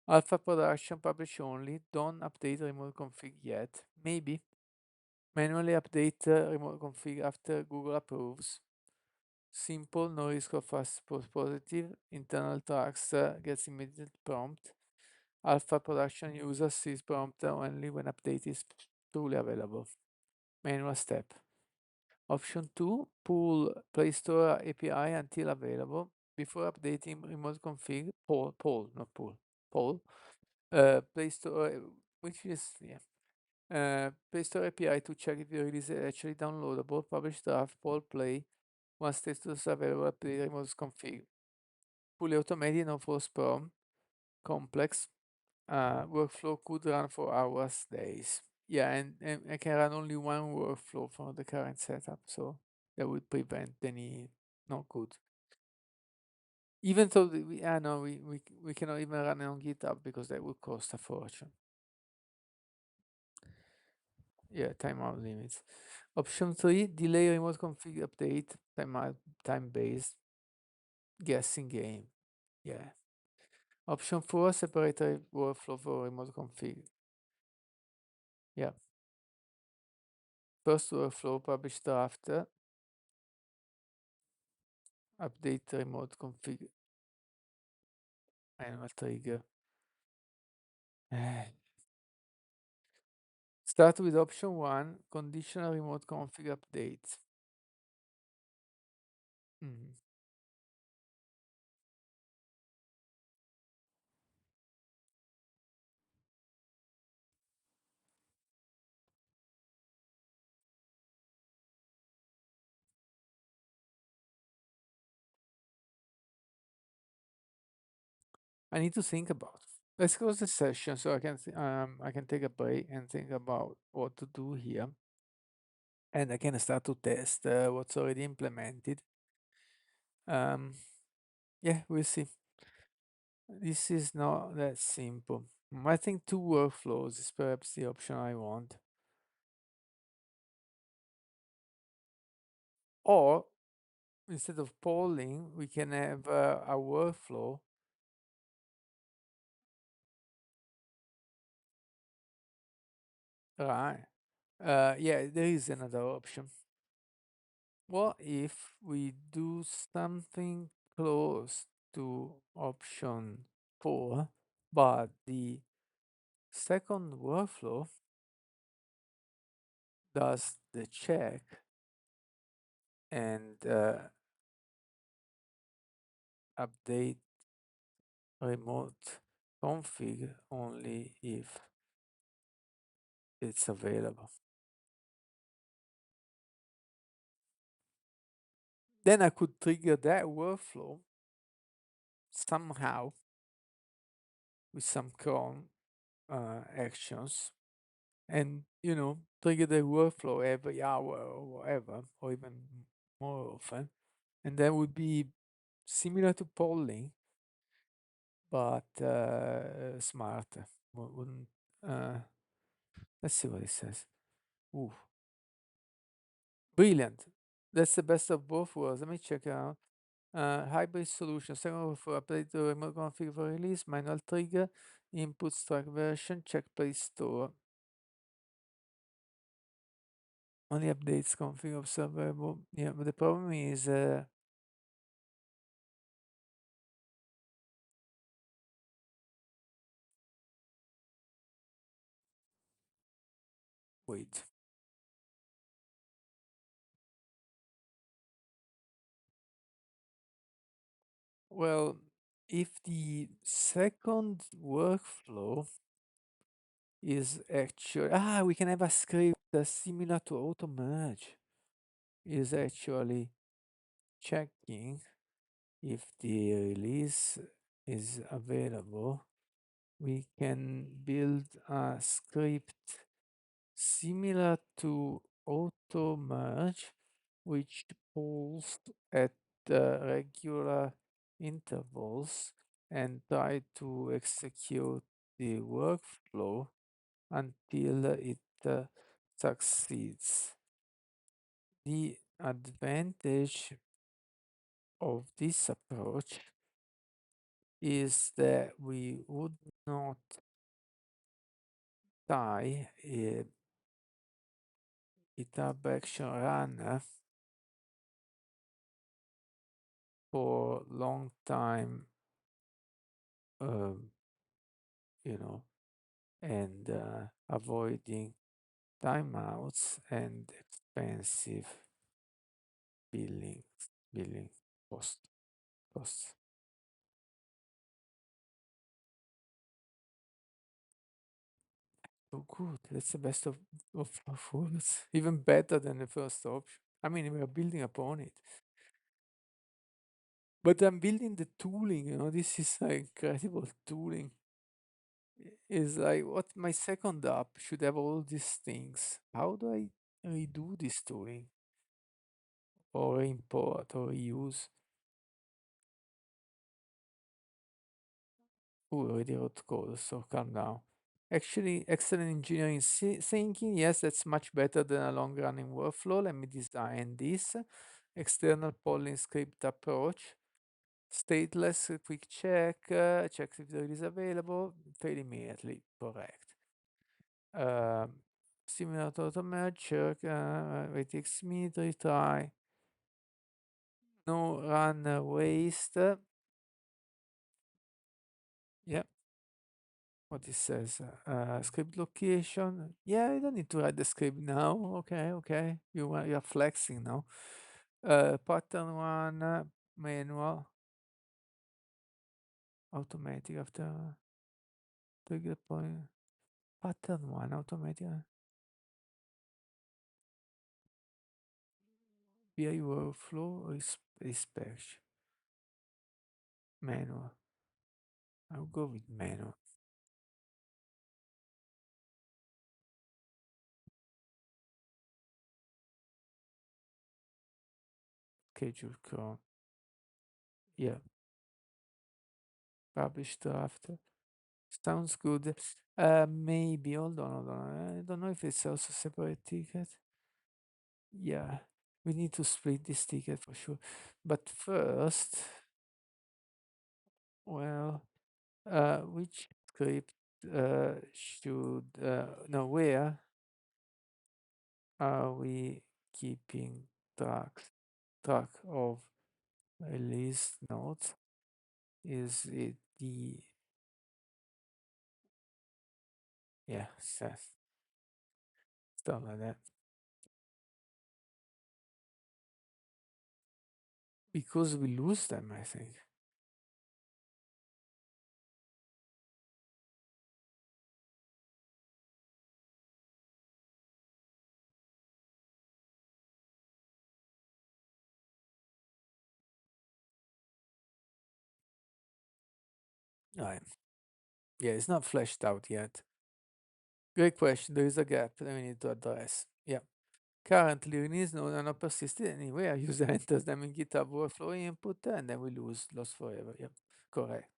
Alpha production publish only. Don't update remote config yet. Maybe. Manually update remote config after Google approves. Simple, no risk of false positive. Internal tracks gets immediate prompt. Alpha production user sees prompt only when update is truly available. Manual step. Option 2, pull Play Store API until available. Before updating remote config, poll, not pull, poll. Play Store, which is, yeah. Play Store API to check if the release is actually downloadable. Publish draft, poll play. Once status is available, update remote config. Fully automated, no false prompt. Complex. Workflow could run for hours, days. Yeah, and I can run only one workflow from the current setup, so that would prevent any not good. Even though no, we cannot even run it on GitHub because that would cost a fortune. Yeah, timeout limits. Option 3, delay remote config update, time based, guessing game. Yeah. Option 4, separate workflow for remote config. Yeah. First workflow, publish draft, update remote config, manual trigger. Eh. Start with option 1, conditional remote config update. Mm. I need to think about. Let's close the session so I can take a break and think about what to do here, and I can start to test what's already implemented. Um, yeah, we'll see. This is not that simple. I think two workflows is perhaps the option I want. Or instead of polling, we can have a workflow. Right. Yeah, there is another option. What if we do something close to option 4, but the second workflow does the check and update remote config only if it's available. Then I could trigger that workflow somehow with some cron actions and, trigger the workflow every hour or whatever, or even more often. And that would be similar to polling, but smarter. Wouldn't, uh, let's see what it says. Ooh, brilliant. That's the best of both worlds. Let me check out. Hybrid solution. Second for update the remote config for release, manual trigger, input track version, check play store. Only updates config observable. Yeah, but the problem is wait. Well, if the second workflow is actually we can have a script that's similar to auto merge is actually checking if the release is available. We can build a script similar to auto merge, which pulls at regular intervals and try to execute the workflow until it succeeds. The advantage of this approach is that we would not tie a GitHub Action Runner for long time, um, you know, and avoiding timeouts and expensive billing billing costs. So good. That's the best of worlds. Even better than the first option. I mean, we are building upon it. But I'm building the tooling, this is incredible tooling. Is like what my second app should have all these things. How do I redo this tooling or import or reuse? Oh, already wrote code, so calm down. Actually, excellent engineering thinking. Yes, that's much better than a long running workflow. Let me design this. External polling script approach. Stateless, quick check, checks if there is available, fail immediately, correct. Um, Similar to auto merge, check, wait, minute, retry, no run waste. Yeah, what it says, script location. Yeah, you don't need to write the script now. Okay, you're flexing now. Pattern one, manual, automatic after trigger point. Pattern one, automatic. BI workflow inspection manual. I'll go with menu. Schedule cron. Yeah, publish draft. Sounds good. Maybe, hold on. I don't know if it's also separate ticket. Yeah, we need to split this ticket for sure. But first, well, which script should, no, where are we keeping track track of release notes? Is it the, yeah, stuff like that? Because we lose them, I think. Right. Yeah, it's not fleshed out yet. Great question. There is a gap that we need to address. Yeah. Currently, release nodes are not persisted anywhere. User enters them in GitHub workflow input, and then we lose lost forever. Yep. Correct.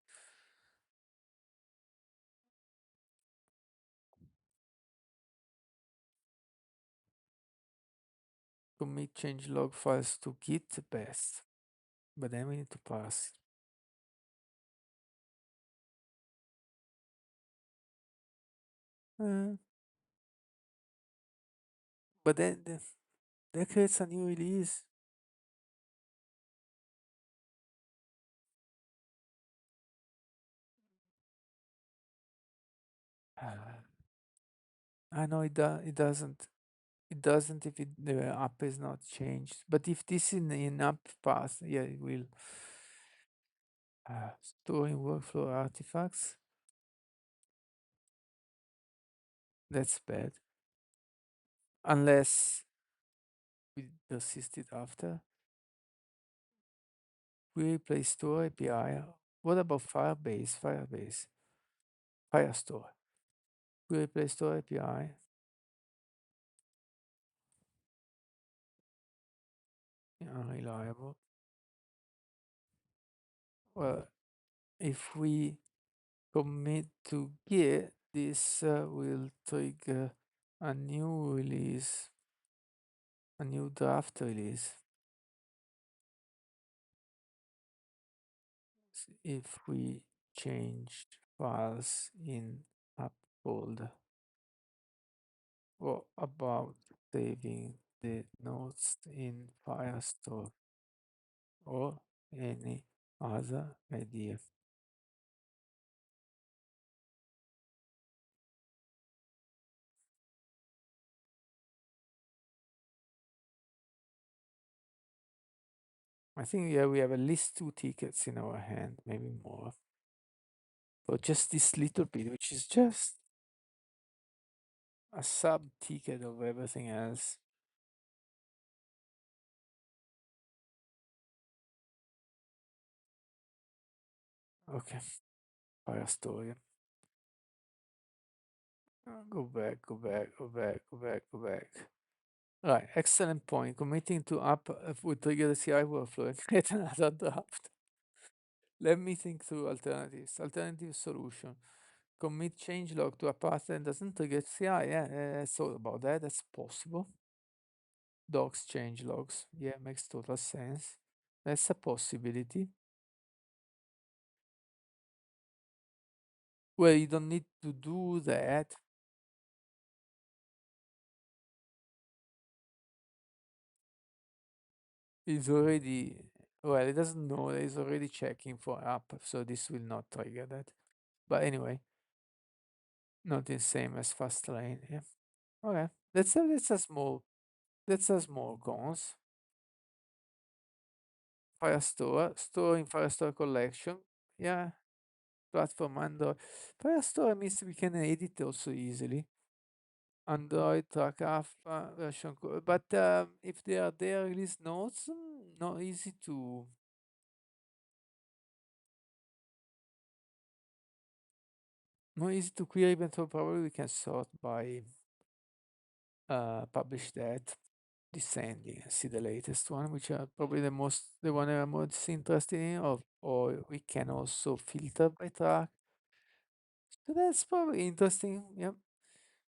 Commit change log files to Git best. But then we need to parse. Uh, but then that creates a new release. Ah, I know it doesn't. It doesn't if the app is not changed. But if this is in app path, yeah, it will. Storing workflow artifacts. That's bad. Unless we persist it after. We replace store API. What about Firebase? Firestore. We replace store API. Unreliable. Well, if we commit to Git, this will trigger a new release, a new draft release. If we change files in app folder. What about saving the notes in Firestore or any other idea? I think, yeah, we have at least two tickets in our hand, maybe more. But just this little bit, which is just a sub ticket of everything else. Okay, Firestore. Go back, go back, go back, go back, go back. Right, excellent point. Committing to app would trigger the CI workflow and create another draft. Let me think through alternatives. Alternative solution. Commit change log to a path that doesn't trigger CI. Yeah, I thought about that. That's possible. Docs change logs. Yeah, makes total sense. That's a possibility. Well, you don't need to do that. It's already, well, it doesn't know. It's already checking for app, so this will not trigger that. But anyway, not the same as fast lane. Yeah. Okay. That's a small cons. Firestore, store in Firestore collection. Yeah, platform Android. Firestore means we can edit also easily. Android track app version, but if they are there release notes, not easy to. More easy to query, but so probably we can sort by publish that, descending, and see the latest one, which are probably the one I'm most interested in, or we can also filter by track. So that's probably interesting. Yep.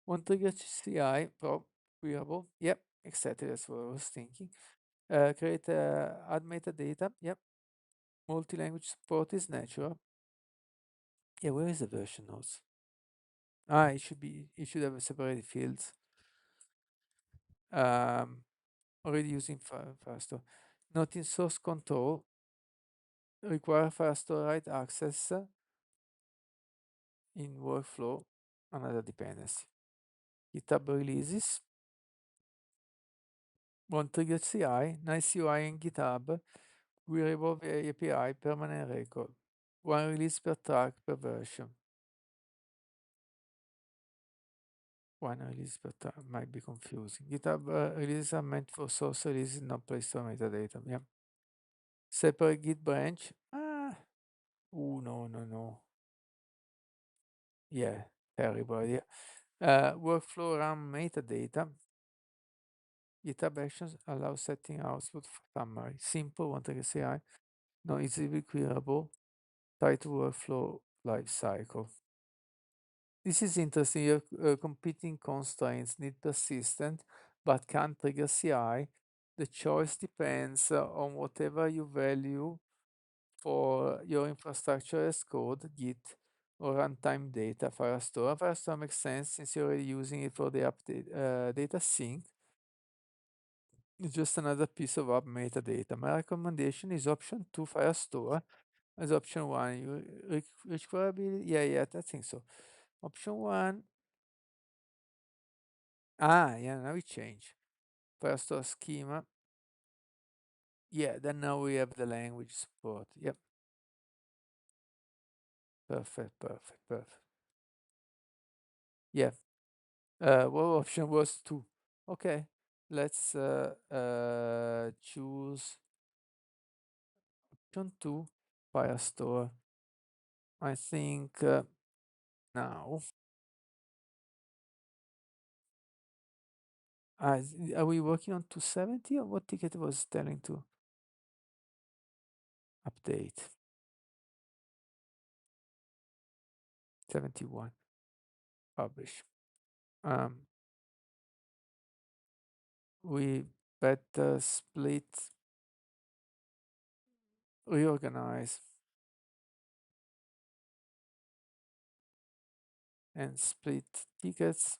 One trigger CI, queryable. Yep, exactly. That's what I was thinking. Create add metadata. Yep. Multi-language support is natural. Yeah, where is the version notes? It should have separated fields. Um, already using Firestore. Not in source control. Require Firestore write access in workflow. Another dependency. GitHub releases. One trigger CI. Nice UI in GitHub. Queryable via API. Permanent record. One release per track per version. One release per track might be confusing. GitHub releases are meant for source releases, not placed on metadata. Yeah. Separate Git branch. Oh, no, no, no. Yeah, terrible idea. Workflow around metadata. GitHub Actions allow setting output for summary. Simple, one trigger CI. No, easily queryable. Tight workflow lifecycle. This is interesting. Your competing constraints need persistent but can't trigger CI. The choice depends on whatever you value for your infrastructure as code, Git, or runtime data, Firestore. Firestore makes sense since you're already using it for the update data sync. It's just another piece of app metadata. My recommendation is option 2, Firestore. As option 1, you requirability. Yeah, I think so. Option 1. Yeah, now we change. Firestore schema. Yeah, then now we have the language support. Yep, perfect. Yeah, well, option was 2. Okay, let's choose option 2, Firestore. I think now, are we working on 270 or what ticket was telling to update? 71, publish. Um, we better split, reorganize, and split tickets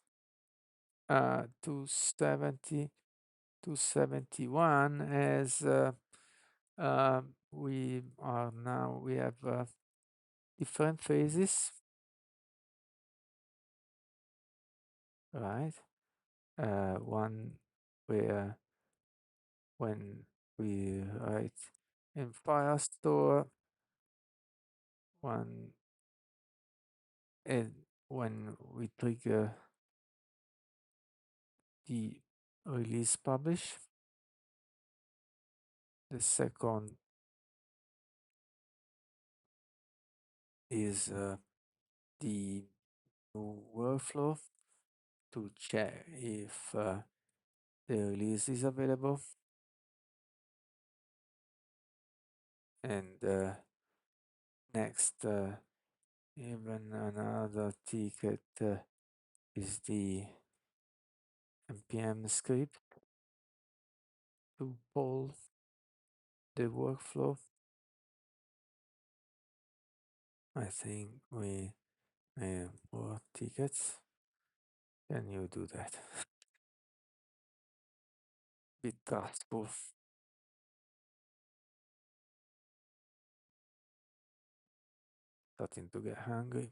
270 to 71 as we have different phases, right? One where when we write in Firestore, one and when we trigger the release publish. The second is the new workflow to check if the release is available, and next even another ticket is the npm script to poll the workflow. I think we have more tickets. Can you do that? Bit trustful. Starting to get hungry.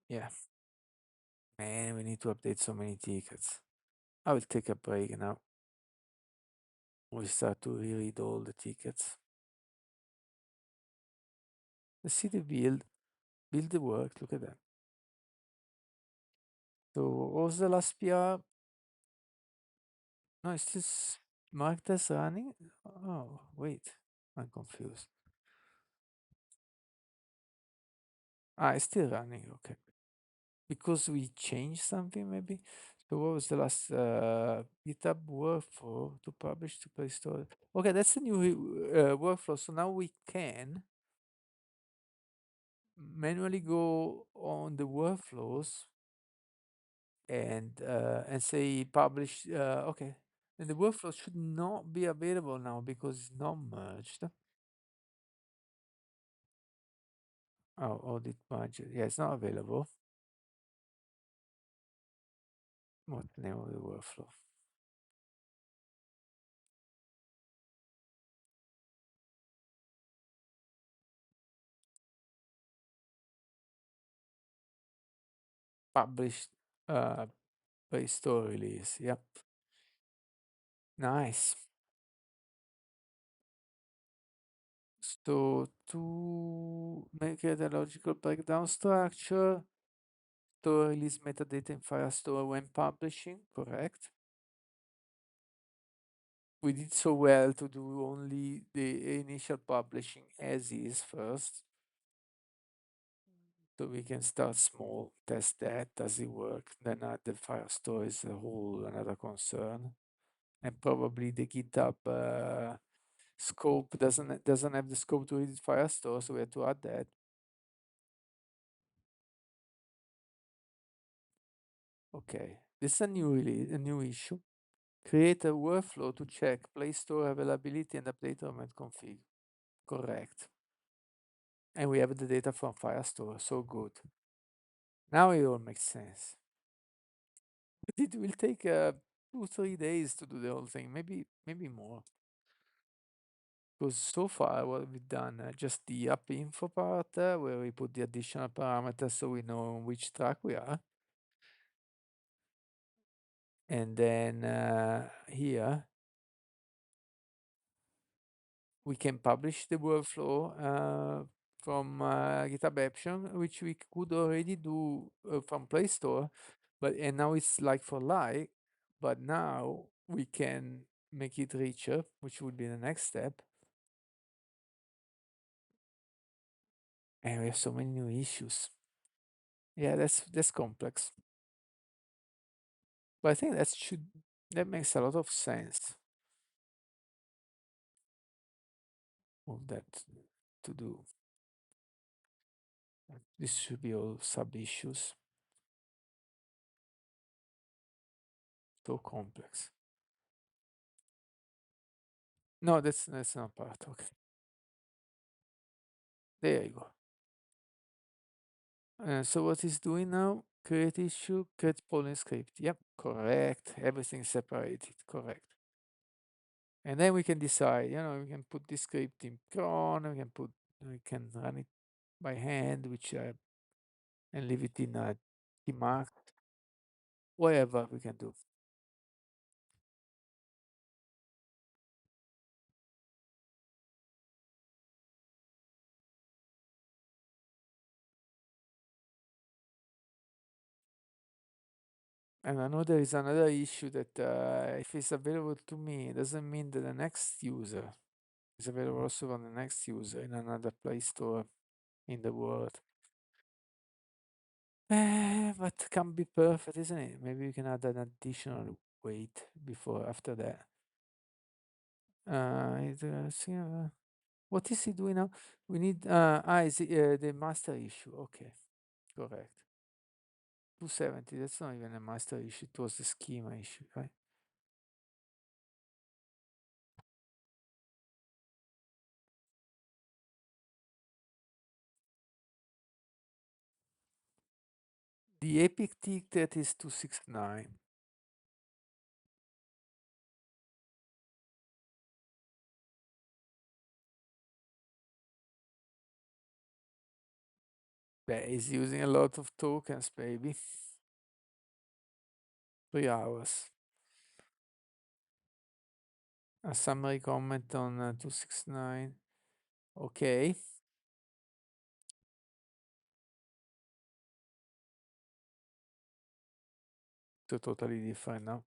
Yeah, man, we need to update so many tickets. I will take a break now. We start to reread all the tickets. Let's see the build the work. Look at that. So what was the last PR? No, it's just marked as running. Oh, wait, I'm confused. Ah, it's still running. Okay. Because we changed something maybe. So what was the last GitHub workflow to publish to Play Store? Okay, that's a new workflow. So now we can manually go on the workflows and say publish. Okay, and the workflow should not be available now because it's not merged. Oh, audit budget. Yeah, it's not available. What's the name of the workflow? Published Play Store release. Yep. Nice. So to make it a logical breakdown structure, store release metadata in Firestore when publishing, correct? We did so well to do only the initial publishing as is first. So we can start small, test that, does it work? Then the Firestore is a whole another concern. And probably the GitHub scope doesn't have the scope to edit Firestore, so we have to add that. Okay, this is a a new issue. Create a workflow to check Play Store availability and update roaming config. Correct. And we have the data from Firestore, so good. Now it all makes sense. But it will take 2 3 days to do the whole thing, maybe more. Because so far what we've done, just the app info part where we put the additional parameters so we know on which track we are. And then here we can publish the workflow from GitHub Action, which we could already do from Play Store, and now it's like for like, but now we can make it richer, which would be the next step. And we have so many new issues. Yeah, that's complex. But I think that makes a lot of sense of that to do. This should be all sub issues. So complex. No, that's not part. Okay. There you go. So what he's doing now? Create issue, create polling script. Yep, correct. Everything separated. Correct. And then we can decide, we can put this script in cron, we can run it by hand, which and leave it in a mark, whatever we can do. And I know there is another issue that if it's available to me, it doesn't mean that the next user is available also on the next user in another Play Store in the world. But can be perfect, isn't it? Maybe we can add an additional wait before after that. What is he doing now? We need is it, the master issue. Okay, correct. 270. That's not even a master issue. It was the schema issue, right? The epic ticket is 269. That is using a lot of tokens, baby. 3 hours. A summary comment on 269. Okay. So totally different now.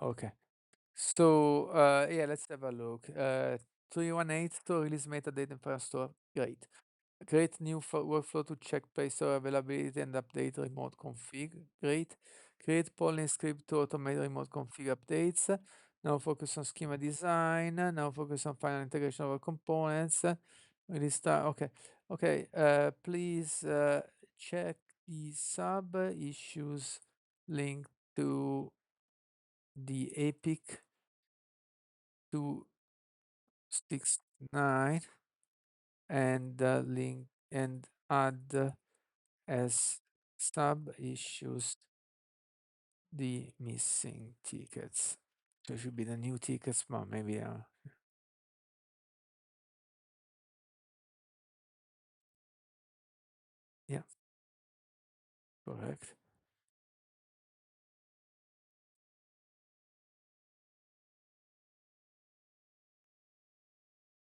Okay. So, yeah, let's have a look. 318 to release metadata in Firestore. Great. Create new workflow to check store availability and update remote config. Great. Create polling script to automate remote config updates. Now focus on schema design. Now focus on final integration of our components. Release start. Okay. Okay. Please check the sub issues link to the Epic 269 and the link and add as sub issues the missing tickets. So it should be the new tickets, but maybe yeah, correct.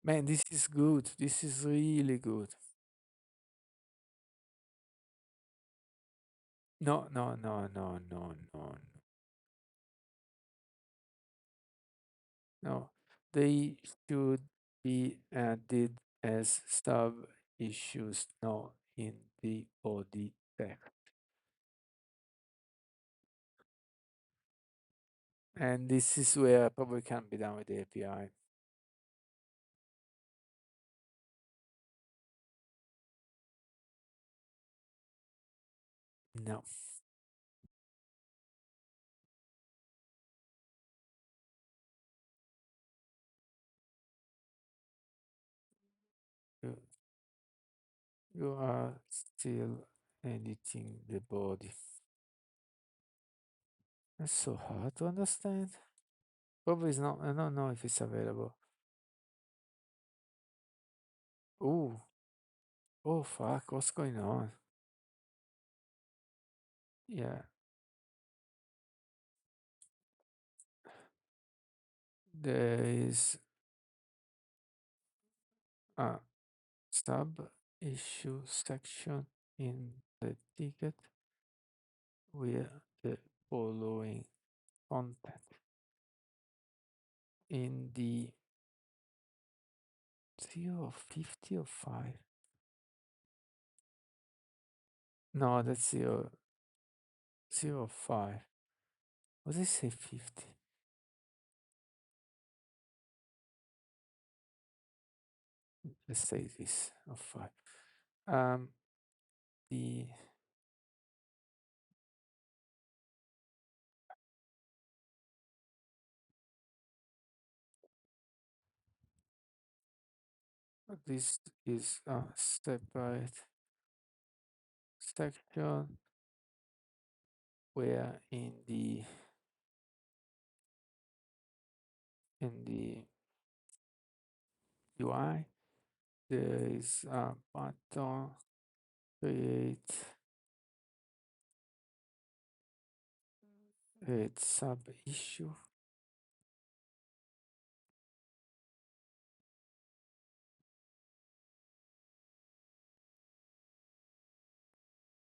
Man, this is good. This is really good. No, no, no, no, no, no, no. They should be added as sub issues, not in the body text. And this is where probably can be done with the API. No, you, you are still editing the body. That's so hard to understand. Probably it's not. I don't know if it's available. Oh, oh fuck! What's going on? Yeah, there is a sub issue section in the ticket with the following content in the 0, 50 or 5. No, that's 0, 0, 5. What did I say 50? Let's say this of 5. Um, the this is a separate section where in the UI there is a button create sub issue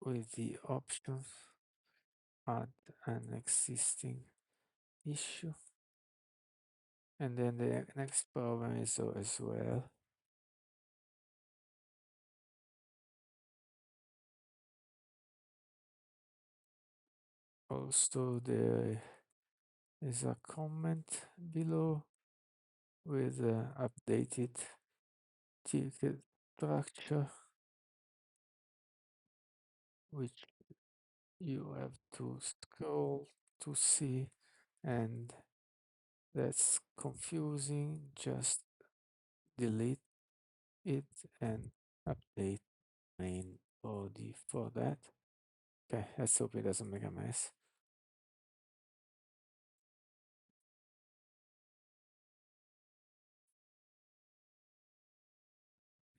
with the options add an existing issue, and then the next problem is so as well. Also there is a comment below with updated ticket structure, which you have to scroll to see, and that's confusing. Just delete it and update main body for that. Okay, let's hope it doesn't make a mess.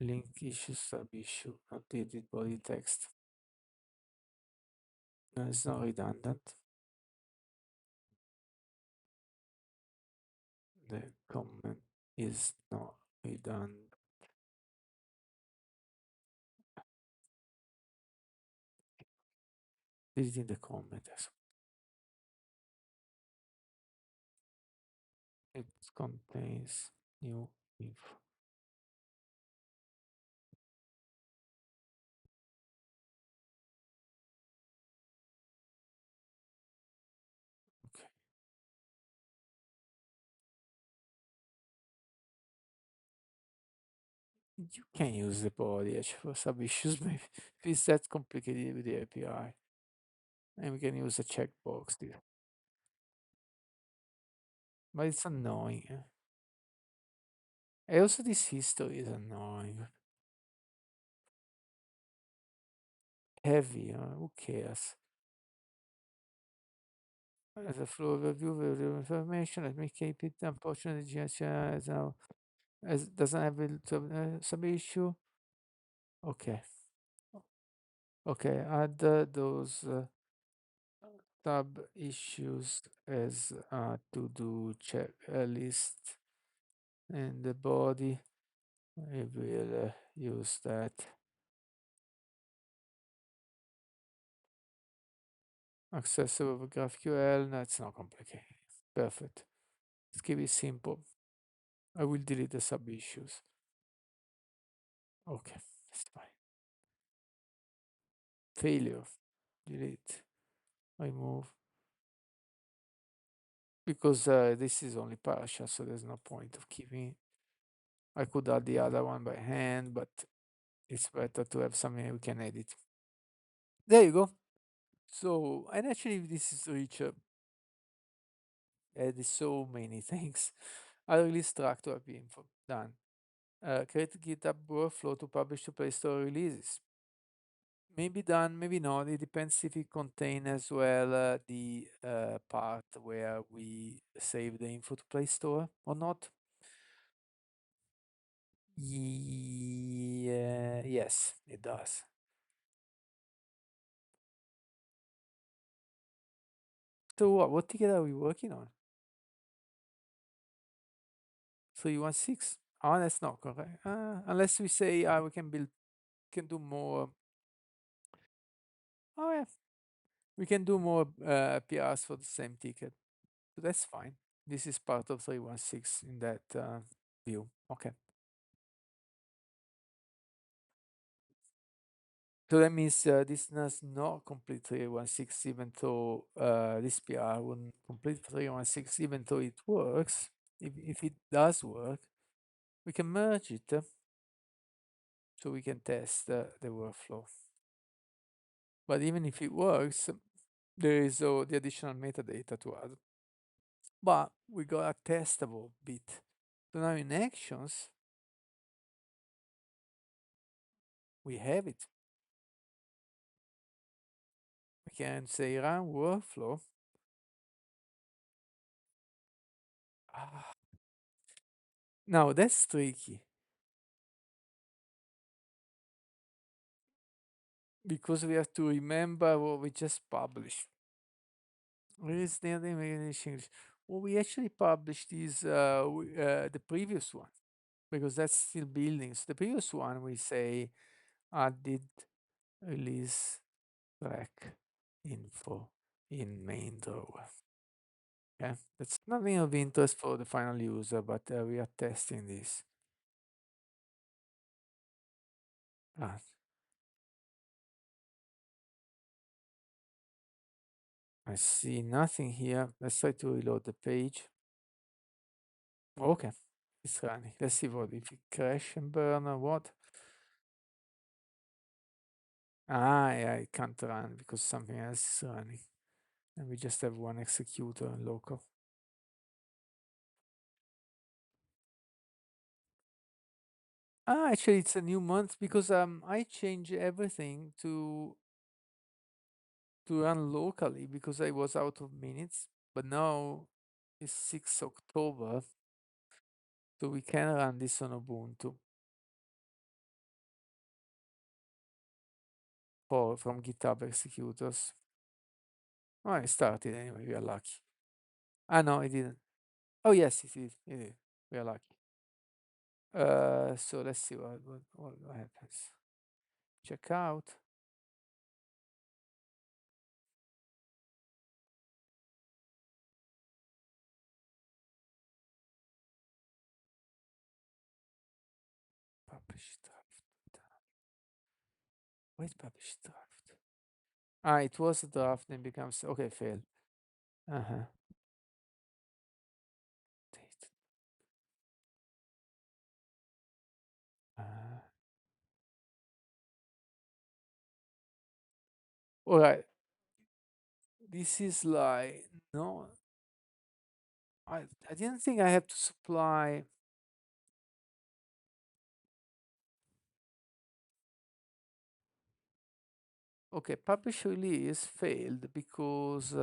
Link issue sub issue updated body text. No, it's not redundant. The comment is not redundant. Deleting the comment as it contains new info. Okay. You can use the body actually for some issues, maybe if it's that complicated with the API. And we can use a checkbox there. But it's annoying. And also this history is annoying. Heavy, who cares? As a flow overview of the information, let me keep it. Unfortunately, GS has now as doesn't have a sub issue. Okay. Okay, add those tab issues as to do check list in the body. We will use that. Accessible with GraphQL. No, it's not complicated. Perfect. Let's keep it simple. I will delete the sub issues. Okay, that's fine. Failure. Delete. Remove. Because this is only partial, so there's no point of keeping. I could add the other one by hand, but it's better to have something we can edit. There you go. So, and actually, this is rich. Add so many things. I release track to app info. Done. Create GitHub workflow to publish to Play Store releases. Maybe done, maybe not. It depends if it contain as well the part where we save the info to Play Store or not. Yeah, yes, it does. So what ticket are we working on? 316. Oh, that's not correct. Unless we say we can do more. Oh yeah, we can do more PRs for the same ticket. So that's fine. This is part of 316 in that view. Okay. So that means this does not complete 316 even though this PR wouldn't complete 316 even though it works. If it does work, we can merge it so we can test the workflow. But even if it works, there is the additional metadata to add. But we got a testable bit. So now in actions, we have it. We can say run workflow. Ah, now that's tricky because we have to remember what we just published. Where is the other English? What we actually published is the previous one because that's still building. So the previous one we say added release track info in main drawer. Okay, that's nothing of interest for the final user, but we are testing this. Ah, I see nothing here. Let's try to reload the page. Okay, it's running. Let's see what if it crash and burn or what. Ah, yeah, it can't run because something else is running. And we just have one executor in local. Ah, actually, it's a new month because I changed everything to run locally because I was out of minutes. But now it's 6 October, so we can run this on Ubuntu or from GitHub executors. Oh, I started anyway. We are lucky. Ah, no, it didn't. Oh, yes, it did. It did. We are lucky. So let's see what happens. Check out. Wait, publish draft. Ah, it was a draft, then becomes okay, failed. Uh-huh. Date. Uh, all right. This is like no. I didn't think I have to supply. Okay, publish release failed because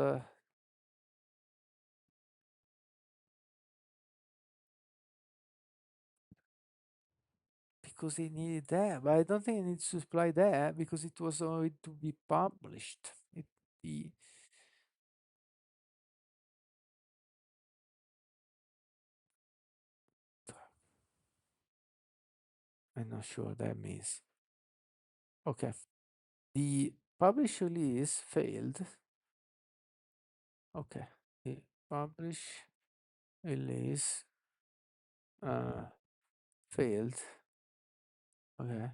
they needed that, but I don't think I need to supply that because it was already to be published. It be I'm not sure what that means. Okay, the publish release failed. Okay, the publish release failed. Okay,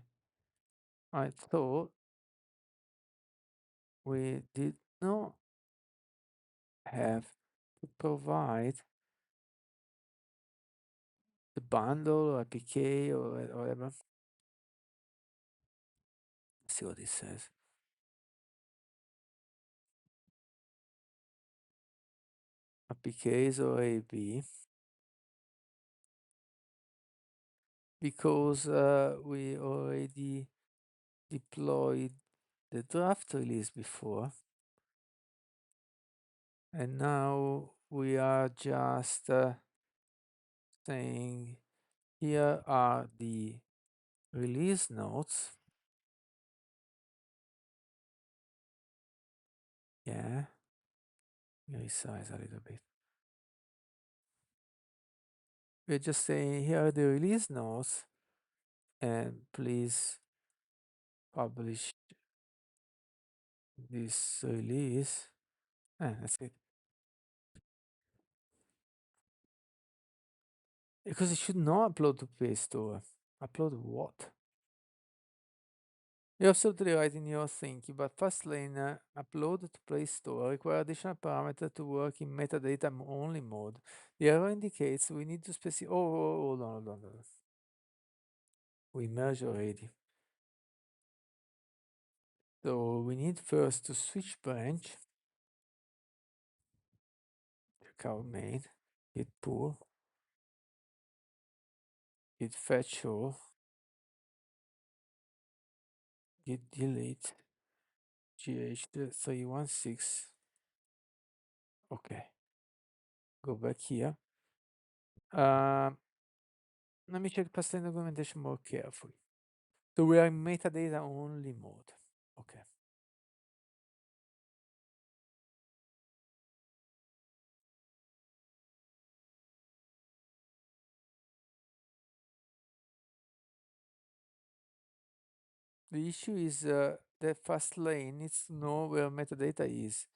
I thought we did not have to provide the bundle or APK or whatever. Let's see what it says. APKs or AB because we already deployed the draft release before, and now we are just saying here are the release notes. Yeah, resize a little bit. We're just saying here are the release notes, and please publish this release. That's it. Because it should not upload to Play Store. Upload what? You're absolutely right in your thinking, but Fastlane upload to Play Store require additional parameter to work in metadata only mode. The error indicates we need to specify. Hold on, hold on, hold on. We merge already. So we need first to switch branch. Check out main. Git pull. Git fetch all. Git delete. GH316. Okay. Go back here. Let me check Fastlane documentation more carefully. So we are in metadata only mode. Okay. The issue is that Fastlane needs to know where metadata is.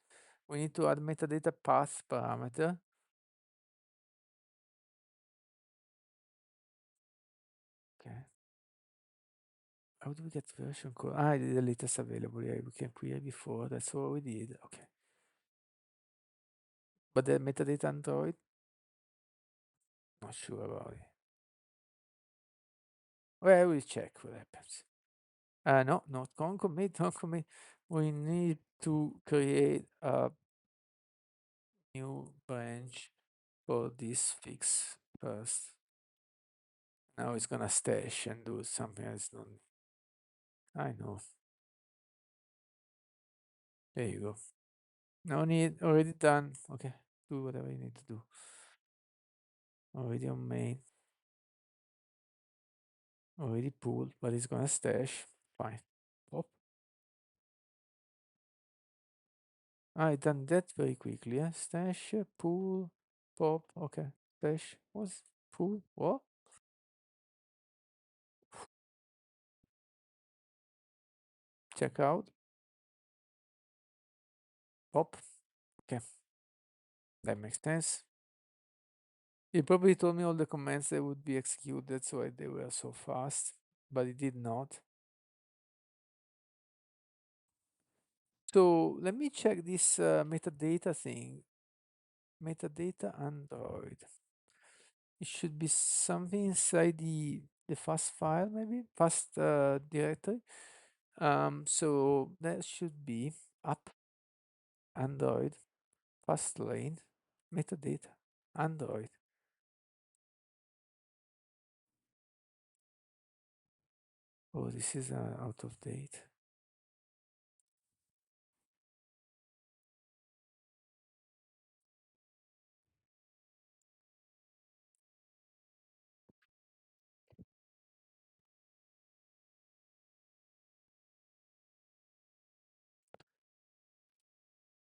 We need to add metadata path parameter. Okay. How do we get version code? The latest available. Yeah, we can create before. That's what we did. Okay. But the metadata Android, not sure about it. Well, we'll check what happens. No, not don't commit, don't commit. We need to create a new branch for this fix first. Now it's gonna stash and do something else. I know. There you go. No need, already done. Okay, do whatever you need to do. Already on main. Already pulled, but it's gonna stash. Fine. Pop. I done that very quickly. Yeah? Stash, pull, pop. Okay. Stash. What's pull? What? Check out. Pop. Okay. That makes sense. He probably told me all the commands that would be executed, that's why they were so fast, but it did not. So let me check this metadata thing. Metadata Android. It should be something inside the fast file, maybe fast directory. So that should be app Android fast lane metadata Android. Oh, this is out of date.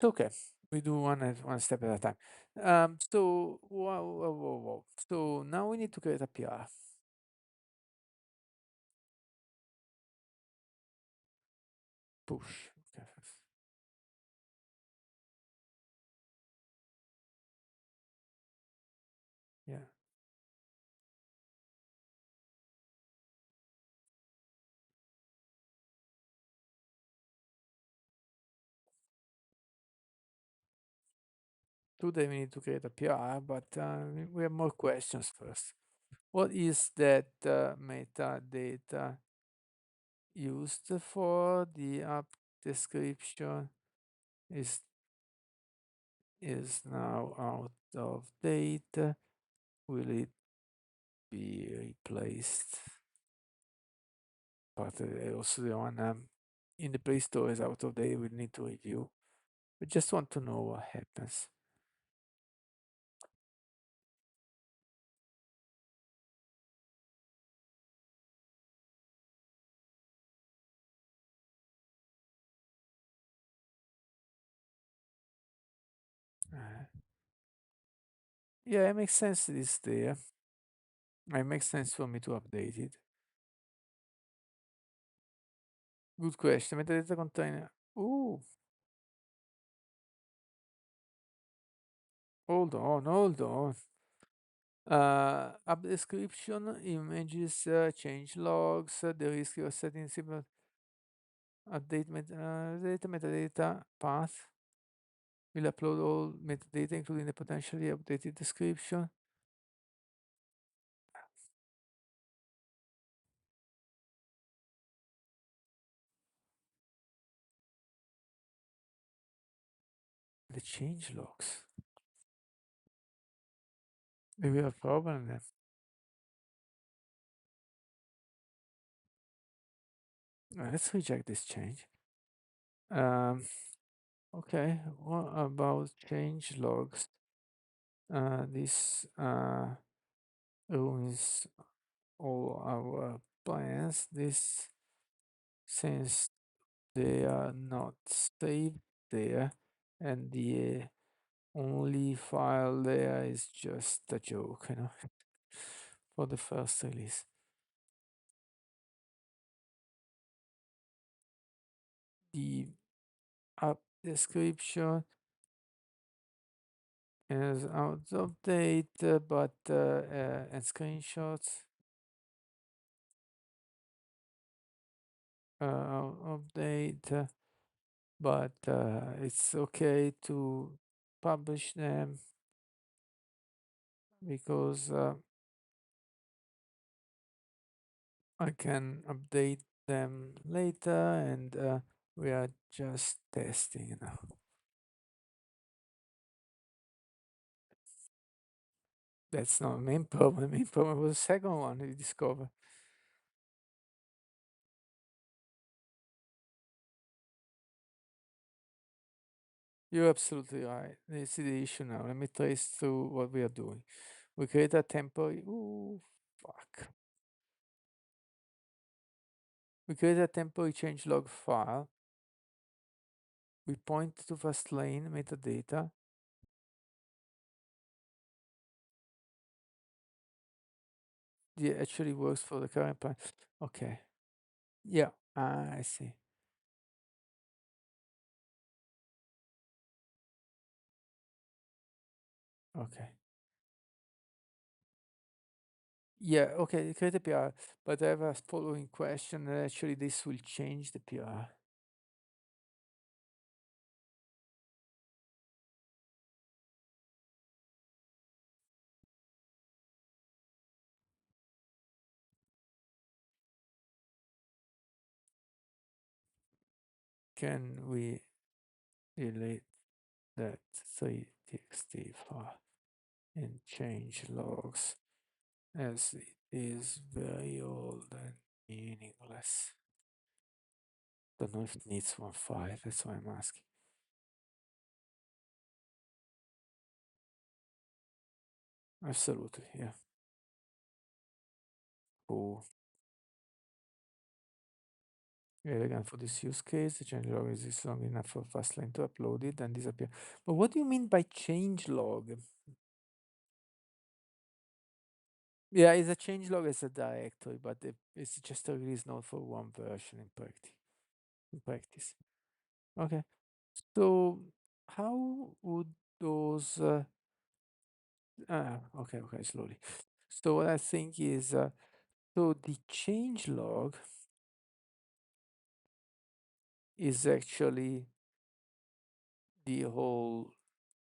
It's okay. We do one step at a time. So whoa, whoa, whoa, whoa. So now we need to create a PR. Push. Okay. Yeah. Today we need to create a PR, but we have more questions first. What is that metadata used for? The app description is now out of date. Will it be replaced? But also the one in the Play Store is out of date. We need to review. We just want to know what happens. Uh, yeah, it makes sense it is there. It makes sense for me to update it. Good question. Metadata container. Ooh, hold on. App description, images, change logs, the risk of setting simple update data metadata path. Will upload all metadata, including the potentially updated description. The change logs. Maybe a problem then. Let's reject this change. Um, okay, what about change logs? This ruins all our plans. This since they are not saved there, and the only file there is just a joke, for the first release. The app description is out of date, but and screenshots out of date, but it's okay to publish them because I can update them later, and we are just testing now. That's not the main problem. The main problem was the second one we discovered. You're absolutely right. This is the issue now. Let me trace through what we are doing. We create a temporary. Ooh, fuck. We create a temporary changelog file. We point to Fastlane metadata. It actually works for the current plan. Okay. Yeah, I see. Okay. Yeah, okay, create a PR, but I have a following question. Actually, this will change the PR. can we delete that 3txt file and change logs as it is very old and meaningless? Don't know if it needs one file, that's why I'm asking. Absolutely, yeah. Cool. Elegant for this use case, the change log is long enough for Fastlane to upload it and disappear. But what do you mean by change log? Yeah, it's a change log as a directory, but it's just a release note for one version in practice. In practice. Okay. So how would those okay, slowly. So what I think is so the change log is actually the whole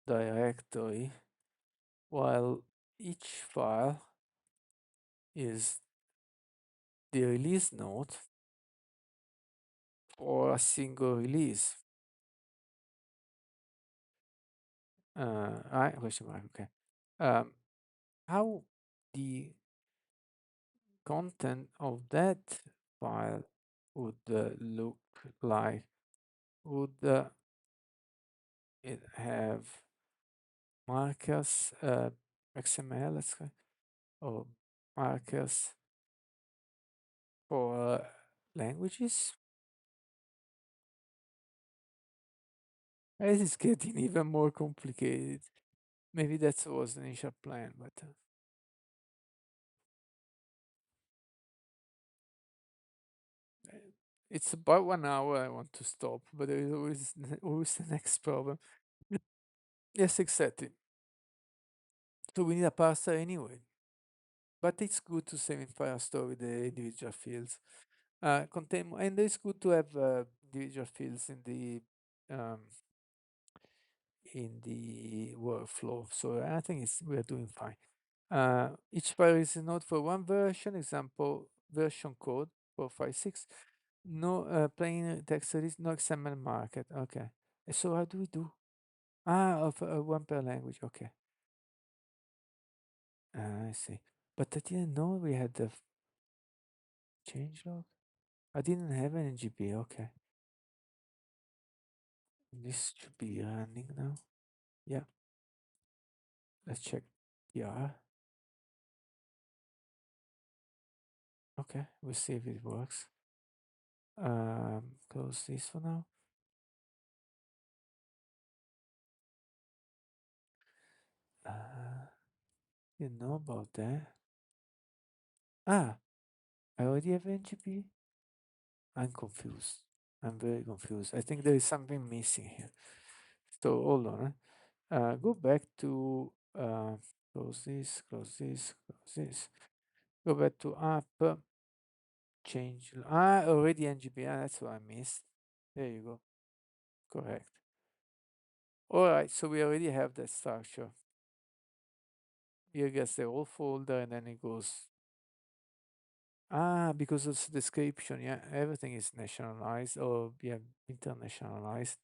directory, while each file is the release note for a single release. Right? Question mark. Okay. Um, how the content of that file would look like? Would it have markers, XML, let's say, or markers for languages? This is getting even more complicated. Maybe that was the initial plan, but uh, it's about 1 hour. I want to stop, but there is always always the next problem. Yes, exactly. So we need a parser anyway, but it's good to save in Firestore with the individual fields. Contain and it's good to have individual fields um, in the workflow. So I think we're doing fine. Each file is a node for one version, example version code 456. No plain text release, no XML market. Okay. So how do we do? Of one per language. Okay. I see. But I didn't know we had the change log. I didn't have an NGP. Okay. This should be running now. Yeah. Let's check. Yeah. Okay. We'll see if it works. Close this for now. Uh, didn't know about that. Ah, I already have NGP. I'm confused. I'm very confused. I think there is something missing here. So hold on. Go back to close this, close this, close this. Go back to app, change. Already NGP. That's what I missed. There you go. Correct. All right. So we already have that structure. Here gets the whole folder and then it goes. Because of the description. Yeah, everything is nationalized or yeah, internationalized.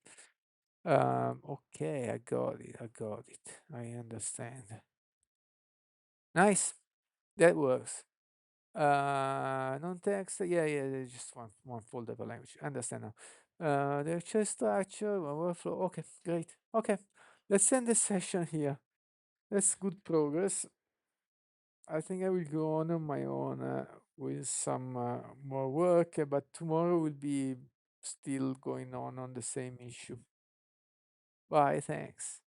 Okay, I got it. I got it. I understand. Nice. That works. Non-text. Yeah. There's just one folder per language. Understand now. The actual structure, workflow. Okay, great. Okay, let's end this session here. That's good progress. I think I will go on my own with some more work, but tomorrow will be still going on the same issue. Bye. Thanks.